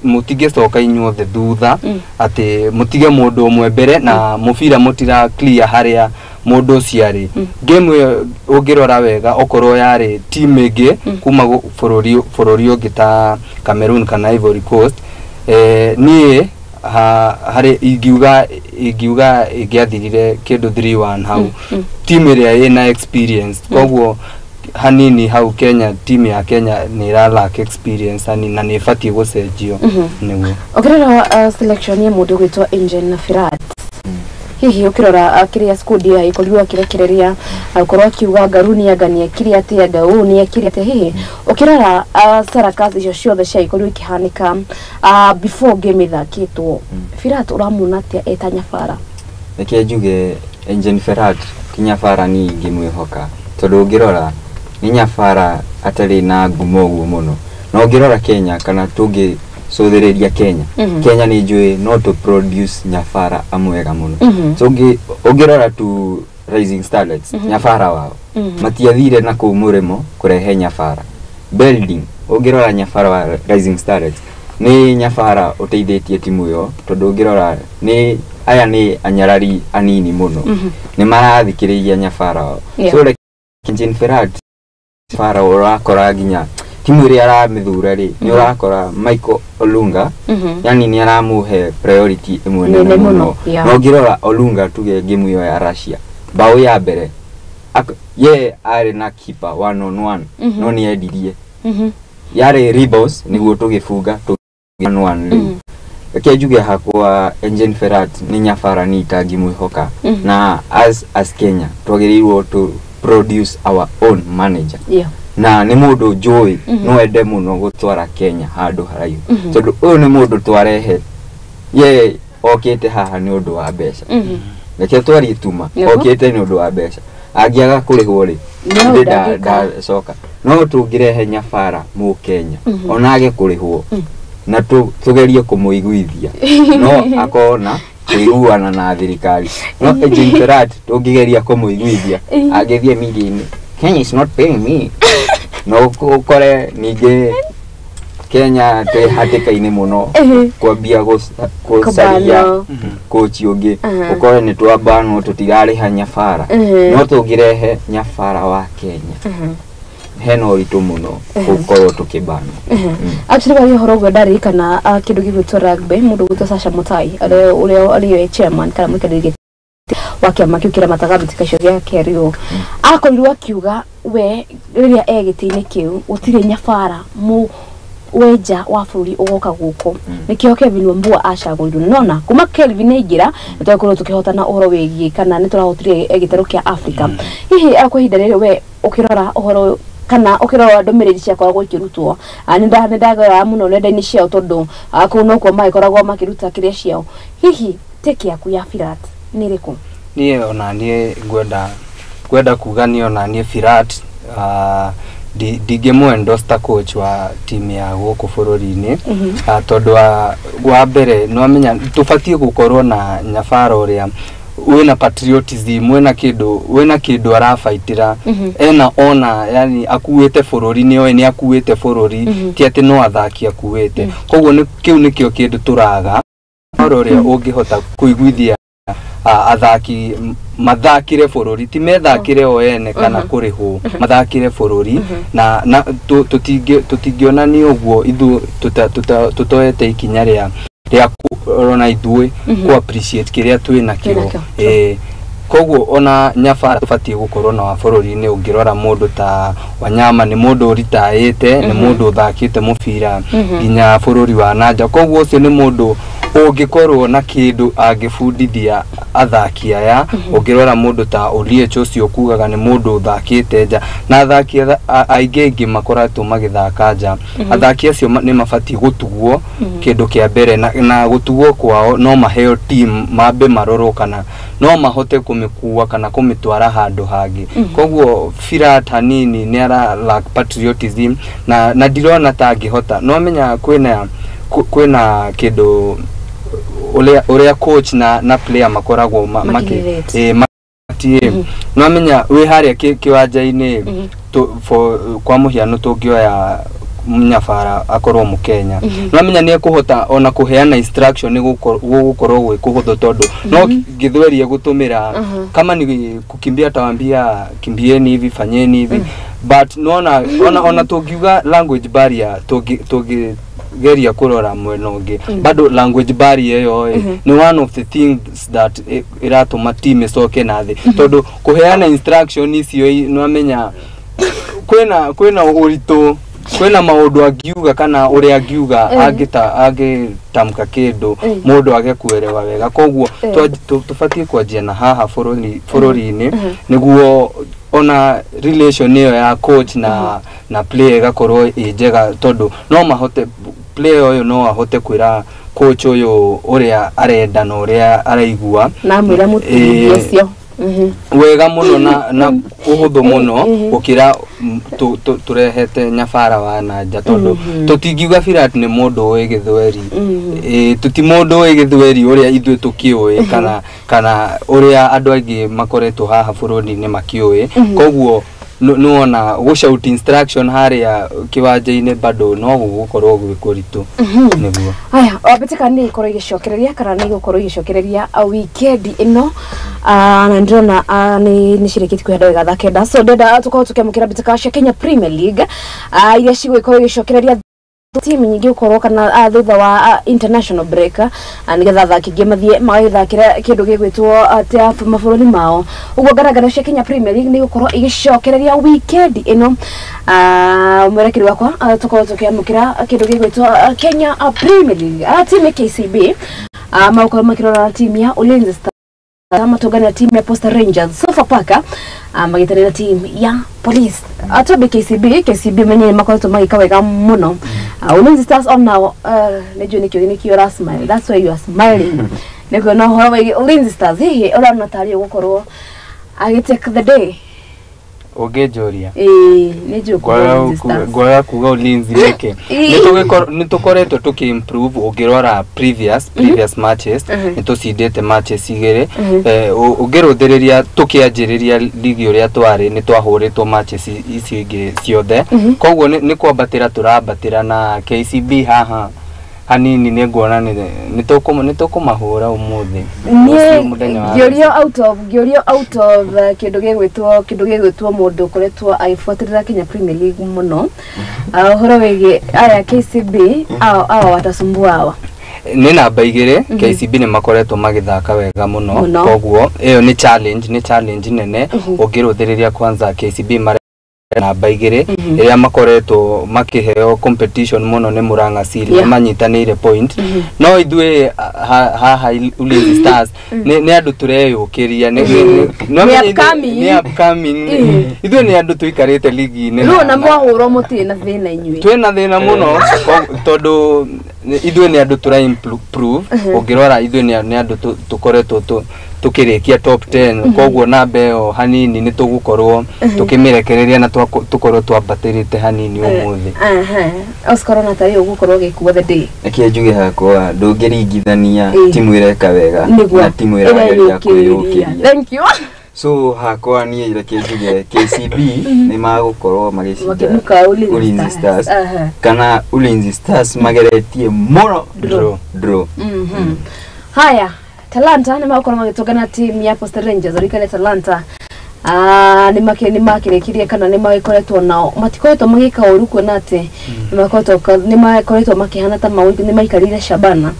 mutige coka inyuothe thutha ati mutige mundu umwe mbere na mubira mutira clear haria mundu ciari game iyo ungirora wega okorwo yari team ingi kuma bururi ungita Cameroon kana Ivory Coast nie hari igiuga igiathirire kindu 3-1 hau team iria ina experience koguo hanini hau Kenya team ya Kenya ni lack experience na ni fatie gucenjio niguo okirora selection ya mundu gwitwa Engine na Firat hihi ukirora akiria squad ya ikolwa kirekereria akorwa kiuga garuni agania kiria tia gauni akiria tia hihi ukirora sarakazi icio ciothe cia ikolwa ikihanika before game ithakitwo Firat uramuna tia etanya fara nike njuge Engine Firat kinya fara ni ngimwihoka tondu ngirora ni nyabara atari na ngumo guo muno no ngirora Kenya kana tungi sothereria Kenya Kenya ni njui no to produce nyabara amwega muno so ngirora tu Rising Starlets nyabara wao matiathire na ku murimo kurehe nyabara building ngirora nyabara wa Rising Starlets ni nyabara uteithĩtie timu yo tondu ngirora ni aya ni anyarari anini muno ni marathikiriria nyabara wao so like Kinjin Ferrat fara urakora ginya timu iri aramithura ri ni urakora Michael Olunga yani ni aramuhe priority imwe nene muno no ngirora Olunga tuge game yo ya Russia bao ya mbere ye ari na keeper 1-on-1 no ni edirie yare rebounds niguo tugifunga 1-1 Kejuge hakwa Engine Ferrat ni nyabara ni tagi mwihoka na as Kenya twagirirwo to produce our own manager na ni mundu joy no ende muno gutwara Kenya handu harayu tondu uyu ni mundu twarehe ye okete haha ni undu wa mbeca reke twari tuma okete ni undu wa mbeca agiaga kurihwo ri da soka no tungirehe nyabara mu Kenya onage kurihwo na tugerie kumuiguithia no akona kuiguana na thirikari no Engine Ferrat tungigeria kumuiguithia agethie media-ini Kenya is not paying me no kore ninge Kenya te hatikaine muno kwambia kusaria coach ungi ukore ni twabano tutirariha nyabara no tungirehe nyabara wa Kenya heno uritu muno gukorwo tukibana actually bari horo gwendari kana kindu gigwitwo rugby mundu gwitwo Sasha Mutai ari chairman kana mwikiriri wa kiama kiu kira matagathiti kacio gia kerio akorirwo akiuga we riria egiti-ini kiu utire nyabara mu weja wa bururi ugoka guko nikio Kevin Wambua acagũrirwo nona kuma Kelvin ingira nitwakorwo tukihotana uhoro wigie kana niturahotire egitero kia Africa hihi akwahinda riri we ukirora uhoro kana ukirora ndomereri ciakwa gwikirutwo ndagora muno nenda-ini ciao tondu kuno kwa maikoragwo makiruta kiria ciao hihi teke yaku ya Ferrat ni riku nie ona nie gwenda kuga ni ona nie Ferrat digemo endosta coach wa timu ya guku bururi-ini tondu wa mbere no amenya tufatie gukorwo na nyabara uria wena patriotism wena kindu arafaitira ena ona yani akuite bururi ni akuite bururi ti ati no athaki akuite koguo kiu nikio kindu turaga uria ungihota kuiguithia athaki mathakire bururi ti methakire o ene kana kurihu mathakire bururi na tutingiona ni uguo ithu tutoete ikinya ria rona idue ku appreciate kiria twina kio koguo ona nyabara tufatie gukorwo na wa bururi-ini ungirora mundu ta Wanyama ni mundu ritaite ni mundu thakite mubira ginya bururi wa nanja koguo ucio ni mundu ungikorwo na kindu angifundithia athaki aya ungirora mundu ta Oliech ucio kugaga ni mundu thakite nja na athaki aingi makoratwo magithaka nja athaki acio ni mafatie gutugwo kindu kia mbere na gutugwo kwao no maheo team mambe marorwo kana no mahote kumikuwa kana kumitwara handu hangi koguo Ferrat hanini ni ara lack patriotism na ndirona ta angihota no menya kwina kindu uria coach na player makoragwo no menya we haria kiwanja-ini kwa muhiano tungioya nyabara akorwo mu Kenya no menya ni kuhota ona kuheana instruction ni gukorwo gwe kuhutho tondu no ngithwerie gutumira kama ni kukimbia tawambia kimbieni hivi fanyeni hivi but ona tungiuga language barrier tungigeria kurora mwena ungi bado language barrier yo ni one of the things that iratuma team icoke nathi tondu kuheana instruction icio no menya kwena uritu kwena maundu angiuga kana uria angiuga agitamka kindu mundu agekuerewa wega koguo tufatie kwanjia na haha bururi-ini niguo ona relation iyo ya coach na player gakorwo njega tondu no mahote player uyu no ahote kwira coach uyu uria arenda na uria araigua na mwira mutumia cio wega muno na uhuthu muno ukira turehete nyabara wa nanja tondu tutingiuga Firat ni mundu wi Githweri tuti mundu wi Githweri uria ithuĩ tukiui kana uria andu aingi makoretwo haha bururi-ini makiui koguo nuona gushout instruction haria kiwanja-ini bado no gukorwo gwikuritu niguo aya obetika ni ikorwo igicokereria kana ni gukorwo igicokereria weekend ino na ndona ni shirikiti kwenda wega kenda so ndenda tukorwo tukemukira betika cia Kenya Premier League iria cigwikorwo igicokereria timu nyingi ukorwo kana thutha wa international break nigetha athaki ingi mathie magithakira kindu gigwitwo atia mabũrũri mao uguo ngaragara cia Kenya Premier League ni gukorwo igicokereria weekend ino mwerekeri wakwa tukorwo tukiamukira kindu gigwitwo Kenya Premier League timu KCB maukorwo makirora timu ya Ulinzi Stars matogana timu ya Posta Rangers Sofapaka magitanira timu ya Police atobe KCB menye makoretwo magika wega muno Ulinzi Stars on now nejo nikio rasmile that's why you are smiling nego no horo Ulinzi Stars hihi urana tari gukorwo agitake the day ogejoria nejo kwa kuga Ulinzi neke nitukoretwo tukiimprove ugirora previous matches nitucindite matches igere ugiruthiriria tukianjiriria ligi uria twari nitwahuritwo matches icio ingi ciothe koguo ni kwambatira turabatira na KCB haha hanini ni nguona nitukumahura umuthi giorio out of kindu gigwitwo mundu koretwo aifuatirira Kenya Premier League muno horo wege aya KCB ao watasumbua ni namba igire KCB ni makoretwo magithaka wega muno koguo iyo ni challenge nene ugiruthiriria kwanza KCB namba igire iria makoretwo makiheo competition muno ni Murang'a Seal manyitanire point no ithue haha Ulinzi Stars ni andu tureyukiria ni upcoming ithue ni andu tuikarite ligi ni no na mwahurwo mutina thina inyui twina thina muno tondu ithue ni andu tura improve ugirora ithue ni andu tukoretwo tukirikia top 10 koguo nambeo hanini ni tugukorwo tukimirekereria na tukorwo twambatirite hanini umuthi Oscar na tari ugukorwo gikuwa the day akiajuge hakwa ndungiringithania timu ireka wega na timu irageria kwiyukiria thank you so hakwa ni irekejuge KCB ni magukorwo magicinda Ulinzi Stars kana Ulinzi Stars mageretie muno draw haya Talanta ni makorwo magitogana timu ya Posta Rangers rikale Talanta ni makirekirie kana ni magikoretwo nao matikoretwo magika uruko nate ni makoretwo makihana ta mawiki ni maikarire Shabana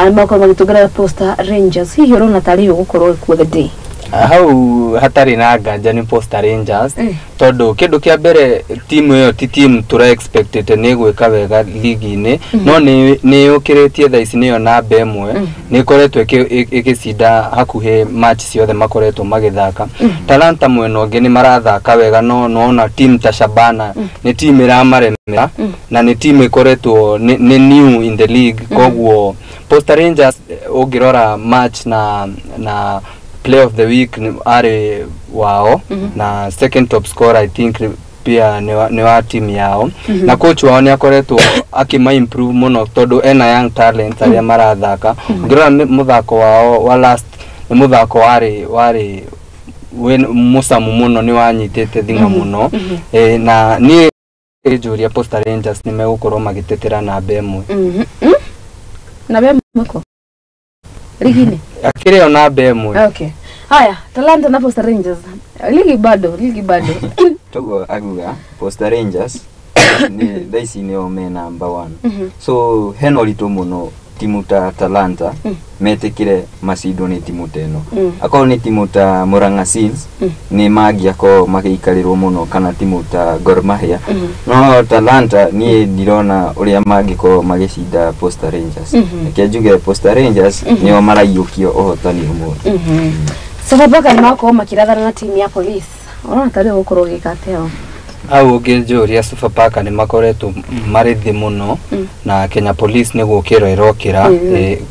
ni makorwo magitogana Posta Rangers hihi urona tari gukorwo ku the day hau hatari na nganja ni Posta Rangers tondu kindu kia mbere timu iyo ti timu tura expected ni gwika wega ligi-ini no ni yukiritie thaici niyo namba imwe ni koretwo igicinda hakuhe match ciothe makoretwo magithaka Talanta mwena ungi ni marathaka wega no ona team ta Shabana ni team iramaremera na ni team ikoretwo ni new in the league koguo Posta Rangers ugirora match na play of the week are wao na second top scorer I think pia ni wa team yao na coach wao ni akoretwo akima improve muno tondu ena young talent aria marathaka ngira muthako wao wa last ni muthako wari musamu muno ni wanyitete thinga muno na ni juria Posta Rangers ni megukorwo magitetera na bemwe na bemwe ko ligini akireo na bemwe okay haya Talanta na Posta Rangers ligi bado togo aguga Posta Rangers ni daisi ni ome number 1 so henolito muno timu ta Talanta metekire masido ni timu teno akao ni timu ta Murang'a Seals ni magia ko magikarirwo muno kana timu ta Gor Mahia no Talanta ni ndirona uria magiko magishinda Posta Rangers kiajuge Posta Rangers ni o marayukio ohotani umuthi Sofapaka ni mako makirathana na timu ya Police ona tari gukorwo gikateo au ugijoria Sofapaka ni makoretwo marithi muno na Kenya Police ni gukira irokira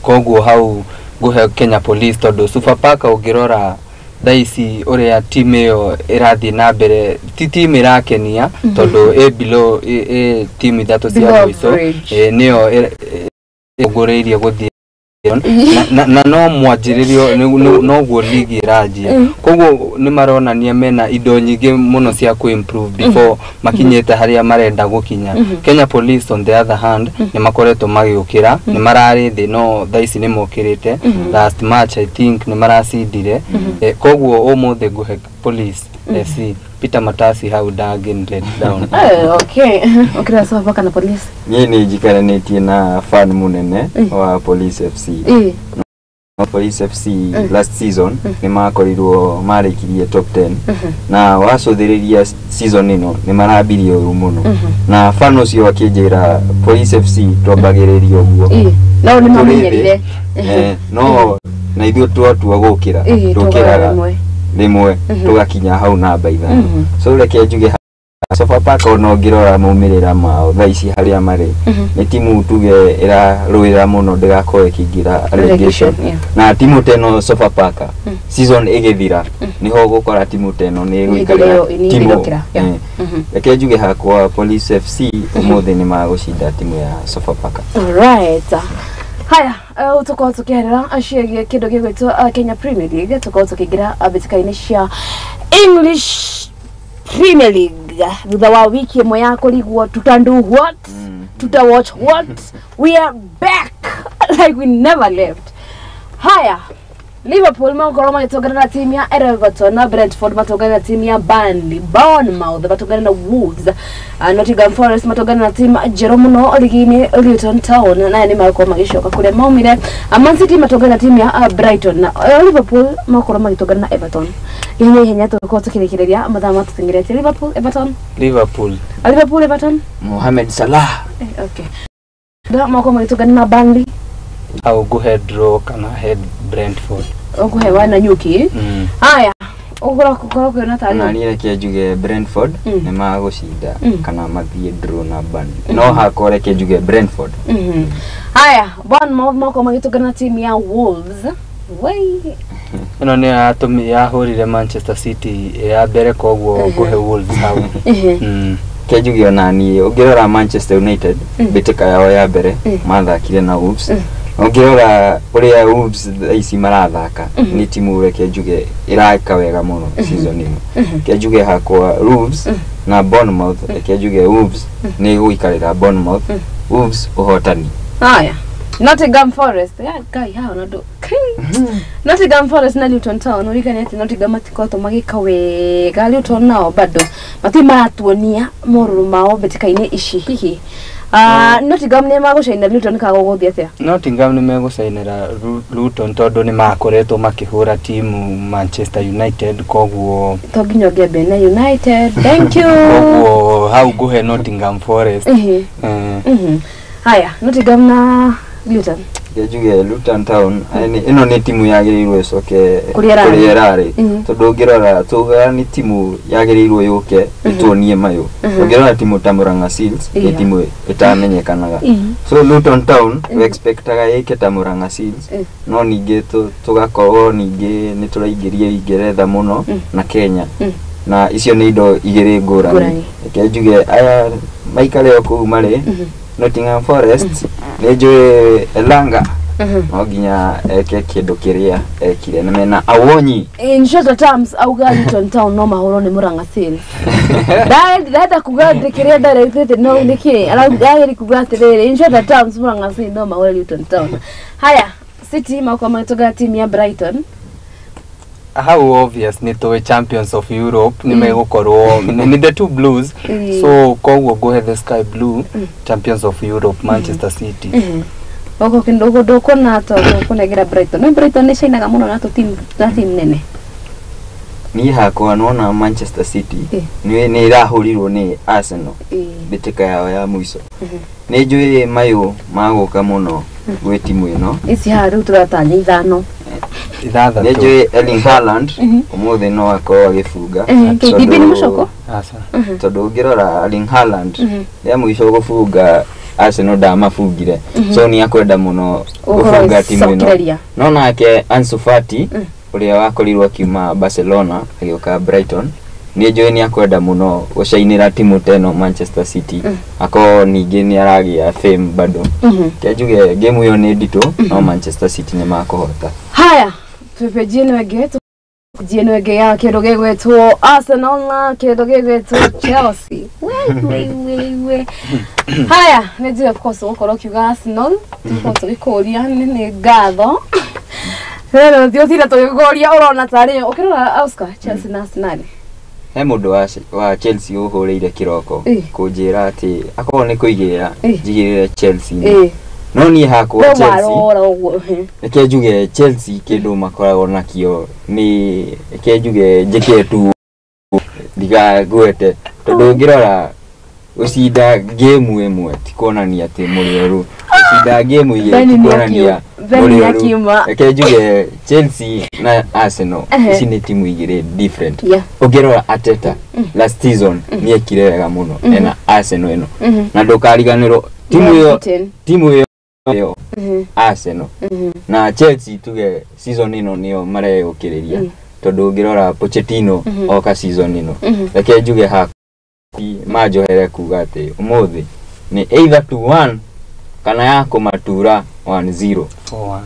koguo hau guhe Kenya Police tondu Sofapaka ugirora daisi uria timu yo irathi na mbere ti timu irakenia tondu below timu ithatu cia mwiso niyo igoreirie guthie na no mwanjiririo no guo ligi irajia koguo ni maronania mena indo nyingi muno cia ku improve before makinyete haria marenda gukinya. Kenya Police on the other hand ni makoretwo magiukira ni marari thi no thaisi ni mokirite last match I think ni maracindire koguo umuthi guhe Police FC Peter Matasi how again let down. Okay okira sofa kana Police ni jikaranetie na fan munene wa Police FC. Police FC last season ni makorirwo marekirie top 10 na wacothiriria season ino ni marabirie uru muno na fan ucio wakijira Police FC twambagiririo guo no ni mamenyerire no na ithio twatua gukira tukiraga rimwe tugakinya hau namba 5 so reke njuge Sofapaka no ngirora maumirira mao thaici haria mari ni timu tuge iraruira muno ndigakoe kingira relegation na timu teno Sofapaka season igithira niho gukora timu teno ni guikarira timu reke njuge hakwa Police FC umuthi ni magushinda timu ya Sofapaka. Alright. Haya, tuko tukiendelea ashiye kidogo gitwa Kenya Premier League tuko tukigira abitikaini cia English Premier League. Thutha wa wiki imwe ya kurigwo tutandu what tuta watch what we are back like we never left. Haya, Liverpool magoro magitogana na timu ya Everton na Brentford matogana na timu ya Burnley, Bournemouth matogana na Wolves, Nottingham Forest matogana na timu Jeromuno ligini Luton Town na ni mako magishoka kule maumire. Man City matogana na timu ya Brighton na Liverpool magoro magitogana na Everton. Henya tuko tukirekereria mathama tutingirete Liverpool Everton Mohamed Salah. Okay. Da mako magitogana na Burnley au go head draw kana head Brentford ogo hewa na nyuki haya ogora na tari na niye kiajuge Brentford ni magushinda kana mathie draw na Burnley no hakore kiajuge Brentford haya Bournemouth mako magitogana timu ya Wolves wai no ni atumi ya horire Manchester City ya bere koguo go he Wolves hau kiajuge onani ogirora Manchester United bitika yao ya bere mathakire na Wolves Ogirora uria Wolves ici marathaka ni timu reke njuge iraka wega muno season ino kiajuge hakwa Wolves na Bournemouth kiajuge Wolves ni guikarira Bournemouth Wolves uhotani. Haya Nottingham Forest ya kai hao nado Nottingham Forest na Luton Town urikani ati Nottingham atikoto magika wega Luton nao bado matima atuonia moruru mao betikaine ici hihi Nottingham ni magushaina Luton kagogothia atia Nottingham ni megushainira Luton tondu ni makoretwo makihura timu Manchester United koguo toginyo gebe na United thank you koguo hau guhe Nottingham Forest haya Nottingham na Luton kiajuge Luton Town ino ni timu yagirirwe soke kurierare tondu ngirora tuga ni timu yagirirwe yuke ituonie mayo ngirora timu Tamuranga Seals ni timu itamenyekanaga so Luton Town we expectaga yike Tamuranga Seals no ninge tugakorwo ninge ni turaingiria Ingeretha muno na Kenya na icio ni indo igiri ngurani kiajuge aya maikale oku mari Nottingham Forest nejo Elanga oginya eke kindu kiria ekire na mena awonyi in short terms au Luton Town no mahoro ni Muranga Seals dada kugade kiria direct no niki ala gari kugate in short terms Muranga Seals no mahoro Luton Town. Haya City mako matoga timu ya Brighton how obvious ni to champions of Europe ni megokorwo ni the two blues so koguo go ahead the sky blue champions of Europe Manchester City boko kindogo doko na to kunegira Brighton no Brighton ni shainaga muno na to team nene ni hakwa nona Manchester City ni irahurirwo ni Arsenal bitika yao ya mwiso ni njui mayo magoka muno gwe timu ino isi haru turatanya ithano ni njui Erling Haaland umuthi no akorwo agifunga KDB ni mucoko tondu ngirora Erling Haaland ya mwiso gufunga Arsenal ndamafungire so ni akwenda muno gufunga timu ino no nake Ansu Fati uria wakorirwo akiuma Barcelona agioka Brighton ni njui ni akwenda muno gucainira timu teno Manchester City ako ningi ni aragia fame bado kiajuge game yo ni ndito no Manchester City ni makohota. Haya twepejene wegeto kujene wege ya kidogo gwetu Arsenal na kidogo gwetu Chelsea. We. Haya nejia of course ukoro kiuga Arsenal tuko tukikoria ni gatho. Sasa ndio tira tukikoria urona tari ukirora Oscar Chelsea na Arsenal. He mundu wa Chelsea uhureire kiroko kunjira ati akorwo ni kuigira njigirire Chelsea no ni hakwa Chelsea ekejuge Chelsea kindu makoragwo nakio ni ekejuge njike tu diga gwete tondu ngirora ucinda game imwe tikonania ati murioru ucinda game igiri tikonania murioru ekejuge Chelsea na Arsenal ici ni timu igiri different ungirora Ateta last season ni ekirega muno ena Arsenal eno na ndukariganirwo timu yo Arsenal na Chelsea tuge season ino niyo mareyukiriria tondu ngirora Pochettino oka season ino ekejuge ha majohere kuga ati umuthi ni either 2-1 kana yako matura 1-0 4-1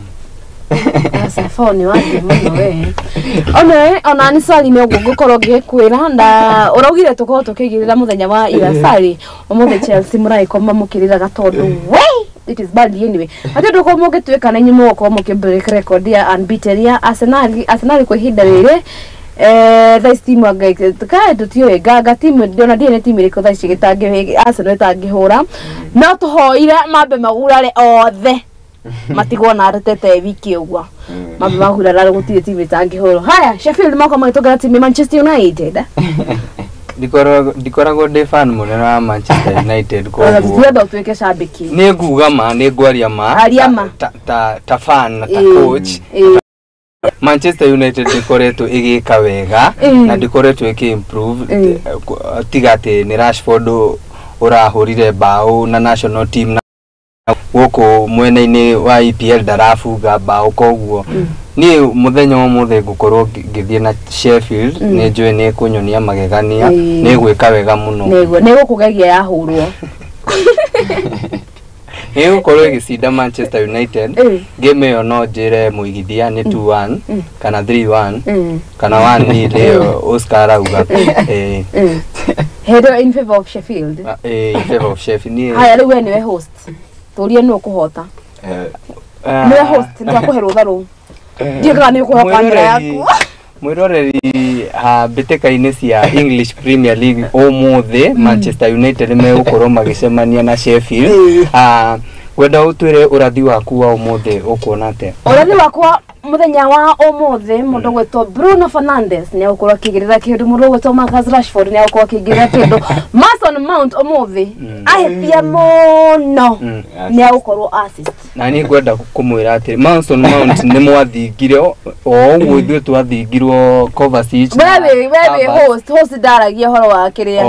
asa phone wake muno we ona ni swali ni gukorwo gikwira nda uraugire tuko tukigirira muthenya wa irasari umuthi Chelsea muraikoma mukirira gatondu we it is bad anyway ati ndoko mugitwika na nyimo ko mukibreak record ya unbeaten ya Arsenal kwa hinda rire this team agaike tukae tutio gaga team ndona ndine team iko thaci gitange Arsenal tangihura no tuhoire mambe magurare othe matigwo na Arteta wiki ugwa mambe magurare gutire team tangihura. Haya Sheffield mako magitogera team Manchester United Dikorago de fan munene wa Manchester United ko ndio tuweke shabiki ni nguga ma ni ngwaria ma ta fan ta coach Manchester United dikoreto igika wega na dikoreto improve tigate ni Rashford urahurire bao na national team woko mwena-ini wa EPL darafuga bao koguo ni muthenya wa muthe gukorwo ngithie na Sheffield ni njui ni kunyonia magegania ni gwika wega muno ni gukugegia yahurwo ni gukorwo gicinda Manchester United game yo no njire muigithia ni 2-1 kana 3-1 kana 1-0 Oscar auga header in favor of Sheffield in favor of Sheffield ni haya riwe niwe host turie no kuhota niwe host ndakuherwo tharo ndiga ni kuhoka kamera yaku mwiroreri mbiteka-ini cia English Premier League omuthe Manchester United me gukorwo magicemania na Sheffield wenda utwire urathi waku wa omuthe ukuona ate urathi wakwa muthenya wa omuthe mundu gwetwo Bruno Fernandes ni ukorwo kigirira kindu mundu gwetwo Marcus Rashford ni ukorwo kigirira kindu Mason Mount omuthe ahithia muno ni ukorwo assist na ni gwenda kumwira ati Mason Mount ni mwathingire o uguo ithuĩ twathingirwo Kovacic wewe host daragia horo wa kiria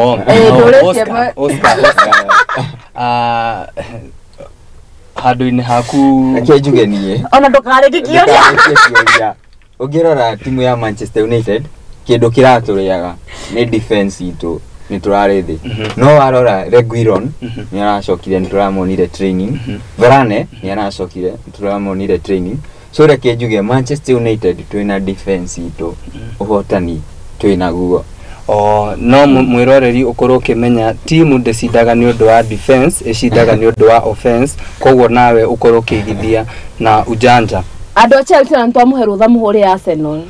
handu-ini haku akejugenie ona ndukareke kioria ungirora timu ya Manchester United kindu kiraturiaga ni defense itu ni turarithi no warora Reguilon ni aracokire ni turamonire training Varane ni aracokire turamonire training so rekejuge Manchester United twina defense itu uhotani twina guo no mwiroreri ukorwo kimenya timu ndecidaga ni undu wa defense icidaga ni undu wa offense koguo nawe ukorwo kigithia na ujanja ando Chelsea na ntwa muheru tha muhuri Arsenal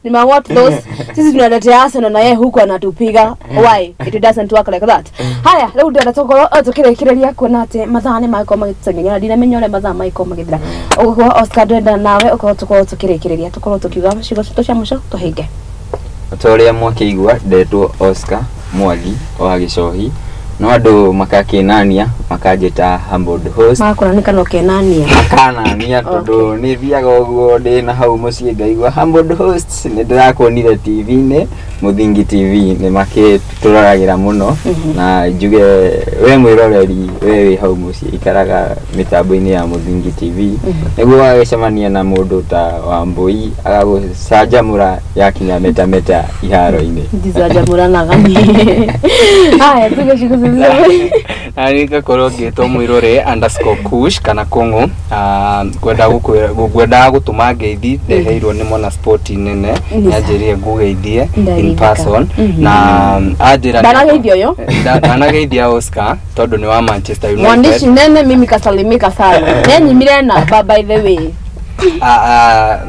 ni what those sisi tunaletea Arsenal na yeye huko anatupiga why it doesn't work like that. Haya leo ndio natokoro tukirekereria kuona ate mathane maiko magitsengenya ndina menyore mathaa maiko magithira ugo Oscar ndenda nawe uko tukirekereria tukorwo tukiuga cigo cia musho tuhinge Otoria mwakeigua ndetwo Oscar Mwagi wa Gicohi no andu makakinania makajeta humbled host makonanika no kenania makanania tondu ni thiaga uguo ndi na hau mucii ngaigua humbled host ni ndirakuonire TV-ini Muthingi TV ni makituragira muno na njuge we mwiroreri we hau mucii ikaraga mitambo-ini ya Muthingi TV niguo agicemania na mundu ta Wambui agagucanjamura yakinya meta ihaaro-ini ndizanjamura nagani haya tugeshikuziza Anika korwo ngitwo mwirore _kush kana kongo gwenda gutuma ngeithi ndeheirwo ni mona sport nene nyanjirie ngugeithie in person na ajira ndanageithio yo ndanageithia Oscar tondu ni wa Manchester United mwandishi nene mimi kasalimika sana nenyimire na by the way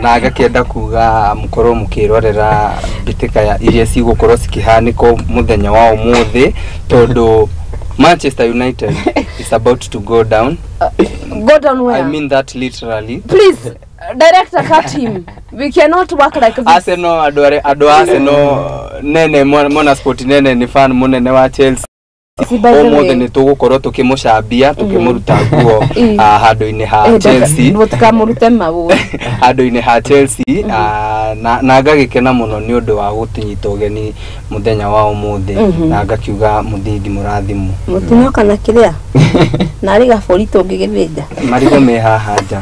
na agakenda kuga mukoro mukirorera bitika ya iria cigukorwo cikihaniko muthenya wa umuthi tondu Manchester United is about to go down. Go down where? I mean that literally. Please, director, cut him. We cannot work like this. Arsenal, ado Arsenal, nene mona sport nene ni fan munene wa Chelsea. Omothe ni tugukorwo tukimucambia tukimuruta nguo handu-ini ha Chelsea tukamurute mabu handu-ini ha Chelsea na ngagikena muno ni undu wa gutinyita ugeni muthenya wa umuthi na ngakiuga muthindi murathimu mutinyoka na kiria na riga forito ngigithija marigo me haha nja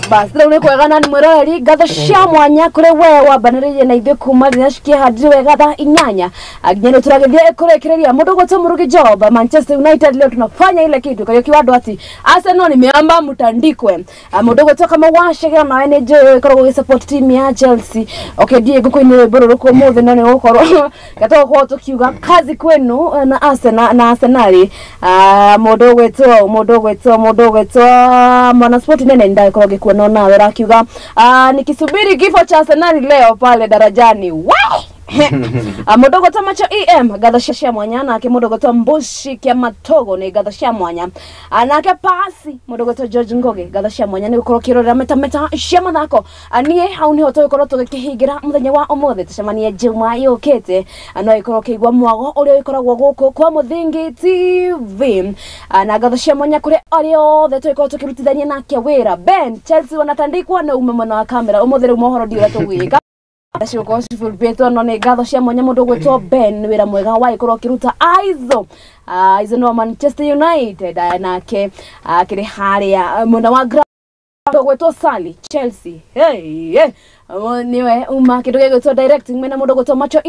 bas rĩu nĩ kwega na nĩ mwĩroreri ngatho cia mwanya kũrĩ we wambanĩrĩirie na ithuĩ kuma rĩrĩa cikĩhandire wega thaa 8 nginya nĩ tũragĩthiĩ kũrĩkĩrĩria mũndũ gwĩtwo Mũrugi Njau Manchester United leo tunafanya ile kitu Kariuki wa ati Arsenal nimeamba mtandikwe mũndũ gwĩtwo kama wacegera nawe nĩ njũĩ korwo gũgĩsupport team ya Chelsea okay Diego kwĩnĩ bororoku mũthĩ no nĩ gũkorwo gatogwo tukiuga kazi kwenu na Arsenal mũndũ gwĩtwo Mwana Sport nene ndai kwa ngekuona nawe rakiuga nikisubiri kifo cha Arsenal leo pale darajani Mudogo ta macho gathashia mwanya nake mudogo ta Mbushi kia Matogo ni gathashia mwanya nake pasi mudogo ta George Ngoge gathashia mwanya ni gukorwo kirorera meta cia mathako nie hau ni hoto ikorwo tugikihingira muthenya wa umuthi tucemanie juma yukite no ikorwo kigwa mwago uria ikoragwo guku kwa Muthingi TV na gathashia mwanya kuri ario the tuikorwo tukirutithania nake wira Ben Chelsea wanatandikwa na umemana wa kamera umuthi ru mohoro ndio tugwika Asio kwa full beto no ne gatho cia mwanya mundu gwetwo Ben wira mwega wa ikorwo kiruta Aizo no Manchester United nake kiri haria munda wa gwetwo Sally Chelsea niwe kindu gwetwo directing mena mundu gwetwo macho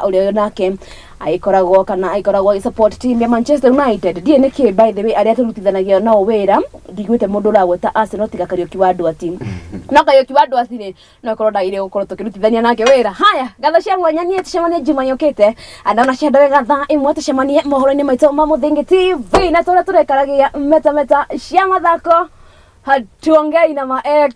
uria nake aikoragwo support team ya Manchester United die niki by the way aria turutithanagia no wira ndigwite mundu uragweta Arsenal tiga Kariuki wa ati no Kariuki wa ati ni no korwo ndaire gukorwo tukirutithania nake wira haya gatho cia mwanya nie tucemanie juma yukite anaona cia ndawe gatha imwe tucemanie mohoro-ini maitu ma Muthingi TV na turia turekaragia meta cia mathako hatuongei na ma ex